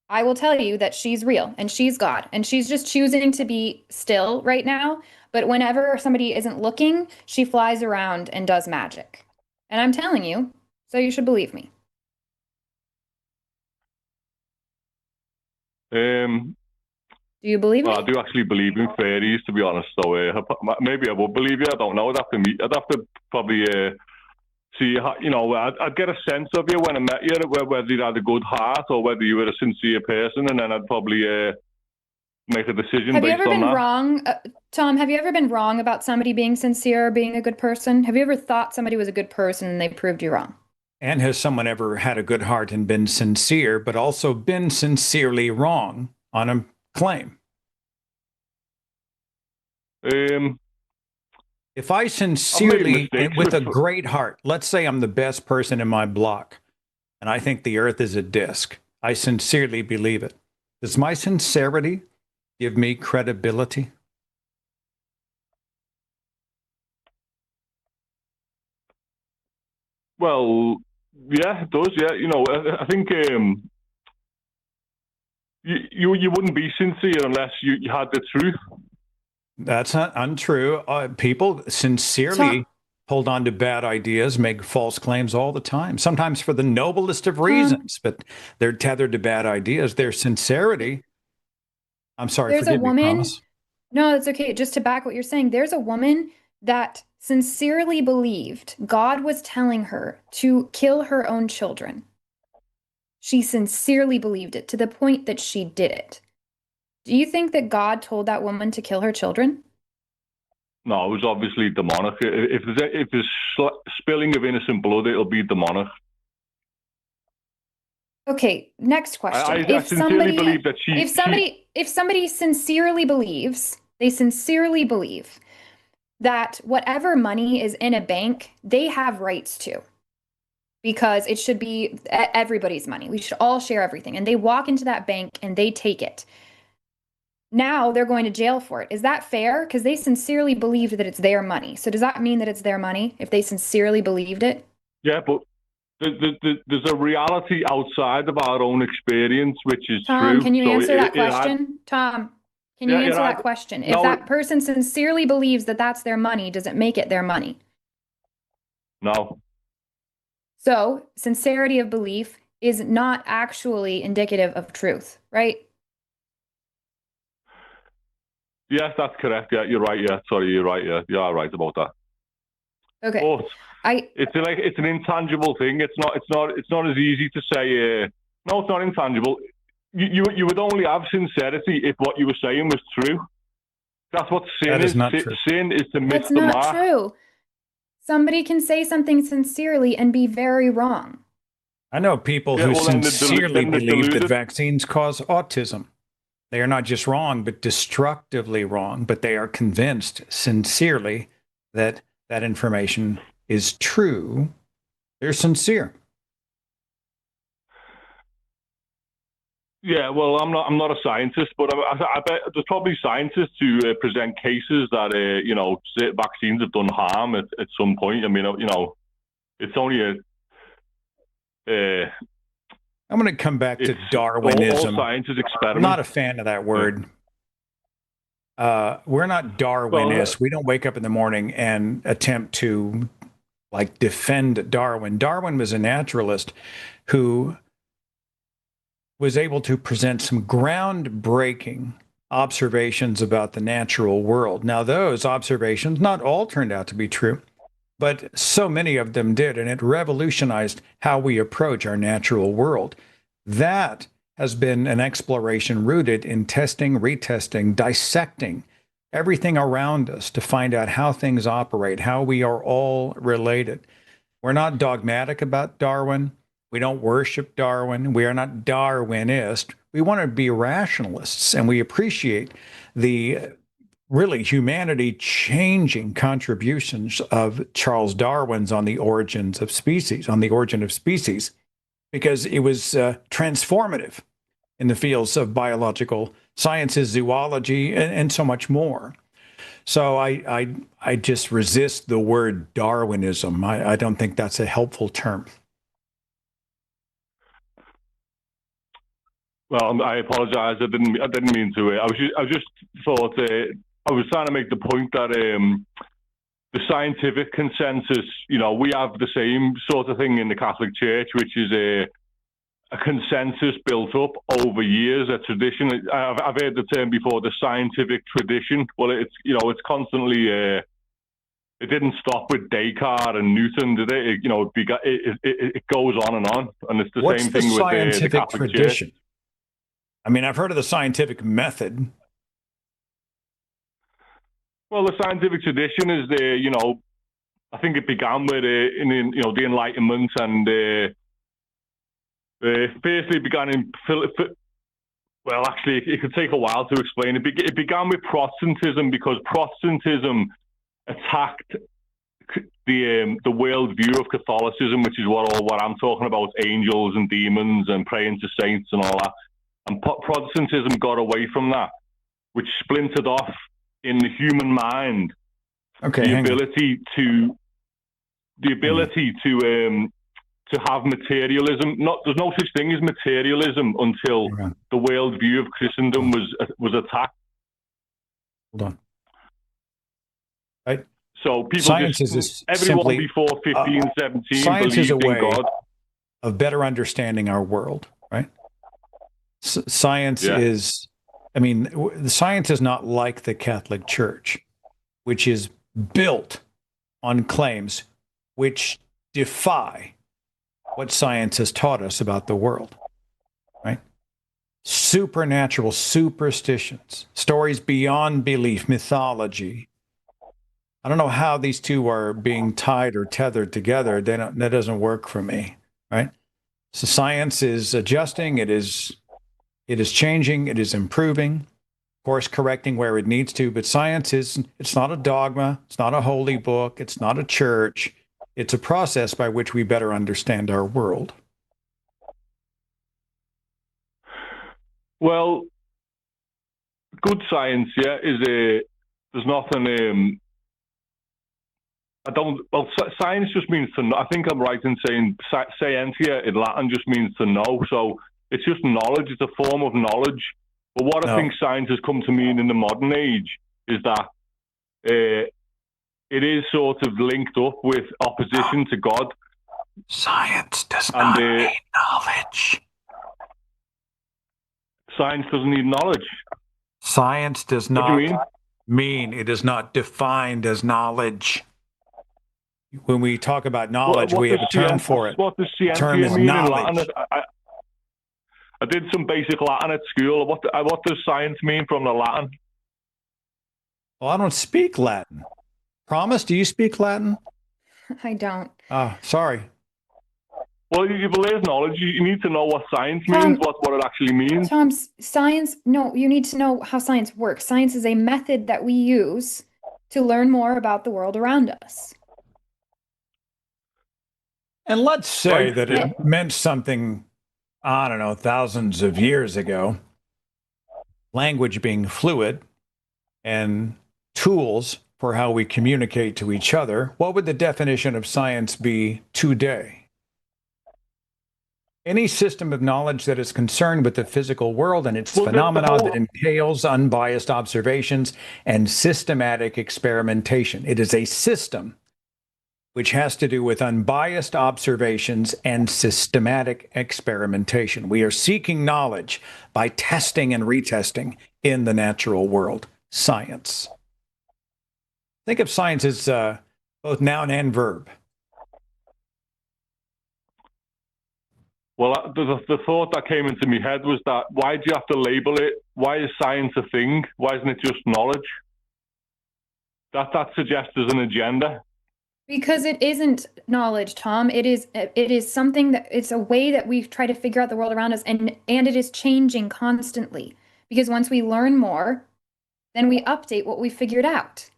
I will tell you that she's real and she's God. And she's just choosing to be still right now. But whenever somebody isn't looking, she flies around and does magic. And I'm telling you, so you should believe me. Do you believe me? I do actually believe in fairies, to be honest. So maybe I would believe you. I don't know. I'd have to probably see. I'd get a sense of you when I met you, whether you had a good heart or whether you were a sincere person, and then I'd probably make a decision. Have you ever been wrong, Tom? Have you ever been wrong about somebody being sincere or being a good person? Have you ever thought somebody was a good person and they proved you wrong? And has someone ever had a good heart and been sincere, but also been sincerely wrong on a claim? If I sincerely, with a great heart, let's say I'm the best person in my block, and I think the earth is a disc, I sincerely believe it. Does my sincerity give me credibility? Well, yeah, it does. Yeah, I think you wouldn't be sincere unless you had the truth. That's not untrue. People sincerely hold on to bad ideas, make false claims all the time, sometimes for the noblest of reasons, but they're tethered to bad ideas. Their sincerity. I'm sorry, forgive me, Thomas. No, it's okay. Just to back what you're saying, there's a woman that sincerely believed God was telling her to kill her own children. She sincerely believed it to the point that she did it. Do you think that God told that woman to kill her children? No, it was obviously demonic. If there's spilling of innocent blood, it'll be demonic. Okay, next question. I If sincerely somebody, believe that if somebody sincerely believes, they sincerely believe that whatever money is in a bank, they have rights to, because it should be everybody's money. We should all share everything. And they walk into that bank and they take it. Now they're going to jail for it. Is that fair? Because they sincerely believed that it's their money. So does that mean that it's their money if they sincerely believed it? Yeah, but there's a reality outside of our own experience, which is Tom, true. can you So answer that it had, question? Tom, can you yeah, answer that question? If no, that person sincerely believes that that's their money, does it make it their money? no. So sincerity of belief is not actually indicative of truth, right? Yes, that's correct. Yeah, you're right. Yeah, sorry, you're right. Yeah, you are right about that. Okay. But it's an intangible thing. It's not as easy to say. No, it's not intangible. You would only have sincerity if what you were saying was true. That's what sin That is. is not true. Sin is to miss That's the not mark. true. Somebody can say something sincerely and be very wrong. I know people Yeah, who well, sincerely then they're believe that deluded. vaccines cause autism. They are not just wrong, but destructively wrong, but they are convinced sincerely that that information is true. They're sincere. Yeah, well, I'm not a scientist, but I bet there's probably scientists who present cases that vaccines have done harm at some point. I mean, it's only I'm going to come back to all Darwinism. science is I'm experiment. not a fan of that word. We're not Darwinists. We don't wake up in the morning and attempt to defend Darwin. Darwin was a naturalist who was able to present some groundbreaking observations about the natural world. Now, those observations, not all turned out to be true, but so many of them did, and it revolutionized how we approach our natural world. That has been an exploration rooted in testing, retesting, dissecting everything around us to find out how things operate, how we are all related. We're not dogmatic about Darwin. We don't worship Darwin. We are not Darwinist. We want to be rationalists, and we appreciate the really humanity-changing contributions of Charles Darwin's on the origin of species, because it was transformative in the fields of biological sciences, zoology, and so much more. So I just resist the word Darwinism. I don't think that's a helpful term. Well, I apologize. I didn't mean to. I just thought I was trying to make the point that the scientific consensus, we have the same sort of thing in the Catholic Church, which is a consensus built up over years, a tradition. I've heard the term before, the scientific tradition. Well, it's constantly. It didn't stop with Descartes and Newton, did it? It goes on, and it's the What's same thing with the Catholic tradition? Church. I mean, I've heard of the scientific method. Well, the scientific tradition is I think it began with the Enlightenment, and firstly began in well, actually, it could take a while to explain. It began with Protestantism, because Protestantism attacked the worldview of Catholicism, which is what I'm talking about, angels and demons and praying to saints and all that. And Protestantism got away from that, which splintered off in the human mind the ability to have materialism. There's no such thing as materialism until the worldview of Christendom was attacked. Hold on. Right. So people everyone before 15, 17 science is a believed way in God of better understanding our world, right? Science is, science is not like the Catholic Church, which is built on claims which defy what science has taught us about the world, right? Supernatural superstitions, stories beyond belief, mythology. I don't know how these two are being tied or tethered together. That doesn't work for me, right? So science is adjusting. It is changing. It is improving, course correcting where it needs to. But science it's not a dogma. It's not a holy book. It's not a church. It's a process by which we better understand our world. Well, good science, yeah, there's nothing. Science just means to know. I think I'm right in saying scientia in Latin just means to know. So it's just knowledge. It's a form of knowledge. But what I think science has come to mean in the modern age is that it is sort of linked up with opposition to God. Science does not need knowledge. Science doesn't need knowledge. Science does What do you not mean it is not defined as knowledge. When we talk about knowledge, we have a term for it. What does the term scientia is mean knowledge. in Latin? I did some basic Latin at school. What does science mean from the Latin? Well, I don't speak Latin. Promise, do you speak Latin? I don't. Sorry. Well, there's knowledge. You need to know what science means, what it actually means. Tom, science, no, you need to know how science works. Science is a method that we use to learn more about the world around us. And let's say that it meant something, I don't know, thousands of years ago. Language being fluid and tools for how we communicate to each other. What would the definition of science be today? Any system of knowledge that is concerned with the physical world and its phenomena that entails unbiased observations and systematic experimentation. It is a system which has to do with unbiased observations and systematic experimentation. We are seeking knowledge by testing and retesting in the natural world. Science. Think of science as both noun and verb. Well, the thought that came into my head was that why do you have to label it? Why is science a thing? Why isn't it just knowledge? That suggests there's an agenda. Because it isn't knowledge, Tom. It is something that it's a way that we try to figure out the world around us, and it is changing constantly. Because once we learn more, then we update what we figured out.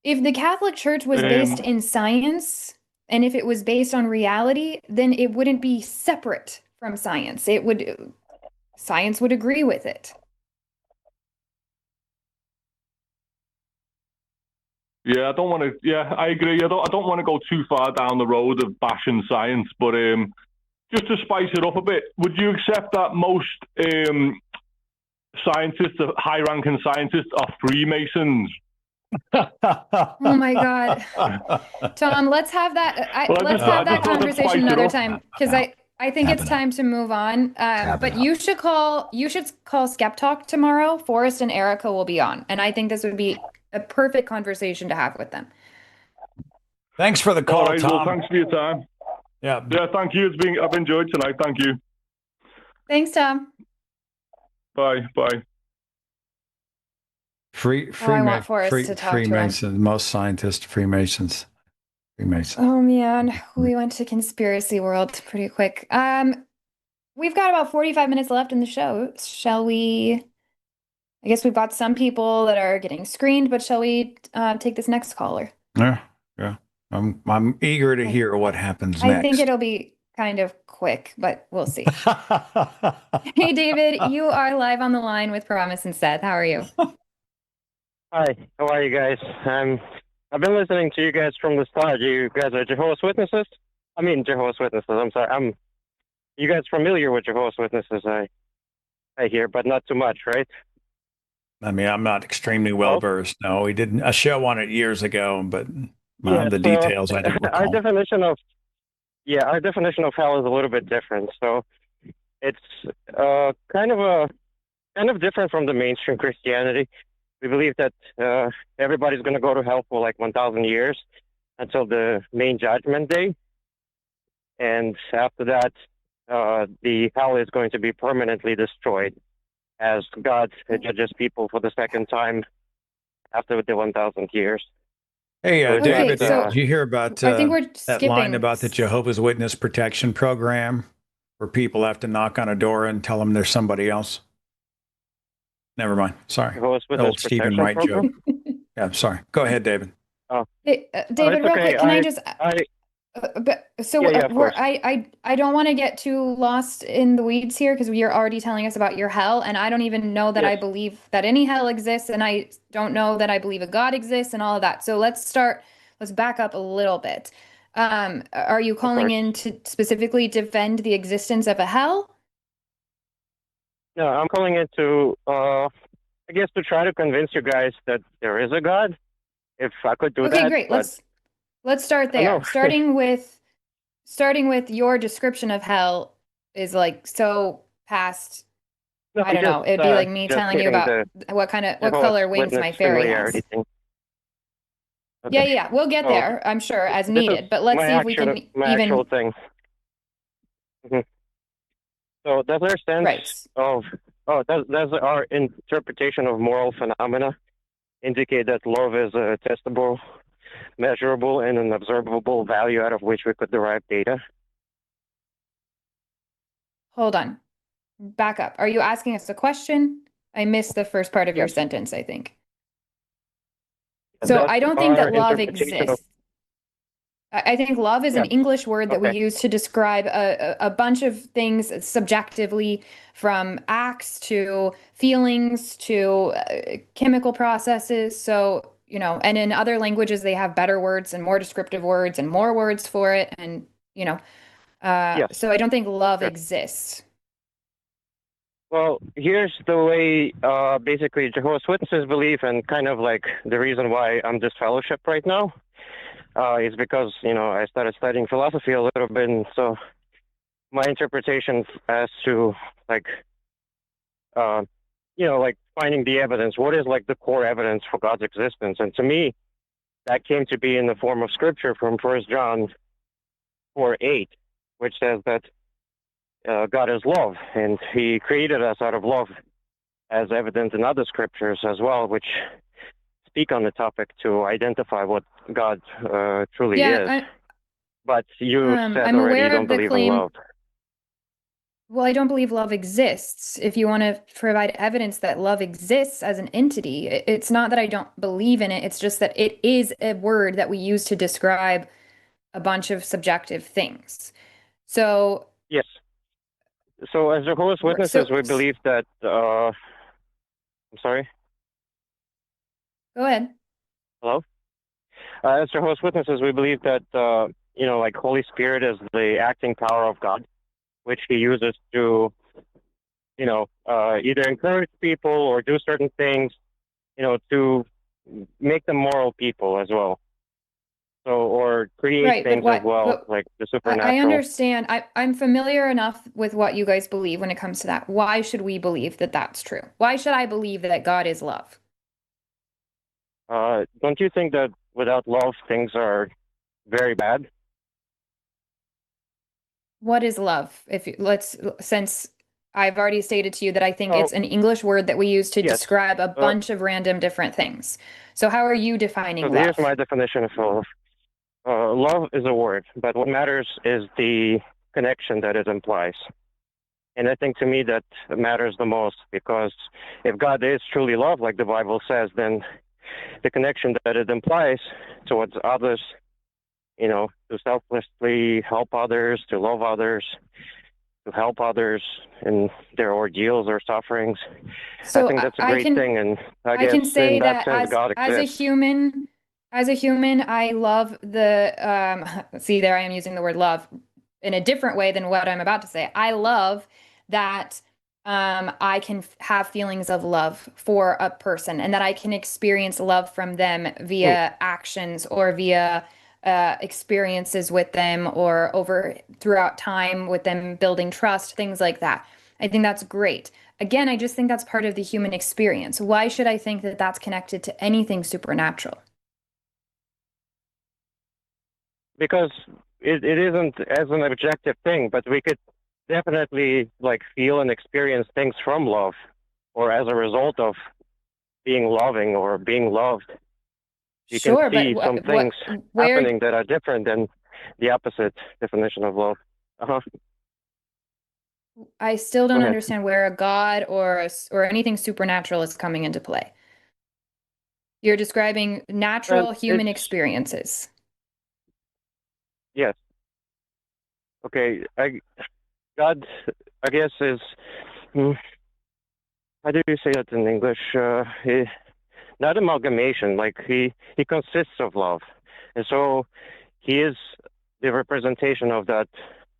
If the Catholic Church was based in science, and if it was based on reality, then it wouldn't be separate from science. Science would agree with it. Yeah, I don't want to. Yeah, I agree. I don't want to go too far down the road of bashing science, but just to spice it up a bit, would you accept that most scientists, high-ranking scientists, are Freemasons? Oh my God, Tom, let's have that. Let's have that conversation another time, because I think it's time to move on. But you should call Skeptalk tomorrow. Forrest and Erica will be on, and I think this would be a perfect conversation to have with them. Thanks for the call, all right, Tom. Well, thanks for your time. Yeah, thank you. I've enjoyed tonight. Thank you. Thanks, Tom. Bye. I want Forrest to talk Freemasons, to him. most scientists, Freemasons. Oh man, we went to conspiracy world pretty quick. We've got about 45 minutes left in the show. Shall we? I guess we've got some people that are getting screened, but shall we take this next caller? Yeah. I'm eager to hear what happens next. I think it'll be kind of quick, but we'll see. Hey, David, you are live on the line with Promise and Seth. How are you? Hi, how are you guys? I've been listening to you guys from the start. You guys are Jehovah's Witnesses? I mean, Jehovah's Witnesses, I'm sorry. You guys familiar with Jehovah's Witnesses, I hear, but not too much, right? I mean, I'm not extremely well versed. No, we did a show on it years ago, but the details I don't recall. Our definition of hell is a little bit different. So it's kind of different from the mainstream Christianity. We believe that everybody's going to go to hell for like 1,000 years until the main judgment day. And after that, the hell is going to be permanently destroyed as God judges people for the second time after the 1,000 years. Hey, So it's Okay, David, not, so did you hear about I think we're that line skipping. about the Jehovah's Witness protection program where people have to knock on a door and tell them there's somebody else? Never mind. Sorry. Jehovah's Witness Old Stephen protection Wright joke. program. Yeah, sorry. Go ahead, David. Oh, Hey, oh, David, it's real okay. quick, can I just I, but so yeah, yeah, of we're course. I don't want to get too lost in the weeds here because you're already telling us about your hell, and I don't even know that Yes, I believe that any hell exists, and I don't know that I believe a God exists and all of that. So let's back up a little bit. Are you of calling course. in to specifically defend the existence of a hell? No, I'm calling it to, I guess, to try to convince you guys that there is a God. If I could do Okay, that, great. but Let's start I don't there. know. Starting with your description of hell is like so past. No, I I'm don't know. It'd be like me just telling you hitting about the what Jehovah's color wings Witness my fairy familiarity has. thing. Yeah, Okay. yeah, we'll get So there, I'm sure, as this is needed. But let's see if we can my actual even thing. hmm So does our sense right. of does our interpretation of moral phenomena indicate that love is a testable, measurable, and an observable value out of which we could derive data? Hold on. Back up. Are you asking us a question? I missed the first part of your Yes. sentence, I think. So Does I don't think our that love interpretation of exists. I think love is an yes. English word that we Okay. use to describe a bunch of things subjectively, from acts to feelings to chemical processes. So, and in other languages, they have better words and more descriptive words and more words for it. And, Yes. so I don't think love Sure. exists. Well, here's the way basically Jehovah's Witnesses believe, and kind of like the reason why I'm disfellowship right now is because, I started studying philosophy a little bit, and so my interpretation as to like, like finding the evidence, what is like the core evidence for God's existence? And to me, that came to be in the form of scripture from 1 John 4:8, which says that God is love, and He created us out of love, as evident in other scriptures as well, which speak on the topic to identify what God truly is. Yeah, But you said I'm already you aware don't of the believe in claim. love. Well, I don't believe love exists. If you want to provide evidence that love exists as an entity, it's not that I don't believe in it. It's just that it is a word that we use to describe a bunch of subjective things. So, Yes. So as Jehovah's Witnesses, so we believe that. I'm sorry. go ahead. Hello. As Jehovah's Witnesses, we believe that like Holy Spirit is the acting power of God, which He uses to, either encourage people or do certain things, to make them moral people as well. So, or create Right, but things as what? well, But like the I supernatural. understand. I'm familiar enough with what you guys believe when it comes to that. Why should we believe that that's true? Why should I believe that God is love? Don't you think that without love, things are very bad? What is love? Since I've already stated to you that I think Oh, it's an English word that we use to yes. describe a bunch of random different things. So how are you defining So here's love? my definition of love. Love is a word, but what matters is the connection that it implies. And I think to me that matters the most, because if God is truly love, like the Bible says, then the connection that it implies towards others, to selflessly help others, to love others, to help others in their ordeals or sufferings. I So think that's a I great can thing, and I I guess can in say that that sense, God as exists. a human, I love the see, there I am using the word love in a different way than what I'm about to say. I love that I can have feelings of love for a person, and that I can experience love from them Hmm. via actions or via experiences with them, or over throughout time with them, building trust, things like that. I think that's great. Again, I just think that's part of the human experience. Why should I think that that's connected to anything supernatural? Because it isn't as an objective thing, but we could definitely like feel and experience things from love, or as a result of being loving or being loved. You can Sure, but see some what, things where, happening that are different than the opposite definition of love. Uh-huh. I still Go don't ahead. understand where a god or anything supernatural is coming into play. You're describing Well, natural human it's experiences. yes. Okay. God, I guess is hmm, how do you say that in English? Not amalgamation. Like he consists of love, and so he is the representation of that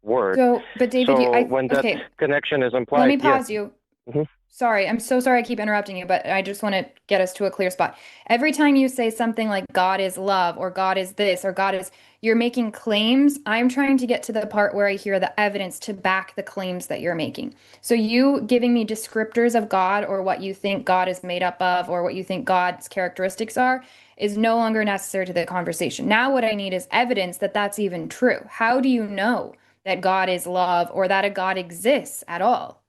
word. So, but David, So when that okay, connection is let implied, me yes. pause you. Mhm. Sorry, I'm so sorry I keep interrupting you, but I just want to get us to a clear spot. Every time you say something like God is love or God is this or God is, you're making claims. I'm trying to get to the part where I hear the evidence to back the claims that you're making. So you giving me descriptors of God or what you think God is made up of or what you think God's characteristics are is no longer necessary to the conversation. Now what I need is evidence that that's even true. How do you know that God is love or that a God exists at all?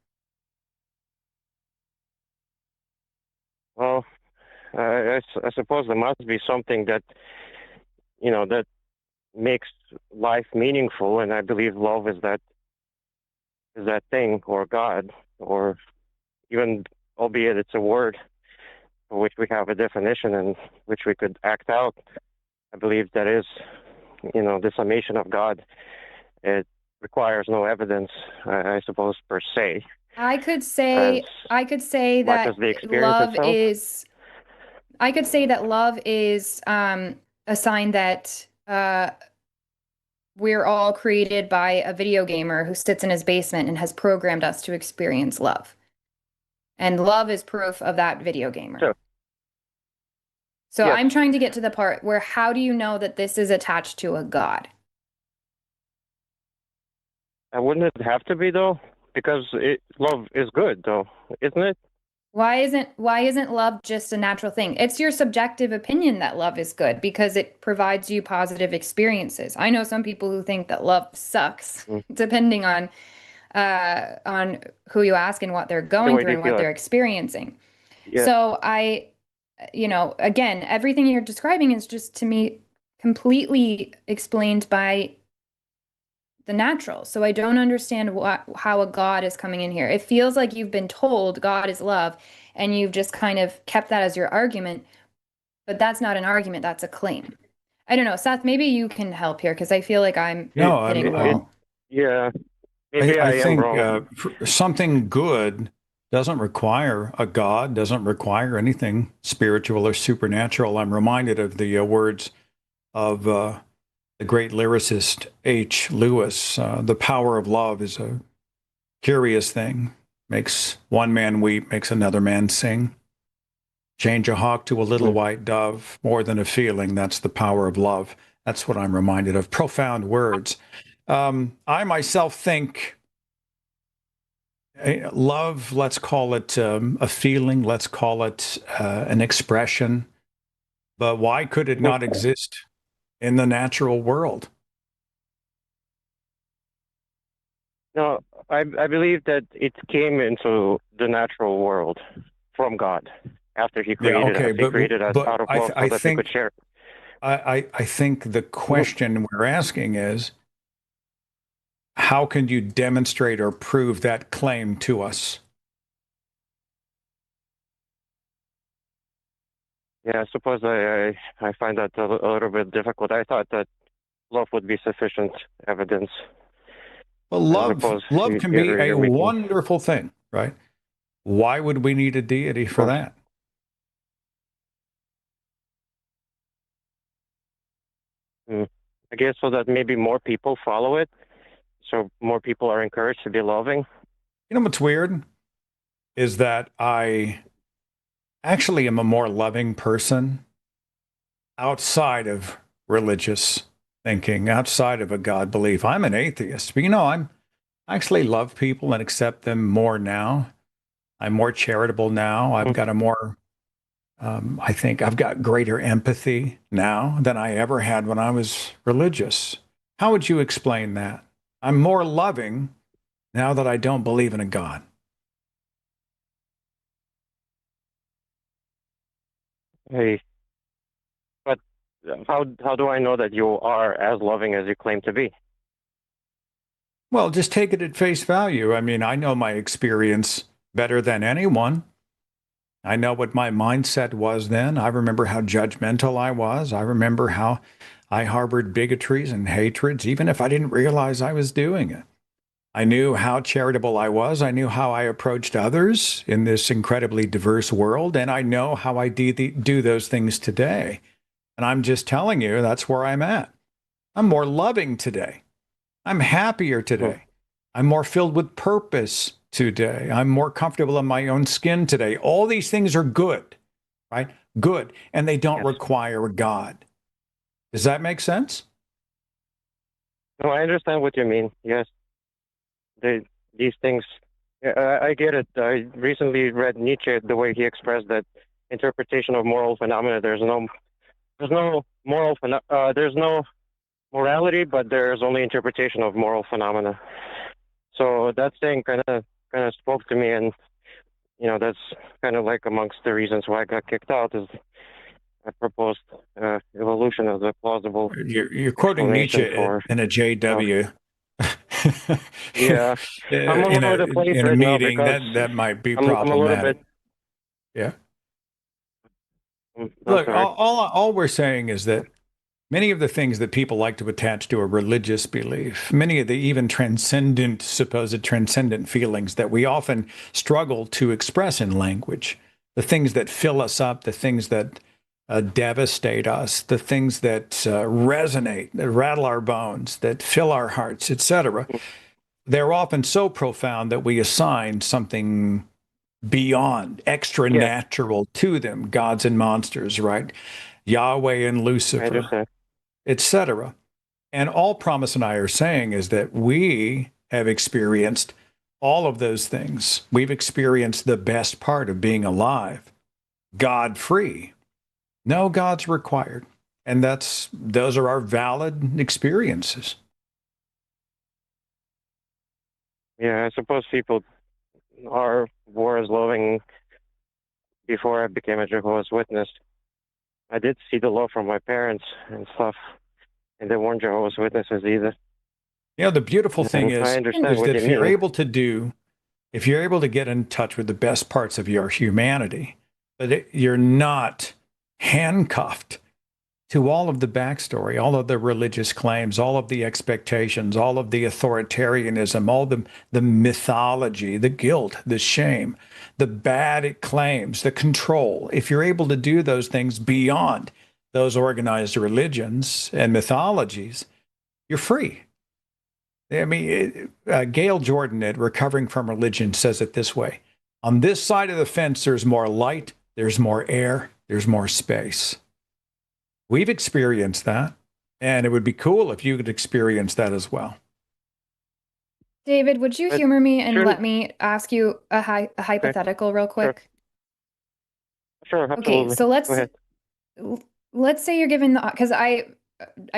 Well, I suppose there must be something that that makes life meaningful, and I believe love is that thing or God or even albeit it's a word for which we have a definition and which we could act out. I believe that is the summation of God. It requires no evidence, I suppose, per se, I could as say I could say much as that the experience love itself. is I could say that love is a sign that we're all created by a video gamer who sits in his basement and has programmed us to experience love. And love is proof of that video gamer. Sure. So Yes. I'm trying to get to the part where how do you know that this is attached to a God? Wouldn't it have to be though? Because love is good though, isn't it? Why isn't love just a natural thing? It's your subjective opinion that love is good because it provides you positive experiences. I know some people who think that love sucks, Mm. depending on who you ask and what they're The going way through they and what feel it. they're experiencing. Yeah. So again, everything you're describing is just to me completely explained by the natural. So I don't understand how a God is coming in here. It feels like you've been told God is love, and you've just kind of kept that as your argument, but that's not an argument, that's a claim. I don't know, Seth, maybe you can help here because I feel like I'm No, hitting a It, wall. yeah. Maybe I I am think wrong. something good doesn't require a God, doesn't require anything spiritual or supernatural. I'm reminded of the words of the great lyricist H. Lewis. The power of love is a curious thing. Makes one man weep, makes another man sing. Change a hawk to a little Mm. white dove, more than a feeling. That's the power of love. That's what I'm reminded of. Profound words. I myself think love, let's call it a feeling, let's call it an expression, but why could it not exist in the natural world? No, I believe that it came into the natural world from God after He Yeah, created us. okay, He created us but out of love so I that we could think share. I think the Mhm. question we're asking is how can you demonstrate or prove that claim to us? Yeah, I suppose I find that a little bit difficult. I thought that love would be sufficient evidence. Well, I suppose love can be a you're making. wonderful thing, right? Why would we need a deity Of for course. that? Mm. I guess so that maybe more people follow it, so more people are encouraged to be loving. You know what's weird is that I actually am a more loving person outside of religious thinking, outside of a God belief. I'm an atheist, but I actually love people and accept them more now. I'm more charitable now. I've Mhm. got a more, I think I've got greater empathy now than I ever had when I was religious. How would you explain that? I'm more loving now that I don't believe in a God. Hey, but how do I know that you are as loving as you claim to be? Well, just take it at face value. I mean, I know my experience better than anyone. I know what my mindset was then. I remember how judgmental I was. I remember how I harbored bigotries and hatreds, even if I didn't realize I was doing it. I knew how charitable I was. I knew how I approached others in this incredibly diverse world. And I know how I do those things today. And I'm just telling you, that's where I'm at. I'm more loving today. I'm happier today. I'm more filled with purpose today. I'm more comfortable in my own skin today. All these things are good, right? Good. And they don't require God. Does that make sense? No, I understand what you mean. Yes. These things, I get it. I recently read Nietzsche, the way he expressed that interpretation of moral phenomena. There's no there's no morality, but there's only interpretation of moral phenomena. So that thing kind of spoke to me, and that's kind of like amongst the reasons why I got kicked out is I proposed evolution as a plausible. You're quoting Nietzsche in a JW. Yeah, I'm all over the place in a right now meeting because that might be I'm a little problematic. bit. Yeah. I'm Look, sorry. all we're saying is that many of the things that people like to attach to a religious belief, many of the even supposed transcendent feelings that we often struggle to express in language, the things that fill us up, the things that devastate us, the things that resonate, that rattle our bones, that fill our hearts, etc. They're often so profound that we assign something beyond, extra natural to them, gods and monsters, right? Yahweh and Lucifer, etc. And all Promise and I are saying is that we have experienced all of those things. We've experienced the best part of being alive, God-free. No God's required. And those are our valid experiences. Yeah, I suppose people were as loving before I became a Jehovah's Witness. I did see the love from my parents and stuff, and they weren't Jehovah's Witnesses either. The beautiful thing is that if you're able to get in touch with the best parts of your humanity, but you're not handcuffed to all of the backstory, all of the religious claims, all of the expectations, all of the authoritarianism, all the mythology, the guilt, the shame, the bad claims, the control. If you're able to do those things beyond those organized religions and mythologies, you're free. I mean, Gail Jordan at Recovering from Religion says it this way: on this side of the fence, there's more light, there's more air, there's more space. We've experienced that, and it would be cool if you could experience that as well. David, would you humor me and let me ask you a hypothetical real quick? Sure, absolutely. Okay, so let's say you're given because I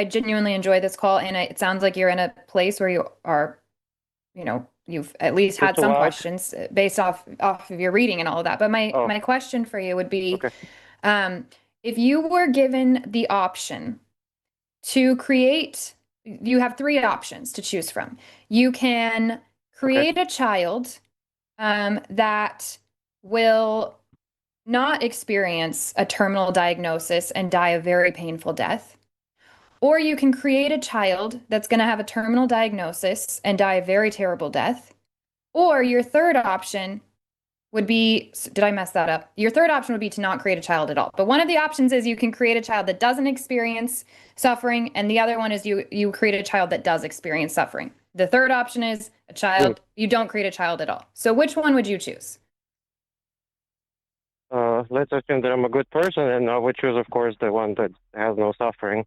genuinely enjoy this call, and it sounds like you're in a place where you are, you've at least had some questions based off of your reading and all of that. But my question for you would be, if you were given the option to create, you have three options to choose from. You can create a child that will not experience a terminal diagnosis and die a very painful death. Or you can create a child that's going to have a terminal diagnosis and die a very terrible death. Or your third option would be, did I mess that up? Your third option would be to not create a child at all. But one of the options is you can create a child that doesn't experience suffering, and the other one is you create a child that does experience suffering. The third option is a child, you don't create a child at all. So which one would you choose? Let's assume that I'm a good person, and I would choose, of course, the one that has no suffering.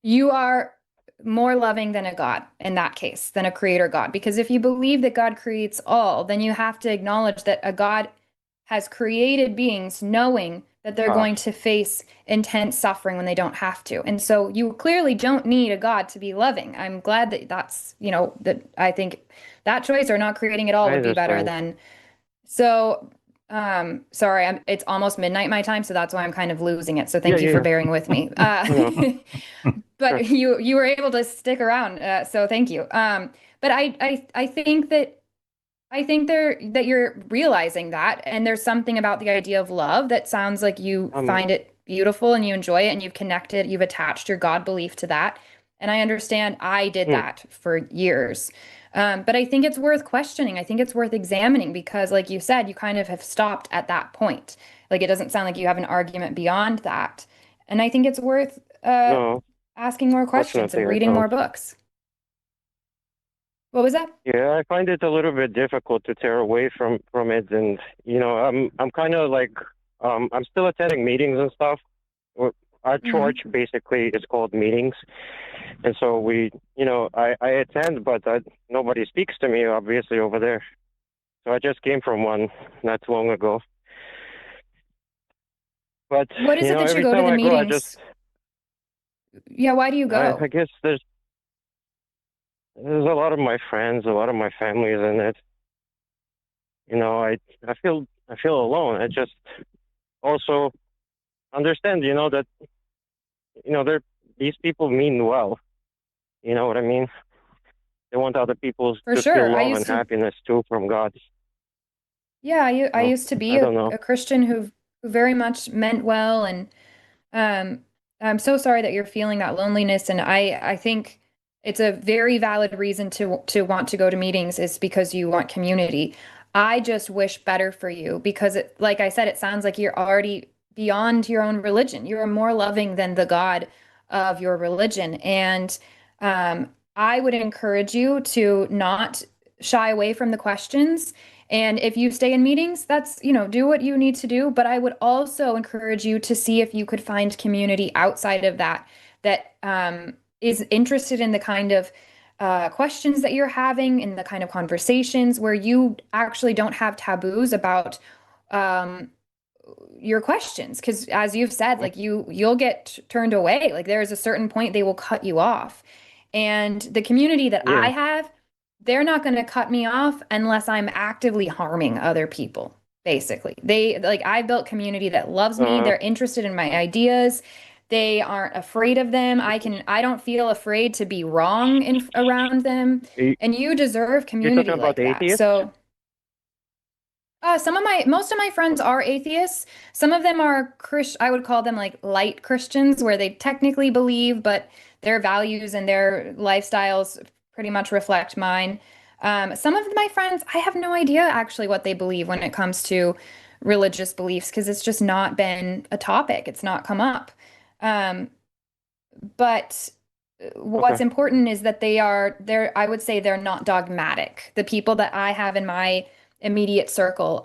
You are more loving than a God in that case, than a creator God. Because if you believe that God creates all, then you have to acknowledge that a God has created beings knowing that they're going to face intense suffering when they don't have to. And so you clearly don't need a God to be loving. I'm glad that that's, that I think that choice or not creating at all would be better than. So Sorry, it's almost midnight my time, so that's why I'm kind of losing it. So Yeah, thank you yeah, for yeah. bearing with me. No, sure. But you were able to stick around, so thank you. But I think that that you're realizing that, and there's something about the idea of love that sounds like you Um, find it beautiful and you enjoy it and you've attached your God belief to that. And I understand I did mm, that for years. But I think it's worth questioning. I think it's worth examining because, like you said, you kind of have stopped at that point. Like it doesn't sound like you have an argument beyond that. And I think it's worth no, asking more questions fortunately and I reading more don't. books. What was that? Yeah, I find it a little bit difficult to tear away from it, and I'm kind of like I'm still attending meetings and stuff. Our Hmm. church basically is called meetings, and so I attend, but nobody speaks to me obviously over there. So I just came from one not too long ago. But What is it that you every go to time the I go, I just meetings? Yeah, why do you I go? guess there's a lot of my friends, a lot of my family is in it. I feel alone. I just also understand, that they're these people mean well. You know what I mean? They want other people For to feel sure. love and happiness too from God. Yeah, I So used to be I don't know. a Christian who very much meant well, and um, I'm so sorry that you're feeling that loneliness. And I think it's a very valid reason to want to go to meetings is because you want community. I just wish better for you because like I said, it sounds like you're already beyond your own religion. You are more loving than the God of your religion, and I would encourage you to not shy away from the questions. And if you stay in meetings, that's, do what you need to do. But I would also encourage you to see if you could find community outside of that is interested in the kind of questions that you're having, in the kind of conversations where you actually don't have taboos about um, your questions. Because as you've said, like you'll get turned away. Like there is a certain point they will cut you off. And the community that Yeah. I have, they're not going to cut me off unless I'm actively harming other people, basically. I built community that loves me. Uh, They're interested in my ideas. They aren't afraid of them. I don't feel afraid to be wrong around them. you, And you deserve you're talking community about like that. atheists? So, most of my friends are atheists. Some of them are I would call them like light Christians, where they technically believe, but their values and their lifestyles pretty much reflect mine. Some of my friends, I have no idea actually what they believe when it comes to religious beliefs because it's just not been a topic. It's not come up. Um, but Okay. what's important is that I would say they're not dogmatic. The people that I have in my immediate circle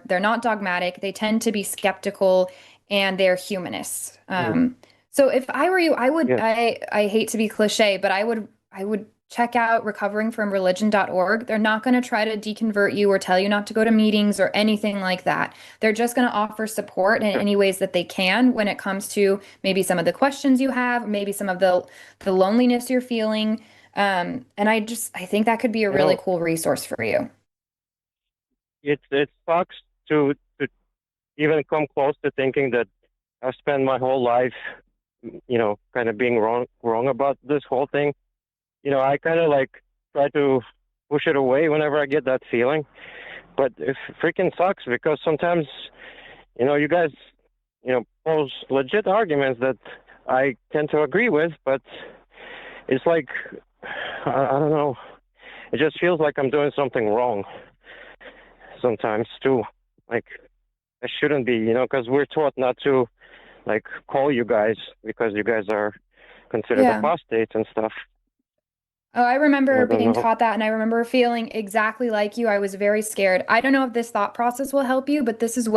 they're not dogmatic. They tend to be skeptical and they're humanists. Mm, So if I were you, yeah. I hate to be cliche, but I would check out recoveringfromreligion.org. They're not going to try to deconvert you or tell you not to go to meetings or anything like that. They're just going to offer support in Okay. any ways that they can when it comes to maybe some of the questions you have, maybe some of the loneliness you're feeling. And I think that could be a You really know, cool resource for you. it sucks to even come close to thinking that I've spent my whole life, kind of being wrong about this whole thing. I kind of like try to push it away whenever I get that feeling, but it freaking sucks because sometimes, you guys, pose legit arguments that I tend to agree with, but it's like, I don't know. It just feels like I'm doing something wrong sometimes too. Like I shouldn't be, because we're taught not to like call you guys because you guys are considered Yeah. apostates and stuff. Oh, I remember I don't being know. taught that, and I remember feeling exactly like you. I was very scared. I don't know if this thought process will help you, but this is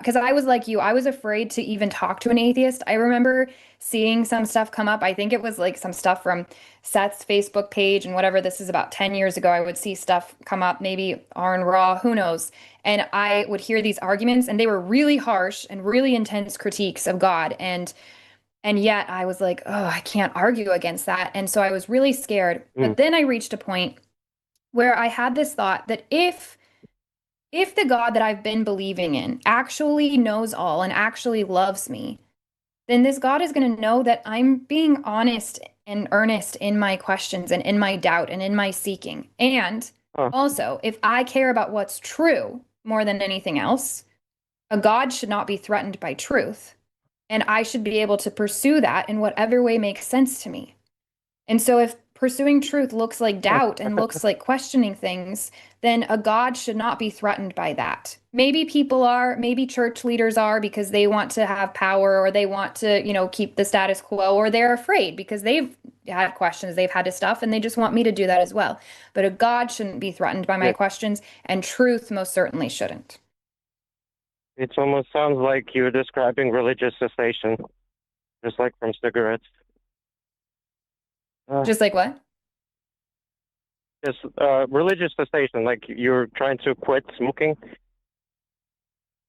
because I was like you, I was afraid to even talk to an atheist. I remember seeing some stuff come up. I think it was like some stuff from Seth's Facebook page and whatever. This is about 10 years ago. I would see stuff come up, maybe Arn Raw, who knows? And I would hear these arguments, and they were really harsh and really intense critiques of God. And yet I was like, oh, I can't argue against that. And so I was really scared. Mm, But then I reached a point where I had this thought that if the God that I've been believing in actually knows all and actually loves me, then this God is going to know that I'm being honest and earnest in my questions and in my doubt and in my seeking. And Huh. also, if I care about what's true more than anything else, a God should not be threatened by truth. And I should be able to pursue that in whatever way makes sense to me. And so if pursuing truth looks like doubt and looks like questioning things, then a God should not be threatened by that. Maybe people are, maybe church leaders are because they want to have power or they want to, keep the status quo, or they're afraid because they've had questions, they've had to stuff, and they just want me to do that as well. But a God shouldn't be threatened by my questions, and truth most certainly shouldn't. It almost sounds like you're describing religious cessation, just like from cigarettes. Just like what? Just religious cessation, like you're trying to quit smoking.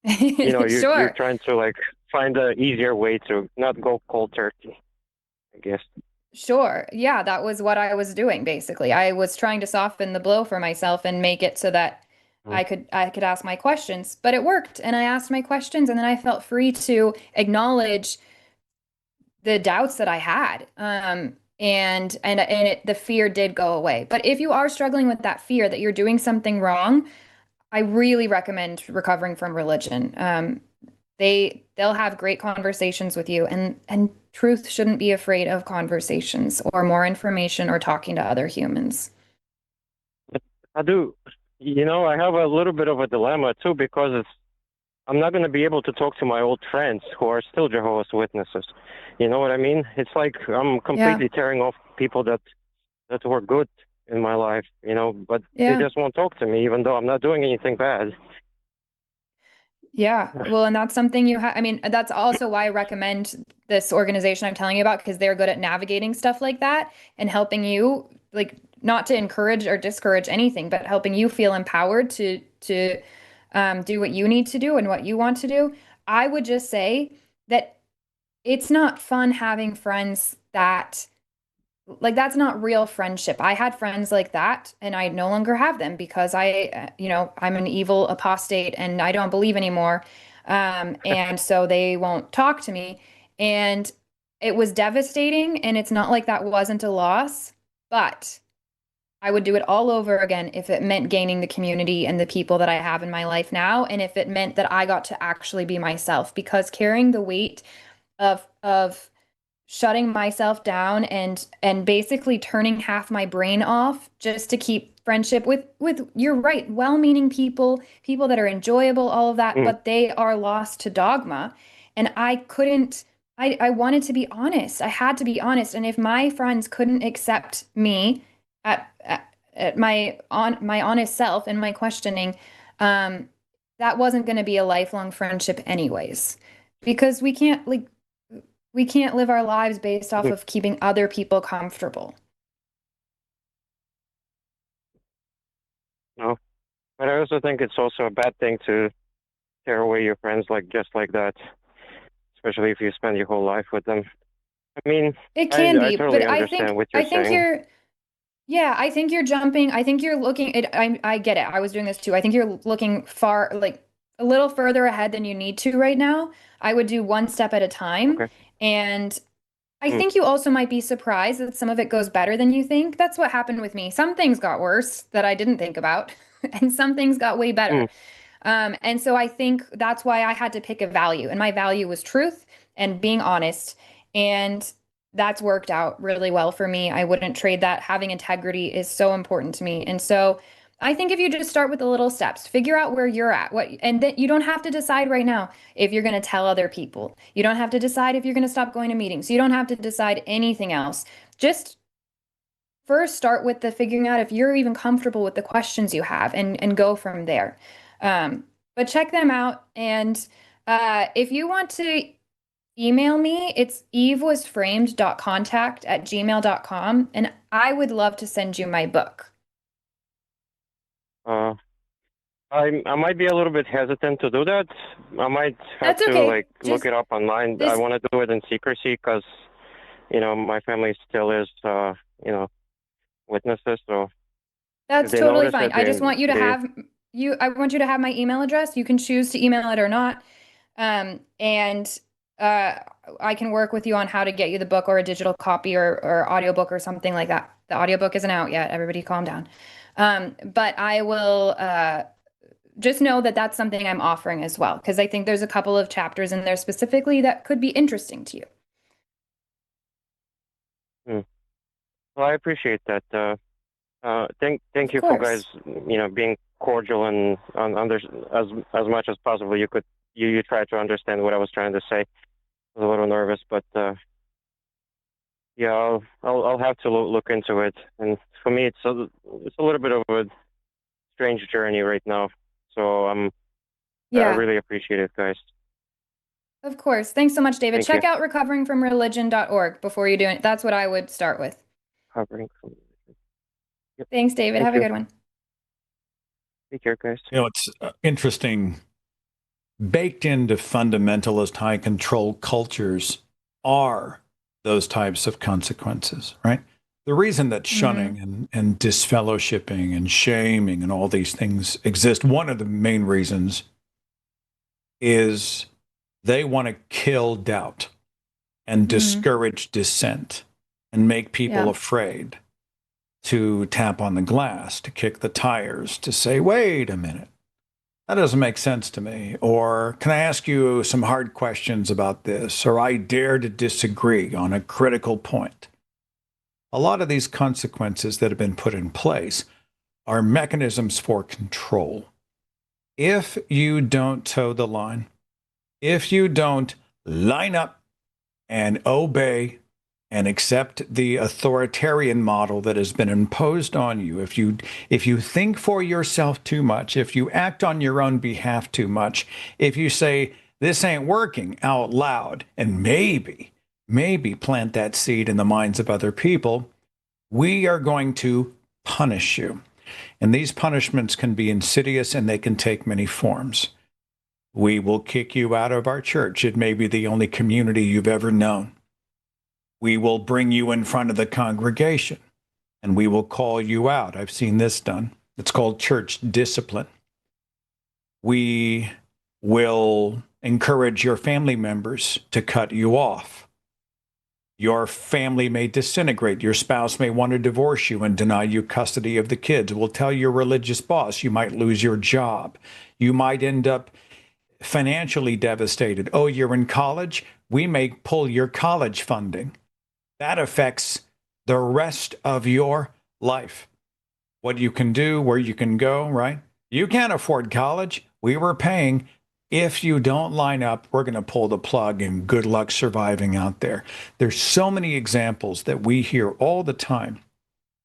You're Sure. trying to like find an easier way to not go cold turkey, I guess. Sure. Yeah, that was what I was doing basically. I was trying to soften the blow for myself and make it so that I could ask my questions, but it worked. And I asked my questions, and then I felt free to acknowledge the doubts that I had. The fear did go away. But if you are struggling with that fear that you're doing something wrong, I really recommend recovering from religion. They'll have great conversations with you, and truth shouldn't be afraid of conversations or more information or talking to other humans. I do. I have a little bit of a dilemma too, because I'm not going to be able to talk to my old friends who are still Jehovah's Witnesses. You know what I mean? It's like I'm completely tearing off people that were good in my life, but they just won't talk to me, even though I'm not doing anything bad. Yeah, well, and that's something that's also why I recommend this organization I'm telling you about, because they're good at navigating stuff like that and helping you, like, not to encourage or discourage anything, but helping you feel empowered to do what you need to do and what you want to do. I would just say that it's not fun having friends that's not real friendship. I had friends like that, and I no longer have them because I'm an evil apostate and I don't believe anymore. And so they won't talk to me. And it was devastating, and it's not like that wasn't a loss, but I would do it all over again if it meant gaining the community and the people that I have in my life now, and if it meant that I got to actually be myself, because carrying the weight of shutting myself down and basically turning half my brain off just to keep friendship with you're right, well-meaning people that are enjoyable, all of that, but they are lost to dogma. And I wanted to be honest. I had to be honest. And if my friends couldn't accept me at my honest self and my questioning, that wasn't going to be a lifelong friendship anyways, because we can't live our lives based off of keeping other people comfortable. No, but I also think it's also a bad thing to tear away your friends just like that, especially if you spend your whole life with them. I mean, it can be, I totally but understand what you're saying. I think you're jumping. I think you're looking at, I get it. I was doing this too. I think you're looking far, like a little further ahead than you need to right now. I would do one step at a time. Okay. And I think you also might be surprised that some of it goes better than you think. That's what happened with me. Some things got worse that I didn't think about, and some things got way better. And so I think that's why I had to pick a value, and my value was truth and being honest. And that's worked out really well for me. I wouldn't trade that. Having integrity is so important to me. And so I think if you just start with the little steps, figure out where you're at, and then you don't have to decide right now if you're going to tell other people. You don't have to decide if you're going to stop going to meetings. You don't have to decide anything else. Just first start with the figuring out if you're even comfortable with the questions you have, and go from there. But check them out. And if you want to email me, it's evewasframed.contact@gmail.com, and I would love to send you my book. I might be a little bit hesitant to do that. I might have That's okay. Look it up online. I want to do it in secrecy because, my family still is, witnesses. So that's totally fine. I just want you to have I want you to have my email address. You can choose to email it or not. And I can work with you on how to get you the book or a digital copy or audiobook or something like that. The audiobook isn't out yet. Everybody calm down. But I will just know that that's something I'm offering as well, because I think there's a couple of chapters in there specifically that could be interesting to you. Well, I appreciate that. Thank you for guys, being cordial and as much as possible. You try to understand what I was trying to say. I was a little nervous, but yeah, I'll have to look into it. And for me, it's a little bit of a strange journey right now. So I really appreciate it, guys. Of course. Thanks so much, David. Thank Check out recoveringfromreligion.org before you do it. That's what I would start with. Recovering from. Yep. Thanks, David. Have a good one. Take care, guys. It's interesting. Baked into fundamentalist high control cultures are those types of consequences, right? The reason that shunning and disfellowshipping and shaming and all these things exist, one of the main reasons is they want to kill doubt and discourage dissent and make people afraid to tap on the glass, to kick the tires, to say, wait a minute, that doesn't make sense to me. Or can I ask you some hard questions about this? Or I dare to disagree on a critical point. A lot of these consequences that have been put in place are mechanisms for control. If you don't toe the line, if you don't line up and obey and accept the authoritarian model that has been imposed on you, if you think for yourself too much, if you act on your own behalf too much, if you say, this ain't working out loud, and maybe plant that seed in the minds of other people, we are going to punish you. And these punishments can be insidious and they can take many forms. We will kick you out of our church. It may be the only community you've ever known. We will bring you in front of the congregation and we will call you out. I've seen this done. It's called church discipline. We will encourage your family members to cut you off. Your family may disintegrate. Your spouse may want to divorce you and deny you custody of the kids. We'll tell your religious boss you might lose your job. You might end up financially devastated. Oh, you're in college? We may pull your college funding. That affects the rest of your life. What you can do, where you can go, right? You can't afford college. We were paying. If you don't line up, we're going to pull the plug and good luck surviving out there. There's so many examples that we hear all the time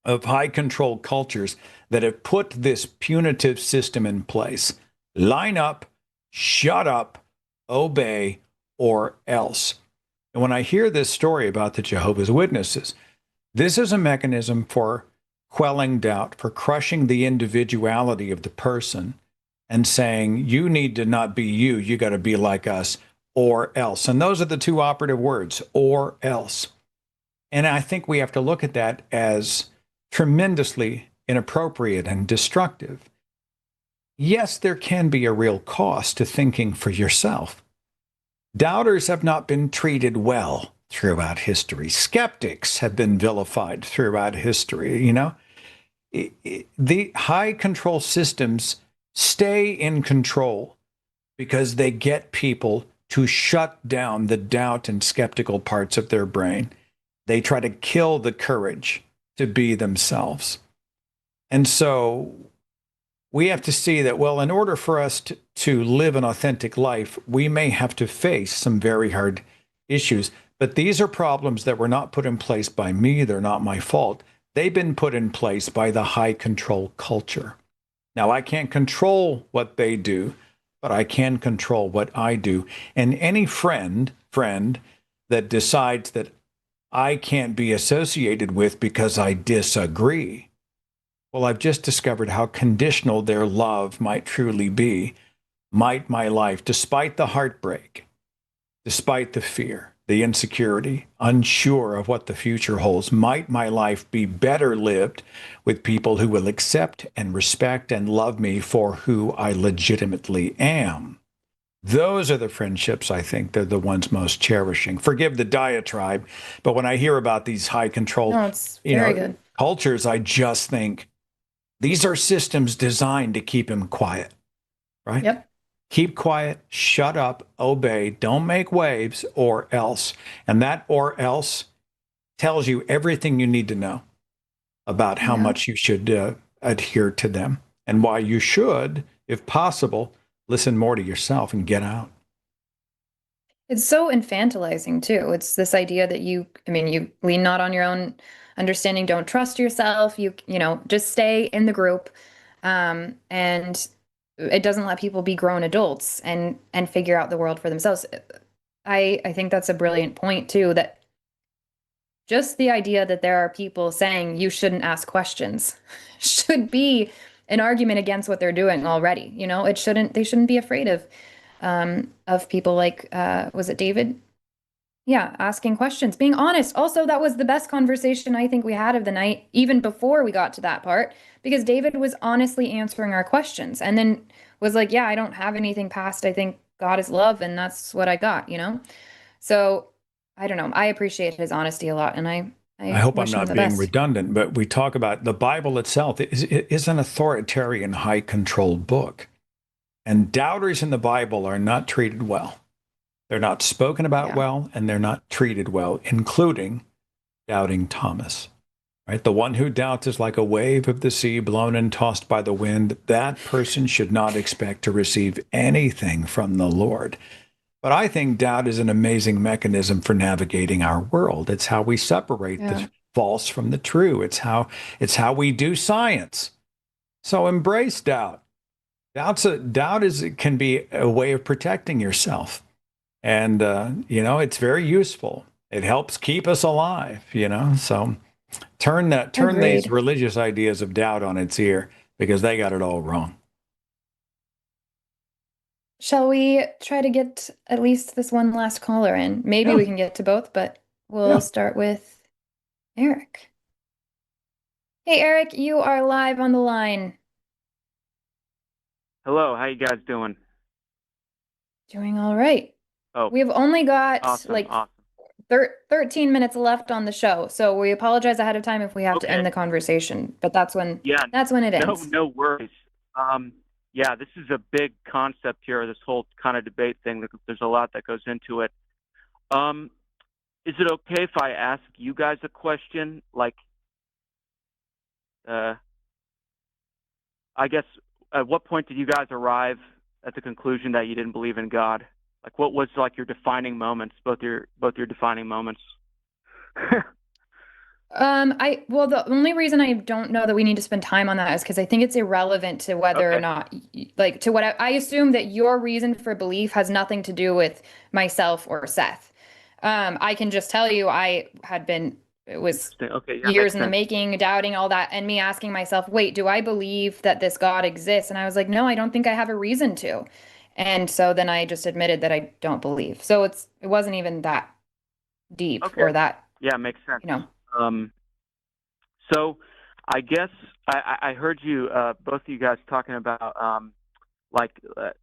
of high control cultures that have put this punitive system in place. Line up, shut up, obey, or else. And when I hear this story about the Jehovah's Witnesses, this is a mechanism for quelling doubt, for crushing the individuality of the person and saying, you need to not be you, you got to be like us, or else. And those are the two operative words, or else. And I think we have to look at that as tremendously inappropriate and destructive. Yes, there can be a real cost to thinking for yourself. Doubters have not been treated well throughout history. Skeptics have been vilified throughout history. The high control systems stay in control because they get people to shut down the doubt and skeptical parts of their brain. They try to kill the courage to be themselves. And so we have to see that, well, in order for us to live an authentic life, we may have to face some very hard issues. But these are problems that were not put in place by me. They're not my fault. They've been put in place by the high control culture. Now, I can't control what they do, but I can control what I do. And any friend that decides that I can't be associated with because I disagree, well, I've just discovered how conditional their love might truly be. Might my life, despite the heartbreak, despite the fear, the insecurity, unsure of what the future holds. Might my life be better lived with people who will accept and respect and love me for who I legitimately am? Those are the friendships I think they're the ones most cherishing. Forgive the diatribe, but when I hear about these high control, No, it's very good. cultures, I just think these are systems designed to keep him quiet, right? Yep. Keep quiet, shut up, obey, don't make waves, or else. And that or else tells you everything you need to know about how much you should adhere to them and why you should, if possible, listen more to yourself and get out. It's so infantilizing too. It's this idea that you lean not on your own understanding, don't trust yourself, just stay in the group. And it doesn't let people be grown adults and figure out the world for themselves. I think that's a brilliant point too, that just the idea that there are people saying you shouldn't ask questions should be an argument against what they're doing already. They shouldn't be afraid of people like, was it David? Yeah, asking questions, being honest. Also, that was the best conversation I think we had of the night, even before we got to that part, because David was honestly answering our questions and then was like, yeah, I don't have anything past, I think God is love, and that's what I got, So I don't know. I appreciate his honesty a lot, and I hope I'm wish him not the being best. redundant, but we talk about the Bible itself is an authoritarian, high controlled book. And doubters in the Bible are not treated well. They're not spoken about well, and they're not treated well, including doubting Thomas. Right? The one who doubts is like a wave of the sea blown and tossed by the wind. That person should not expect to receive anything from the Lord. But I think doubt is an amazing mechanism for navigating our world. It's how we separate the false from the true. It's how we do science. So embrace doubt. Doubt can be a way of protecting yourself. And, it's very useful. It helps keep us alive, So turn these religious ideas of doubt on its ear, because they got it all wrong. Shall we try to get at least this one last caller in? Maybe we can get to both, but we'll start with Eric. Hey, Eric, you are live on the line. Hello, how you guys doing? Doing all right. Oh, we've only got awesome. 13 minutes left on the show, so we apologize ahead of time if we have to end the conversation. But that's when it ends. No worries. This is a big concept here. This whole kind of debate thing. There's a lot that goes into it. Is it okay if I ask you guys a question? Like, I guess, at what point did you guys arrive at the conclusion that you didn't believe in God? Like, what was like your defining moments, both your defining moments? The only reason I don't know that we need to spend time on that is because I think it's irrelevant to whether or not, to what I assume that your reason for belief has nothing to do with myself or Seth. I can just tell you it was years in the making, doubting all that, and me asking myself, wait, do I believe that this God exists? And I was like, no, I don't think I have a reason to. And so then I just admitted that I don't believe. So it wasn't even that deep or that. Yeah, makes sense. So I guess I heard you, both of you guys talking about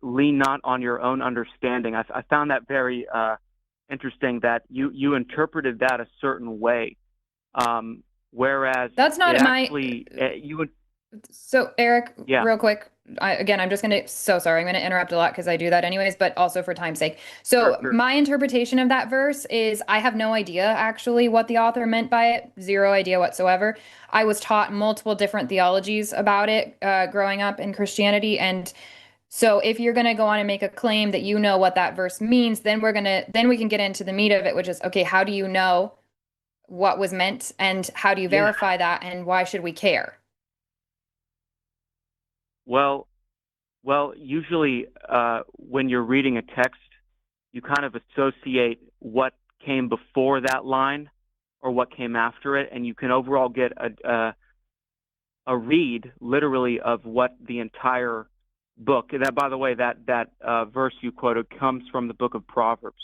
lean not on your own understanding. I found that very interesting that you interpreted that a certain way. Whereas that's not So Eric, real quick, I'm going to interrupt a lot because I do that anyways, but also for time's sake. So my interpretation of that verse is I have no idea actually what the author meant by it. Zero idea whatsoever. I was taught multiple different theologies about it growing up in Christianity. And so if you're going to go on and make a claim that you know what that verse means, then we can get into the meat of it, which is, okay, how do you know what was meant and how do you verify that and why should we care? Well, usually when you're reading a text, you kind of associate what came before that line or what came after it, and you can overall get a read, literally, of what the entire book. That, by the way, that verse you quoted comes from the book of Proverbs.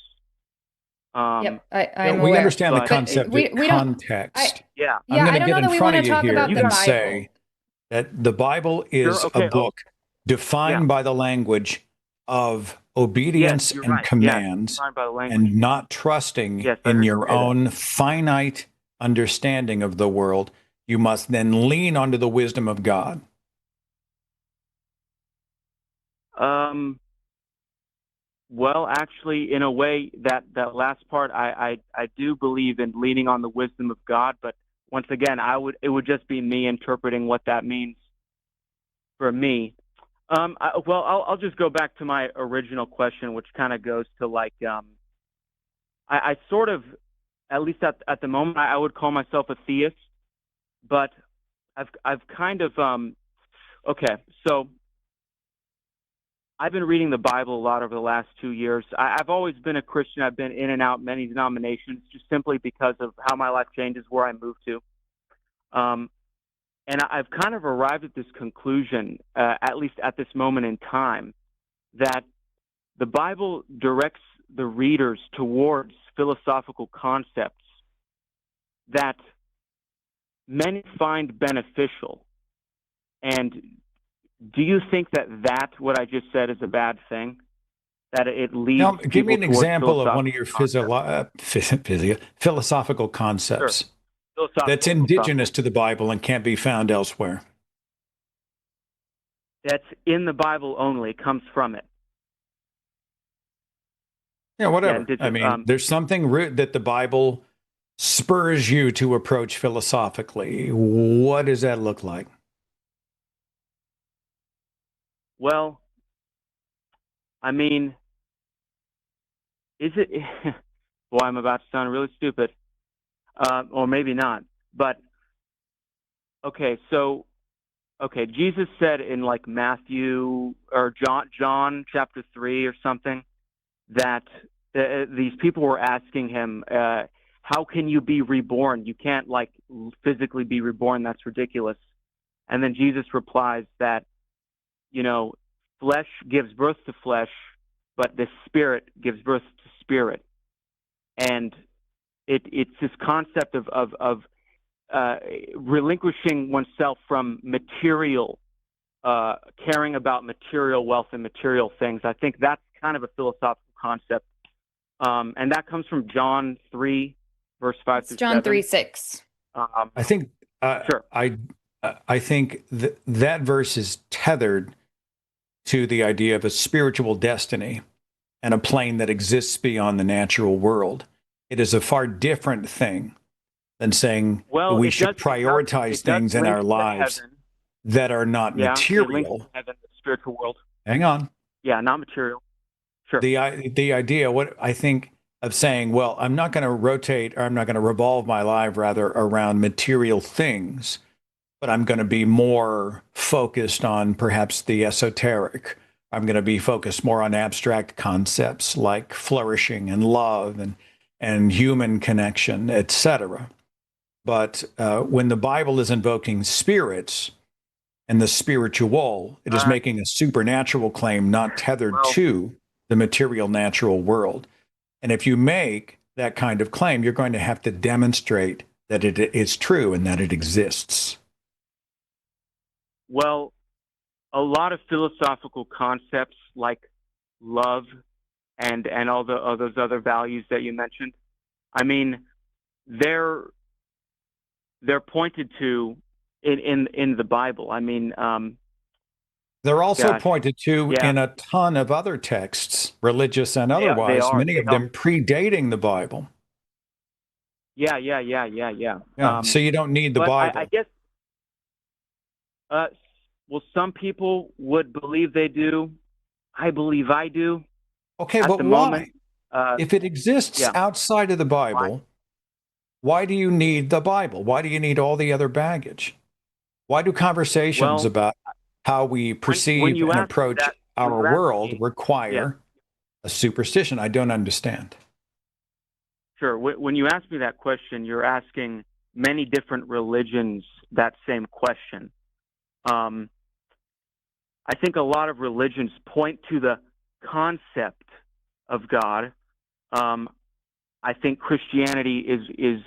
Yep, Yeah, I'm we aware. understand the but concept We of don't. context. yeah, I'm Yeah, going I to don't get know in that we front want of to you talk here about you the and got Bible. say that the Bible sure. is a Okay. Oh, book defined yeah. by the language of Yes, obedience you're and right. Yes, commands defined by the language. and not trusting Yes, I in heard you your say that. own finite understanding of the world. You must then lean onto the wisdom of God. Well, actually, in a way, that last part, I do believe in leaning on the wisdom of God. But once again, it would just be me interpreting what that means for me. Well, I'll just go back to my original question, which kind of goes to like, I sort of, at least at the moment, I would call myself a theist, but I've kind of, okay, so I've been reading the Bible a lot over the last 2 years. I've always been a Christian. I've been in and out many denominations, just simply because of how my life changes, where I moved to. And I've kind of arrived at this conclusion, at least at this moment in time, that the Bible directs the readers towards philosophical concepts that many find beneficial. And do you think that what I just said is a bad thing? That it leads Now, give me people an towards example of one of your concepts? philosophical Sure. concepts that's Philosophical. indigenous to the Bible and can't be found elsewhere. That's in the Bible only, comes from it. Yeah, Yeah, whatever. I mean, there's something that the Bible spurs you to approach philosophically. What does that look like? well, I mean, is it? Boy, I'm about to sound really stupid, or maybe not. But okay, so okay, Jesus said in like Matthew or John chapter 3 or something that these people were asking him, "How can you be reborn? You can't like physically be reborn. That's ridiculous." And then Jesus replies that, you know, flesh gives birth to flesh, but the spirit gives birth to spirit. And it's this concept of relinquishing oneself from material, caring about material wealth and material things. I think that's kind of a philosophical concept. And that comes from John 3, verse 5 It's through John 7. 3:6. I think Sure. I think that verse is tethered to the idea of a spiritual destiny and a plane that exists beyond the natural world. It is a far different thing than saying that Well, we should prioritize it does things in link our to lives heaven. that are not Yeah, it links to material. heaven, the spiritual world. Hang on. Yeah, not material. Sure. The idea, what I think of saying, well, I'm not going to rotate, or I'm not going to revolve my life rather around material things, but I'm going to be more focused on perhaps the esoteric. I'm going to be focused more on abstract concepts like flourishing and love and human connection, etc. But when the Bible is invoking spirits and the spiritual, it is making a supernatural claim not tethered Well, to the material natural world. And if you make that kind of claim, you're going to have to demonstrate that it is true and that it exists. well, a lot of philosophical concepts like love and all those other values that you mentioned, I mean, they're pointed to in the Bible. I mean, They're also gosh, pointed to yeah, in a ton of other texts, religious and they otherwise, are. many They of are. them predating the Bible. Yeah. Yeah, so you don't need the But I Bible. guess, well, some people would believe they do. I believe I do Okay, at but the why? moment. If it exists Yeah. outside of the Why? Bible, why do you need the Bible? Why do you need all the other baggage? Why do conversations Well, about how we when perceive you and ask me approach that, when our you ask world me, yeah, require a superstition? I don't understand. sure. When you ask me that question, you're asking many different religions that same question. I think a lot of religions point to the concept of God. I think Christianity is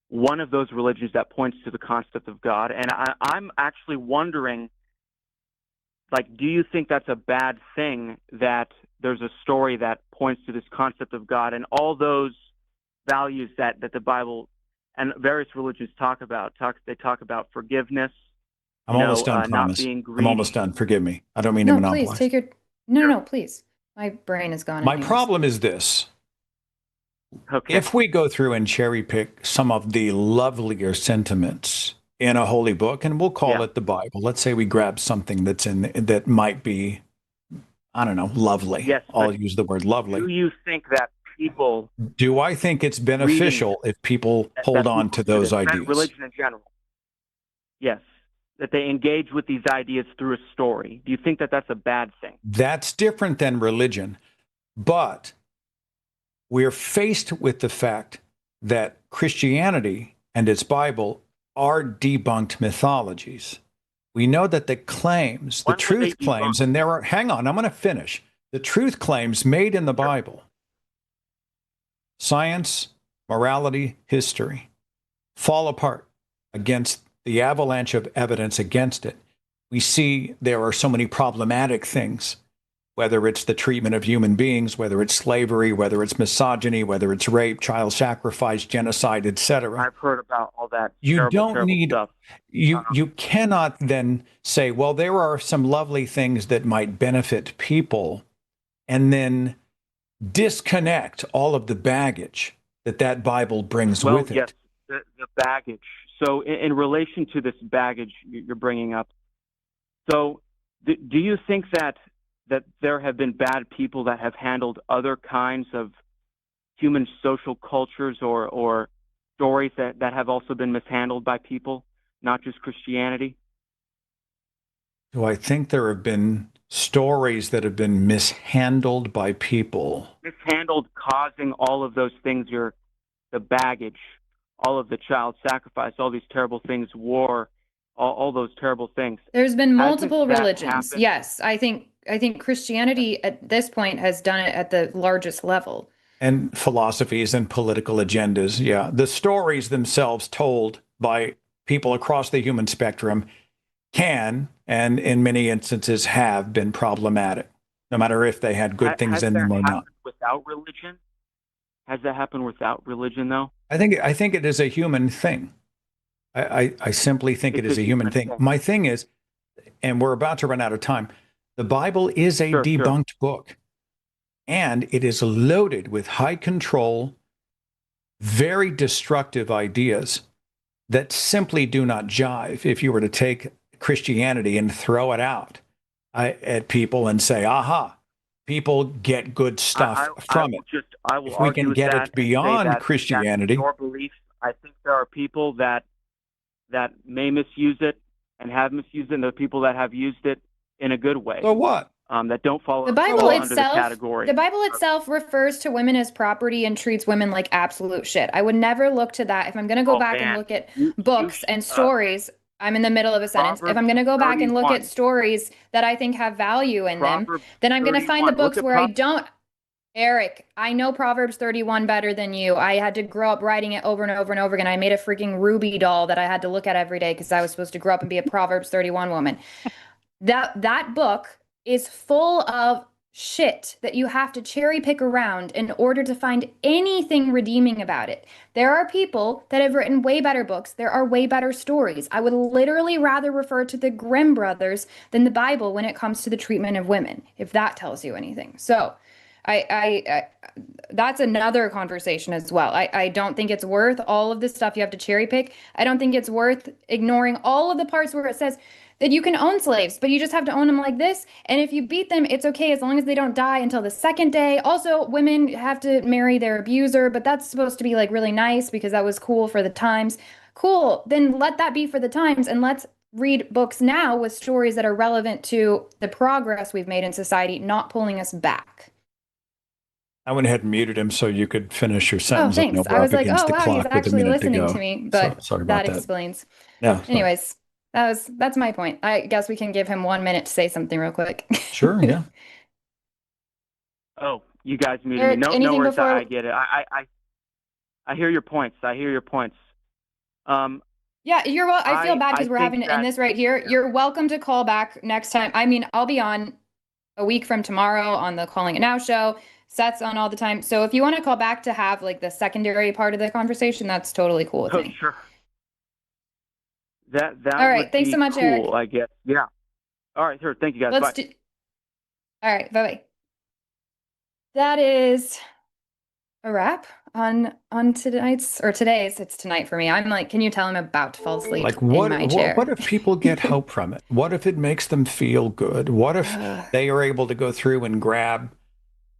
one of those religions that points to the concept of God. And I'm actually wondering, like, do you think that's a bad thing that there's a story that points to this concept of God and all those values that the Bible and various religions talk about? They talk about forgiveness. I'm almost done, not promise. being greedy. I'm almost done. Forgive me. I don't mean to No, please monopolize. take your. No, please. My brain is gone. My anyways. problem is this. Okay. If we go through and cherry pick some of the lovelier sentiments in a holy book, and we'll call it the Bible, let's say we grab something that's in that might be, I don't know, lovely. Yes, I'll use the word lovely. Do you think that people? Do I think it's beneficial if people hold on to those ideas? Religion in general. Yes, that they engage with these ideas through a story. Do you think that that's a bad thing? That's different than religion, but we're faced with the fact that Christianity and its Bible are debunked mythologies. We know that the claims, the truth claims, and there are, hang on, I'm going to finish. The truth claims made in the Bible, science, morality, history, fall apart against the avalanche of evidence against it. We see there are so many problematic things, whether it's the treatment of human beings, whether it's slavery, whether it's misogyny, whether it's rape, child sacrifice, genocide, etc. I've heard about all that. You don't need stuff. you cannot then say, well, there are some lovely things that might benefit people, and then disconnect all of the baggage that Bible brings with it. The baggage. So in relation to this baggage you're bringing up, so do you think that there have been bad people that have handled other kinds of human social cultures or stories that have also been mishandled by people, not just Christianity? Do I think there have been stories that have been mishandled by people? Mishandled, causing all of those things, the baggage, all of the child sacrifice, all these terrible things, war, all those terrible things. There's been multiple religions. Happened? Yes, I think Christianity at this point has done it at the largest level. And philosophies and political agendas. Yeah. The stories themselves told by people across the human spectrum can, and in many instances have been problematic, no matter if they had good things in them or not. Without religion? Has that happened without religion, though? I think it is a human thing. I simply think it is a human thing. My thing is, and we're about to run out of time, the Bible is a debunked book, and it is loaded with high control, very destructive ideas that simply do not jive if you were to take Christianity and throw it out at people and say, aha, people get good stuff from it. If we can get it beyond Christianity. Your beliefs, I think there are people that may misuse it and have misused it, and there are people that have used it in a good way. So what? That don't follow the Bible under itself. The category. The Bible itself refers to women as property and treats women like absolute shit. I would never look to that. If I'm going to go back and look at books and stories, I'm in the middle of a sentence. If I'm going to go back and look at stories that I think have value in them, then I'm going to find the books where I don't. Eric, I know Proverbs 31 better than you. I had to grow up writing it over and over and over again. I made a freaking Ruby doll that I had to look at every day because I was supposed to grow up and be a Proverbs 31 woman. That book is full of shit that you have to cherry pick around in order to find anything redeeming about it. There are people that have written way better books. There are way better stories. I would literally rather refer to the Grimm brothers than the Bible when it comes to the treatment of women, if that tells you anything. So I that's another conversation as well. I don't think it's worth all of this stuff you have to cherry pick. I don't think it's worth ignoring all of the parts where it says that you can own slaves, but you just have to own them like this. And if you beat them, it's okay as long as they don't die until the second day. Also, women have to marry their abuser, but that's supposed to be like really nice because that was cool for the times. Cool, then let that be for the times, and let's read books now with stories that are relevant to the progress we've made in society, not pulling us back. I went ahead and muted him so you could finish your sentence. Oh, thanks. I was like, oh, wow, he's actually listening to me. But sorry about that explains. Yeah. Anyways, that's my point. I guess we can give him 1 minute to say something real quick. Sure, yeah. Oh, you guys muted me. No worries. I get it. I hear your points. I hear your points. Yeah, you're well. I feel bad because we're think having to that end this right here. You're welcome to call back next time. I mean, I'll be on a week from tomorrow on the Calling It Now show. Seth's on all the time. So if you want to call back to have like the secondary part of the conversation, that's totally cool with oh, me. sure. All That right. would Thanks be so much, Eric. cool, I guess. Yeah. All right, sure. Thank you, guys. Let's Bye. do. All right. Bye-bye. That is a wrap on today's. It's tonight for me. I'm like, can you tell I'm about to fall asleep Like, in my chair? what if people get hope from it? What if it makes them feel good? What if they are able to go through and grab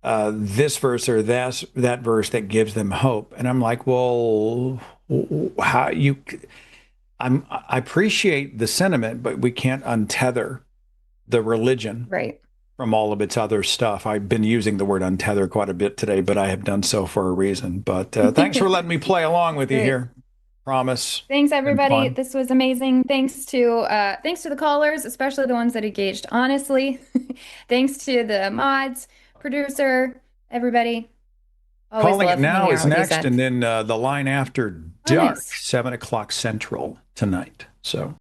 this verse or that verse that gives them hope? And I'm like, well, how you? I appreciate the sentiment, but we can't untether the religion Right. from all of its other stuff. I've been using the word untether quite a bit today, but I have done so for a reason. But thanks for letting me play along with you Great. here. Promise. Thanks, everybody. Fun. This was amazing. Thanks to the callers, especially the ones that engaged honestly. Thanks to the mods, producer, everybody. Always Calling It love Now hanging is out with you, next, Seth. and then the line after Oh, dark, nice. 7 o'clock Central tonight. So.